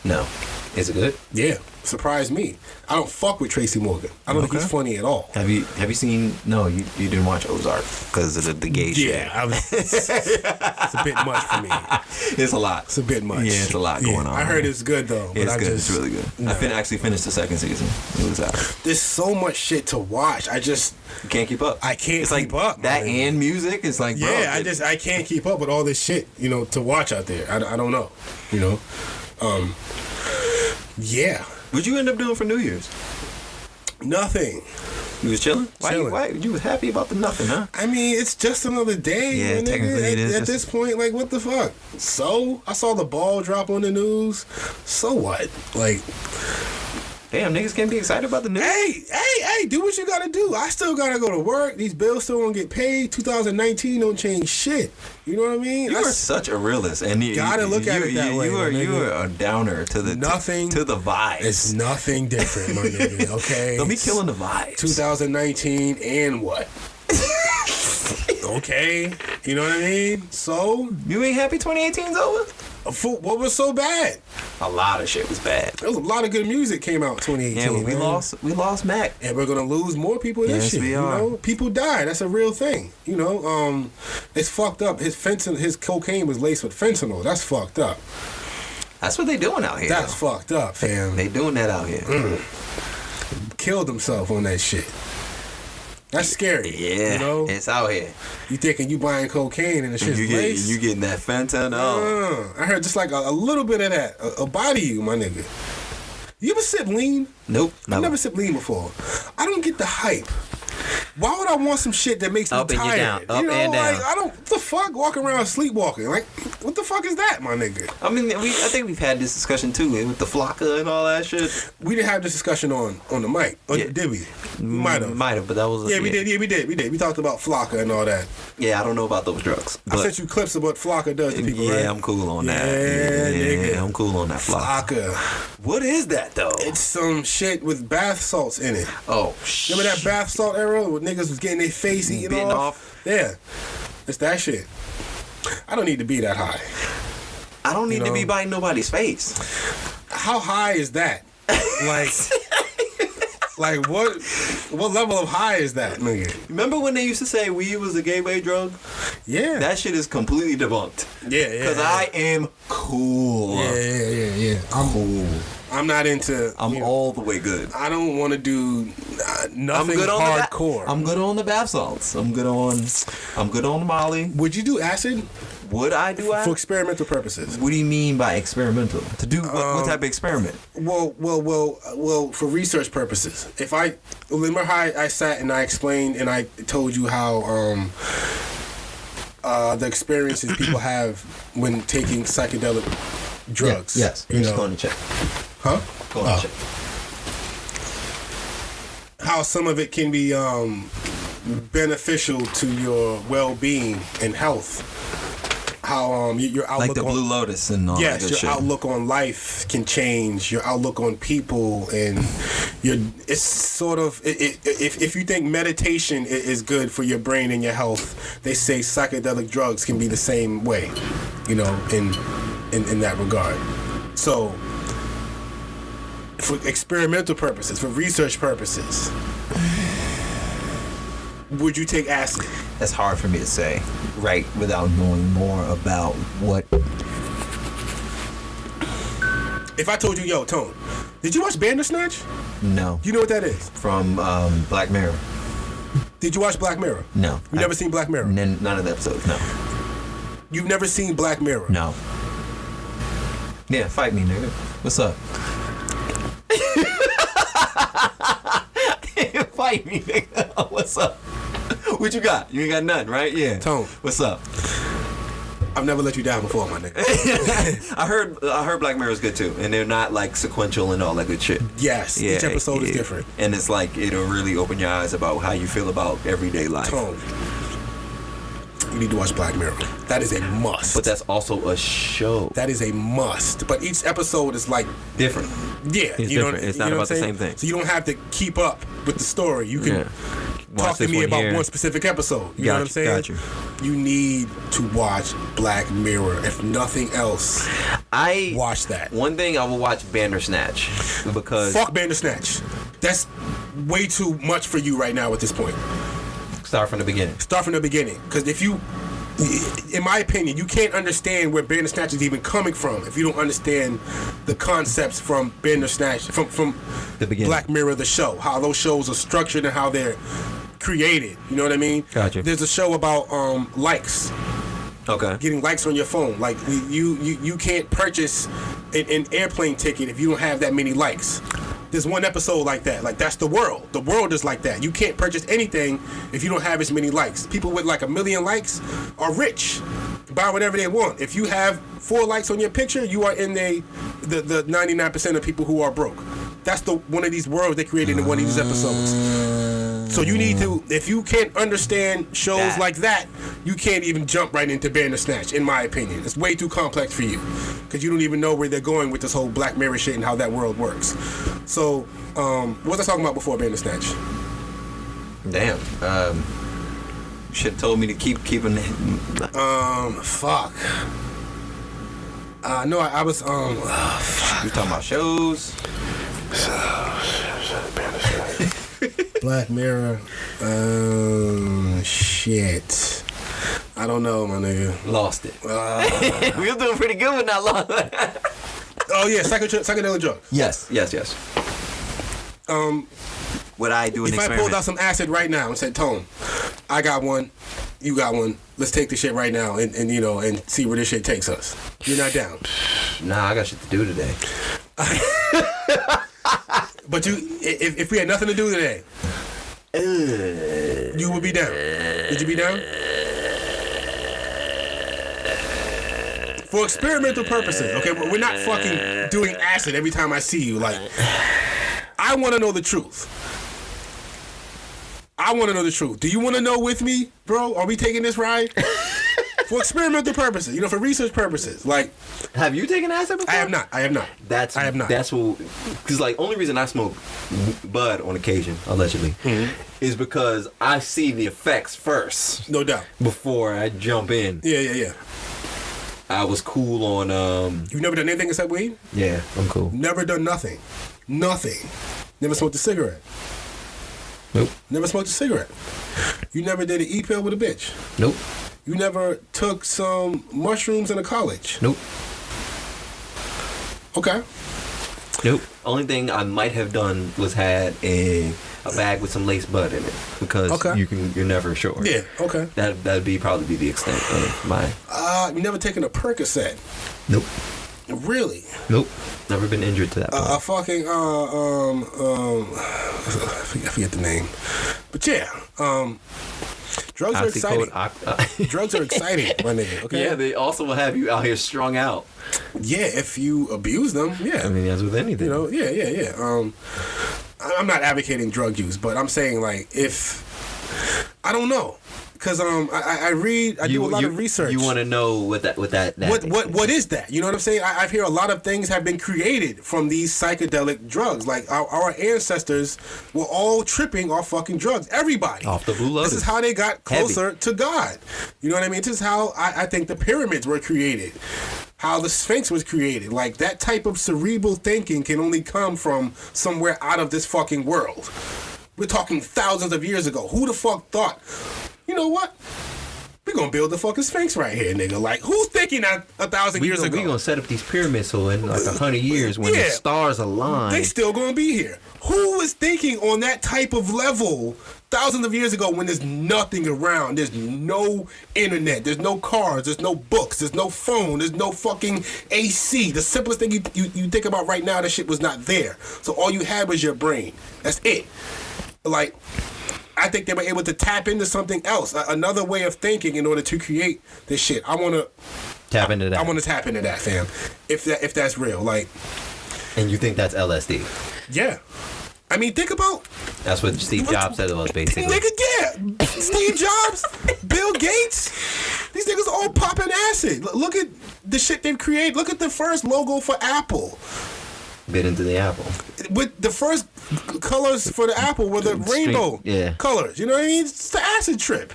No. Is it good? Yeah. Surprised me. I don't fuck with Tracy Morgan. I don't think he's funny at all. Have you seen? No, you didn't watch Ozark because of the gay shit. Yeah, it's a bit much for me. It's a lot. It's a bit much. Yeah, it's a lot going on. I heard it's good though. Yeah, it's good. It's really good. No. I actually finished the second season. It was out. There's so much shit to watch. You can't keep up. I can't it's keep like up. That and music. It's like, yeah, bro, I can't keep up with all this shit, to watch out there. I don't know, yeah. What'd you end up doing for New Year's? Nothing. You was chilling? Chilling. Why? You was happy about the nothing, huh? I mean, it's just another day. Yeah, technically it is. At this point, like, what the fuck? So, I saw the ball drop on the news. So what? Like... Damn, niggas can't be excited about the news. Hey, do what you gotta do. I still gotta go to work. These bills still won't get paid. 2019 don't change shit. You know what I mean? You are such a realist, and you gotta look at it that way. You are a downer to the nothing to the vibes. It's nothing different, my nigga. Okay, don't be killing the vibes. 2019 and what? Okay, you know what I mean? So you ain't happy 2018's over? What was so bad? A lot of shit was bad. There was a lot of good music came out 2018. Yeah, but we lost Mac, and we're gonna lose more people this year. We are. People die. That's a real thing. It's fucked up. His cocaine was laced with fentanyl. That's fucked up. That's what they doing out here. That's fucked up, fam. They doing that out here. Killed himself on that shit. That's scary. Yeah, it's out here. You thinking you buying cocaine and the shit's laced? You getting that fentanyl. I heard just like a little bit of that. A body you, my nigga. You ever sip lean? Nope. I've never sipped lean before. I don't get the hype. Why would I want some shit that makes me Up and tired? down. Up You know, and down. like, I don't. What the fuck? Walking around sleepwalking. Like, what the fuck is that, my nigga? I mean, I think we've had this discussion too with the Flocka and all that shit. We didn't have this discussion on the mic. Or Yeah. did we? We might have. Might have, but that was. Yeah, we did. Yeah, we did. We talked about Flocka and all that. Yeah, I don't know about those drugs. I sent you clips of what Flocka does to people, Yeah, right? I'm cool on that. Yeah, nigga. I'm cool on that Flocka. Flocka. What is that though? It's some shit with bath salts in it. Oh, shit. Remember that bath salt era where niggas was getting their face eaten Bitten off? off? Yeah. It's that shit. I don't need to be that high. I don't need to be biting nobody's face. How high is that? Like what level of high is that, nigga? Remember when they used to say weed was a gateway drug? Yeah. That shit is completely debunked. Yeah. Because I am cool. Yeah. I'm cool. I'm not into. I'm all the way good. I don't want to do nothing I'm good hardcore. I'm good on the bath salts. I'm good on Molly. Would you do acid? Would I do For acid? experimental purposes. What do you mean by experimental? To do what type of experiment? Well, for research purposes. Remember how I sat and I explained and I told you how the experiences people have when taking psychedelic drugs. Yes. You Just know, going to check. huh? Go on, check. How some of it can be beneficial to your well-being and health. How your outlook Like the Blue Lotus and all that yes, good your shit. outlook on life can change. Your outlook on people, and it's sort of if you think meditation is good for your brain and your health, they say psychedelic drugs can be the same way, you know, in that regard. So, for experimental purposes, for research purposes, would you take acid? That's hard for me to say, right, without knowing more about what. If I told you, yo, Tone, did you watch Bandersnatch? No. You know what that is? From Black Mirror. Did you watch Black Mirror? No. You never seen Black Mirror? None of the episodes, no. You've never seen Black Mirror? No. Yeah, fight me, nigga. What's up? Fight me, nigga. What's up? What you got? You ain't got nothing, right? Yeah. Tone. What's up? I've never let you down before, my nigga. I heard Black Mirror is good too, and they're not like sequential and all that good shit. Yes, Yeah, each episode is yeah. different. And it's like it'll really open your eyes about how you feel about everyday life. Tone, you need to watch Black Mirror. That is a must. But that's also a show. That is a must. But each episode is like Different. yeah, It's you know, different. It's you not know about what I'm the saying? same thing. So you don't have to keep up with the story. You can talk Watch to this me one about here. one specific episode. You know what I'm saying? Got you. You need to watch Black Mirror. If nothing else, watch that. One thing I will watch Bandersnatch because Fuck Bandersnatch. That's way too much for you right now at this point. start from the beginning. Start from the beginning. Because if you, in my opinion, you can't understand where Bandersnatch is even coming from if you don't understand the concepts from Bandersnatch, from The beginning. Black Mirror, the show, how those shows are structured and how they're created. You know what I mean? Gotcha. There's a show about likes. Okay. Getting likes on your phone. Like you can't purchase an airplane ticket if you don't have that many likes. There's one episode like that. Like that's the world. The world is like that. You can't purchase anything if you don't have as many likes. People with like 1 million likes are rich. Buy whatever they want. If you have 4 likes on your picture, you are in the 99% of people who are broke. That's one of these worlds they created in one of these episodes. So you need to, if you can't understand shows like that, you can't even jump right into Bandersnatch, in my opinion. It's way too complex for you. Because you don't even know where they're going with this whole Black Mirror shit and how that world works. So, what was I talking about before Bandersnatch? Damn. You should have told me to keep keeping. Fuck. No, I was, You talking about shows? Black Mirror. Shit. I don't know, my nigga. Lost it. We were doing pretty good with that lost. Oh yeah, psychedelic drugs. Yes. Would I do an If I experiment? pulled out some acid right now and said, Tone, I got one, you got one, let's take this shit right now and you know, and see where this shit takes us. You're not down. Nah, I got shit to do today. But if we had nothing to do today, you would be down. Would you be down? For experimental purposes, okay? We're not fucking doing acid every time I see you. Like, I want to know the truth. I want to know the truth. Do you want to know with me, bro? Are we taking this ride? For experimental purposes, for research purposes. Like, have you taken acid before? I have not. I have not. That's what. Because only reason I smoke bud on occasion, allegedly, is because I see the effects first. No doubt. Before I jump in. Yeah. I was cool on. You've never done anything except weed? Yeah, I'm cool. Never done nothing. Nothing. Never smoked a cigarette. Nope. Never smoked a cigarette. You never did an e-pill with a bitch. Nope. You never took some mushrooms in a college. Nope. Okay. Nope. Only thing I might have done was had a bag with some lace bud in it, because you're never sure. Yeah. Okay. That'd probably be the extent of my. You never taken a Percocet? Nope. Really? Nope. Never been injured to that point. I forget the name, but yeah. Drugs are exciting. Drugs are exciting, my nigga. Okay. Yeah, they also will have you out here strung out. Yeah, if you abuse them. Yeah. I mean, as with anything. Yeah. I'm not advocating drug use, but I'm saying, like, if I don't know, because I read, I do a lot of research. You want to know what is that? You know what I'm saying? I hear a lot of things have been created from these psychedelic drugs. Like our ancestors were all tripping off fucking drugs. Everybody off the Blue Lotus. This is how they got closer to God. You know what I mean? This is how I think the pyramids were created. How the Sphinx was created. Like, that type of cerebral thinking can only come from somewhere out of this fucking world. We're talking thousands of years ago. Who the fuck thought, you know what? We're gonna build the fucking Sphinx right here, nigga. Like, who's thinking that 1,000 years ago? We're gonna set up these pyramids so in like 100 years when the stars align, they still gonna be here. Who was thinking on that type of level thousands of years ago when there's nothing around? There's no internet, there's no cars, there's no books, there's no phone, there's no fucking AC. The simplest thing you think about right now, that shit was not there. So all you had was your brain. That's it. Like, I think they were able to tap into something else, another way of thinking in order to create this shit. I want to tap into that. I want to tap into that, fam. If that's real, like. And you think that's LSD? Yeah. I mean, think about. That's what Steve Jobs said it was, basically. Nigga, yeah. Steve Jobs, Bill Gates, these niggas all popping acid. Look at the shit they've created. Look at the first logo for Apple. Bit into the apple. With the first colors for the apple were the rainbow colors. You know what I mean? It's the acid trip.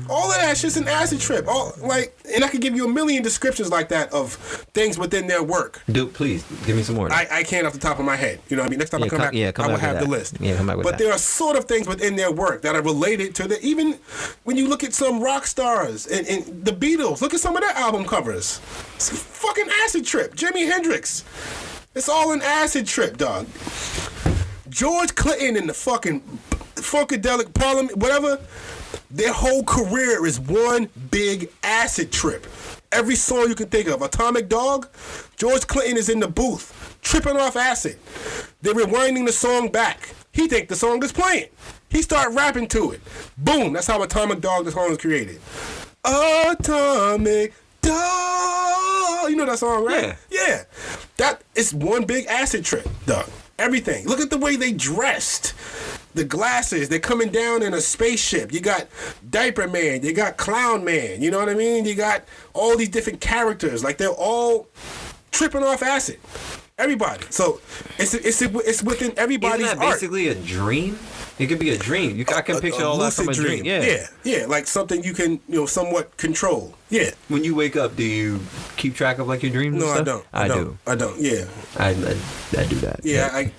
All of that shit's an acid trip. And I could give you a million descriptions like that of things within their work. Dude, please give me some more. I can't off the top of my head. You know what I mean? Next time I come back, I will have the list. Yeah, come back with but there are sort of things within their work that are related to the. Even when you look at some rock stars and the Beatles, look at some of their album covers. It's a fucking acid trip. Jimi Hendrix. It's all an acid trip, dog. George Clinton and the fucking Funkadelic Parliament, whatever. Their whole career is one big acid trip. Every song you can think of. Atomic Dog, George Clinton is in the booth, tripping off acid. They're rewinding the song back. He think the song is playing. He start rapping to it. Boom, that's how Atomic Dog, the song was created. Atomic Dog. You know that song, right? Yeah. That is one big acid trip, dog. Everything. Look at the way they dressed. The glasses, they're coming down in a spaceship. You got Diaper Man, you got Clown Man, you know what I mean? You got all these different characters. Like, they're all tripping off acid. Everybody. So it's within everybody's art. Isn't that basically a dream? It could be a dream. I can picture all that from a dream. Yeah. Like something you can, somewhat control. Yeah. When you wake up, do you keep track of like your dreams? No, and stuff? I don't. I don't. Yeah. I do that. Yeah.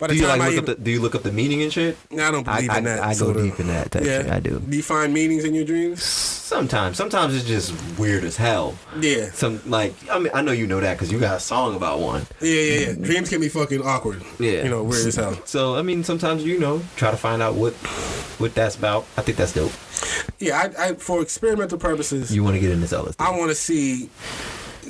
Do you look up the meaning and shit? I don't believe in that. I go deep in that type shit. I do. Do you find meanings in your dreams? Sometimes it's just weird as hell. Yeah. I know you know that because you got a song about one. Yeah. Dreams can be fucking awkward. Yeah. Weird as hell. So sometimes try to find out what that's about. I think that's dope. Yeah, I for experimental purposes. You want to get into LSD? I want to see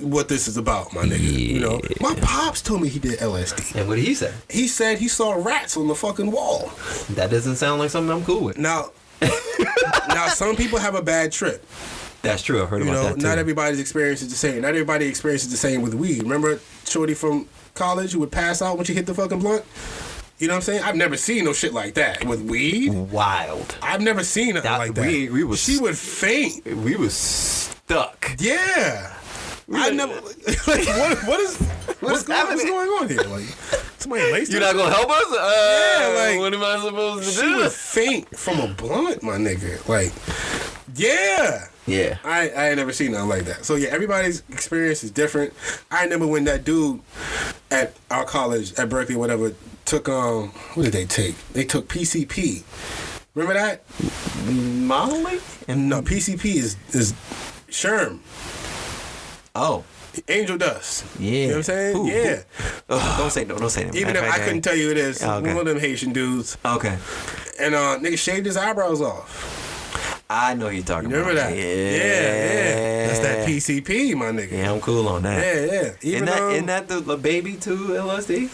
what this is about, my nigga. You know, my pops told me he did LSD. And what did he say? He said he saw rats on the fucking wall. That doesn't sound like something I'm cool with. Now, some people have a bad trip. That's true. I've heard about that too. Not everybody's experience is the same. Not everybody experiences the same with weed. Remember Shorty from college who would pass out when she hit the fucking blunt? You know what I'm saying? I've never seen no shit like that with weed. Wild. I've never seen nothing like that. She would faint. We was stuck. Yeah. I never. Like, what's going on here? Like, somebody laced You're not gonna help us? Yeah, like, what am I supposed to do? She would faint from a blunt, my nigga. Like, yeah. Yeah. I ain't never seen nothing like that. So yeah, everybody's experience is different. I remember when that dude at our college at Berkeley or whatever took what did they take? They took PCP. Remember that? Molly? No, PCP is Sherm. Oh. Angel dust. Yeah. You know what I'm saying? Ooh, yeah. Don't say no. Don't say that. Even if I couldn't tell you who it is, okay. one of them Haitian dudes. Okay. And nigga shaved his eyebrows off. I know you're talking about. Remember that? Yeah. That's that PCP, my nigga. Yeah, I'm cool on that. Yeah. Isn't that the baby to LSD?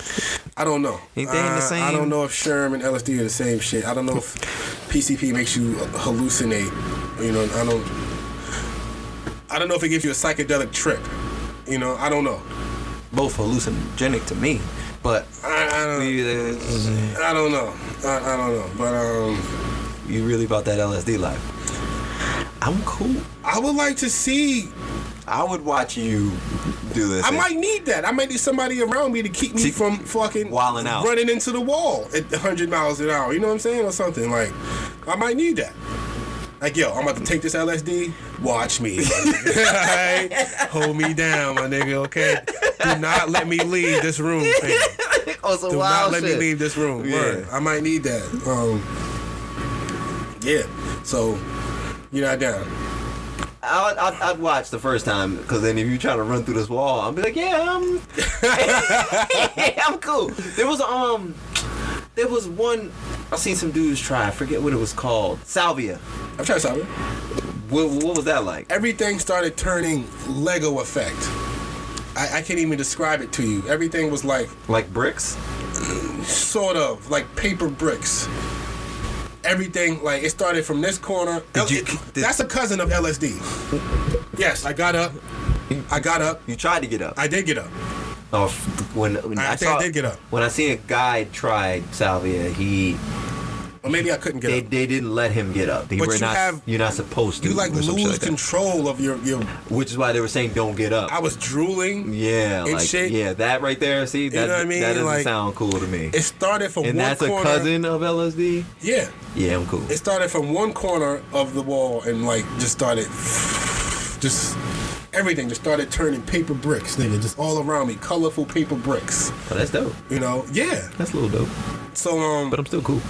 I don't know. Ain't they in the same? I don't know if Sherm and LSD are the same shit. I don't know if PCP makes you hallucinate. You know, I don't know if it gives you a psychedelic trip. You know, I don't know. Both hallucinogenic to me, but I don't know. I don't know. But you really about that LSD life? I'm cool. I would like to see. I would watch you do this. I might need that. I might need somebody around me to keep me from fucking wilding out, running into the wall at 100 miles an hour. You know what I'm saying, or something like. I might need that. Like, yo, I'm about to take this LSD. Watch me. Right? Hold me down, my nigga, okay? Do not let me leave this room, fam. Do not let me leave this room. Yeah. Word. I might need that. Yeah. So, you're not down. I'd watch the first time, because then if you try to run through this wall, I'll be like, I'm cool. There was one, I seen some dudes try, I forget what it was called. Salvia. I've tried salvia. What was that like? Everything started turning Lego effect. I can't even describe it to you. Everything was like bricks? Sort of, like paper bricks. Everything, like, it started from this corner. That's a cousin of LSD. Yes, I got up. You tried to get up? I did get up. Oh, when I did get up. When I seen a guy try salvia, or maybe I couldn't get up. They didn't let him get up. You're not supposed to. You lose control of your. Which is why they were saying don't get up. I was drooling. Yeah, and shit. Yeah, that right there. See, that, you know what I mean? That doesn't sound cool to me. It started from and one that's corner. A cousin of LSD. Yeah. Yeah, I'm cool. It started from one corner of the wall and just started, everything just started turning paper bricks, nigga, just all around me, colorful paper bricks. Oh, that's dope. You know, yeah. That's a little dope. So but I'm still cool.